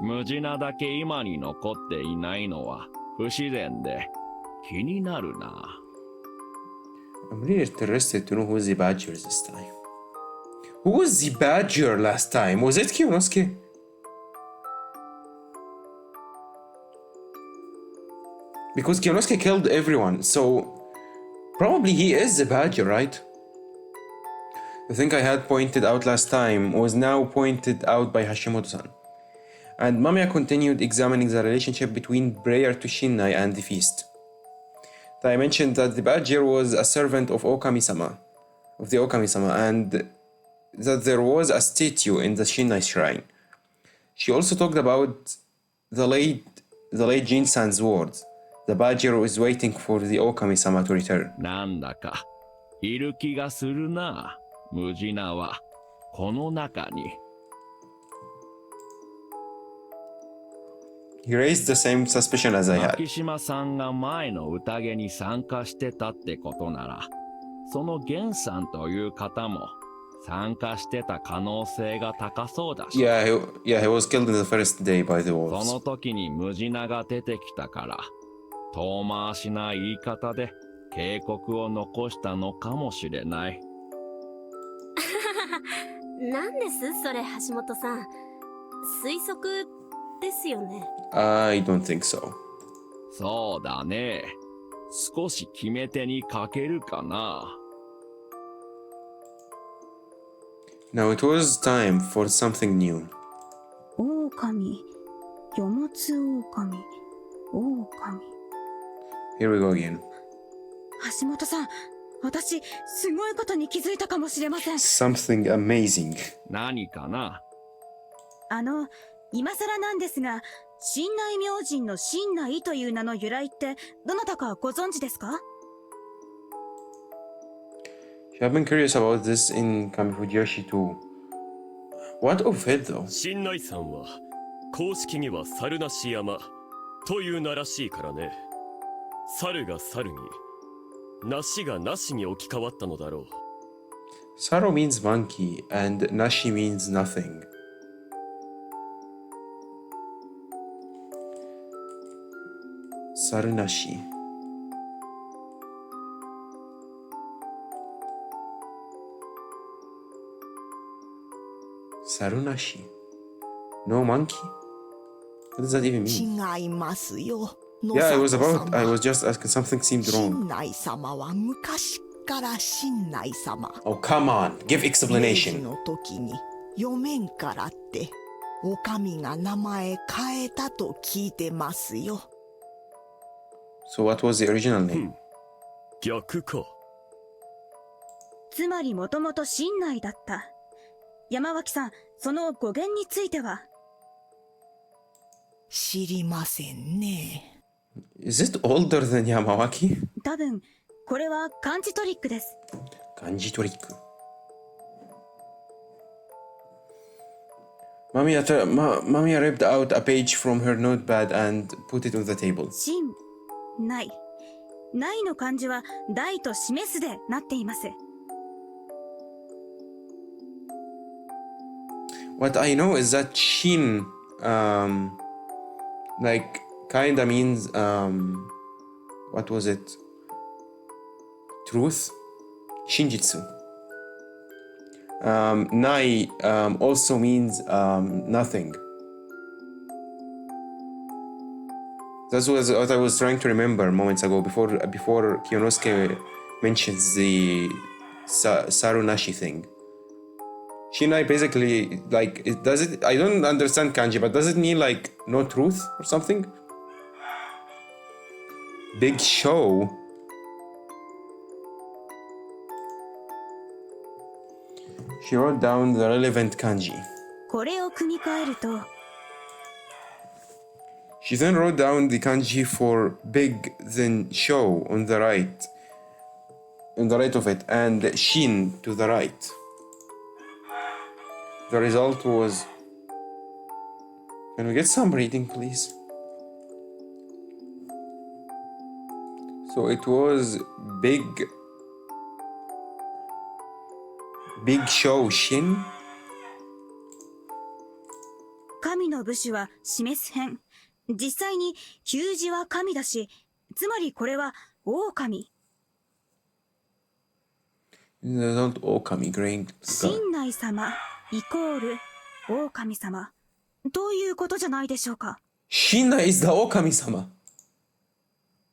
ムジナだけ今に残っていないのは不自然で気になるな。I'm really interested to know who the Badger is this time. Who was the Badger last time? Was it Kiyonosuke? Because Kiyonosuke killed everyone, so probably he is the Badger, right? The thing I had pointed out last time was now pointed out by Hashimoto-san. And Mamiya continued examining the relationship between prayer to Shinnai and the feast. I mentioned that the Badger was a servant of Okami-sama, and that there was a statue in the Shinnai shrine. She also talked about the late Jin-san's words. The Badger was waiting for the Okami-sama to return. なんだかいる気がするな。ムジナはこの中に。He raised the same suspicion as I had. 牧島さんが前の宴に参加してたってことなら、そのゲンさんという方も参加してた可能性が高そうだし。Yeah, he was killed in the first day by the wolves. その時にムジナが出てきたから、遠回しな言い方で警告を残したのかもしれない。何ですそれ、橋本さん。推測ですよね。I don't think so. そうだね。少し決め手に欠けるかな。Now it was time for something new. 狼、よもつ狼、狼。Here we go again. 橋本さん、私、すごいことに気づいたかもしれません。Something amazing. 何かな。今更なんですが、神内明神の神内という名の由来ってどなたかご存知ですか？ I've been curious about this in Kamifujiyoshi too. What of it though? 新内山は公式には猿なし山という名らしいからね。猿が猿に、なしがなしに置き換わったのだろう。Saro means monkey and Nashi means nothing. Sarunashi. Sarunashi. No monkey? What does that even mean? 違いますよ。 Yeah, I was just asking, something seemed wrong. 新内様は昔から新内様。 Oh, come on, give 明治 explanation. の時に読めんからってお上が名前変えたと聞いてますよ。 So what was the original name? 逆か。つまりもともと新内だった。山脇さん、その語源については？知りませんね。 Is it older than Yamawaki? 多分これは漢字トリックです。 Kanji trick. Mamiya ripped out a page from her notepad and put it on the table. 新内内の漢字は大と示すでなっています。 What I know is that Shin, like, kinda means, what was it? Truth? Shinjitsu. Nai also means nothing. That was what I was trying to remember moments ago before Kiyonosuke mentions the Sarunashi thing. Shinai basically, like, I don't understand kanji, but does it mean like no truth or something? Big show. She wrote down the relevant kanji. これを組み替えると She then wrote down the kanji for big, then show on the right of it, and shin to the right. The result was... Can we get some reading, please? So it was big show shin. 神の武士は示す編。実際に旧字は神だし、つまりこれは狼。 Not okami, great. 新内様イコール狼様ということじゃないでしょうか。 Shina is the okami-sama.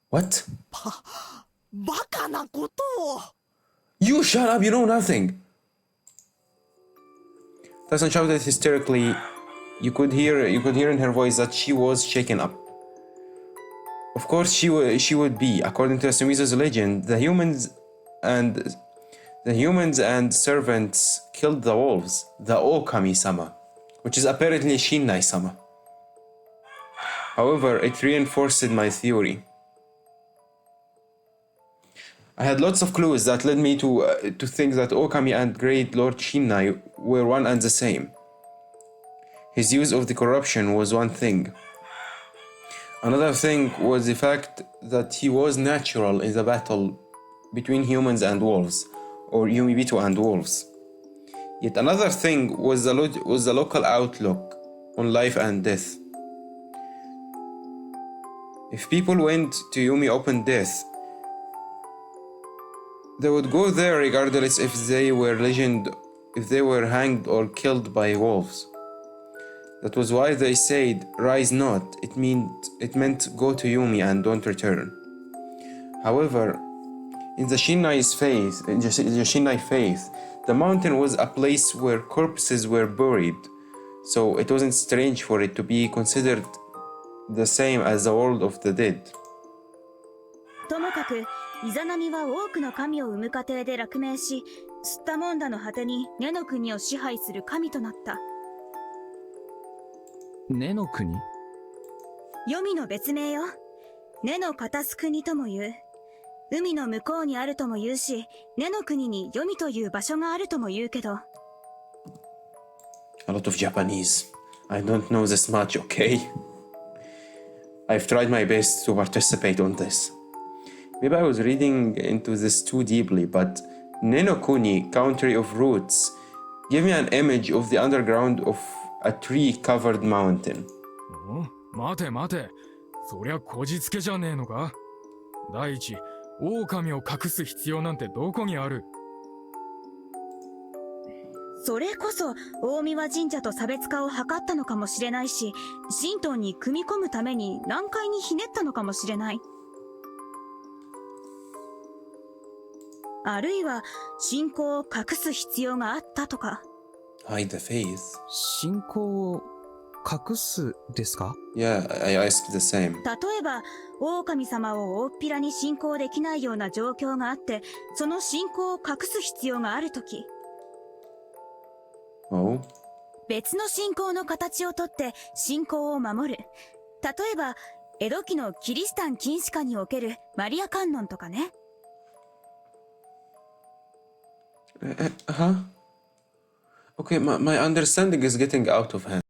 What? バカなことを。 You shut up, you know nothing. Tyson shouted hysterically. You could hear in her voice that she was shaken up. Of course she would be. According to Sumizo's legend, the humans and servants killed the wolves, the Okami-sama, which is apparently Shinai-sama. However, it reinforced my theory. I had lots of clues that led me to think that Okami and Great Lord Shinai were one and the same. His use of the corruption was one thing. Another thing was the fact that he was natural in the battle between humans and wolves, or Yumibito and wolves. Yet another thing was the local outlook on life and death. If people went to Yumi Open Death, they would go there regardless if they were hanged or killed by wolves. That was why they said, "Rise not." It meant go to Yumi and don't return. However, in the Shinai faith, the mountain was a place where corpses were buried, so it wasn't strange for it to be considered the same as the world of the dead. ともかくイザナミは多くの神を生む過程で落命し、吸ったもんだの果てに根の国を支配する神となった。根の国？黄泉の別名よ。根の片す国とも言う。海の向こうにあるとも言うし、根の国に読みという場所があるとも言うけど。A lot of Japanese. I don't know this much, okay? I've tried my best to participate on this. Maybe I was reading into this too deeply, but Nenokuni, Country of Roots, give me an image of the underground of a tree-covered mountain. 待て待て、そりゃこじつけじゃねえのか。第一、狼を隠す必要なんてどこにある。それこそ大神神社と差別化を図ったのかもしれないし、神道に組み込むために難解にひねったのかもしれない。あるいは信仰を隠す必要があったとか。Hide the faith. 信仰を隠すですか？ Yeah, I asked the same. 例えば狼様を大っぴらに信仰できないような状況があって、その信仰を隠す必要があるとき、Oh? 別の信仰の形をとって信仰を守る。例えば江戸期のキリシタン禁止下におけるマリア観音とかね。Huh? Okay, my understanding is getting out of hand.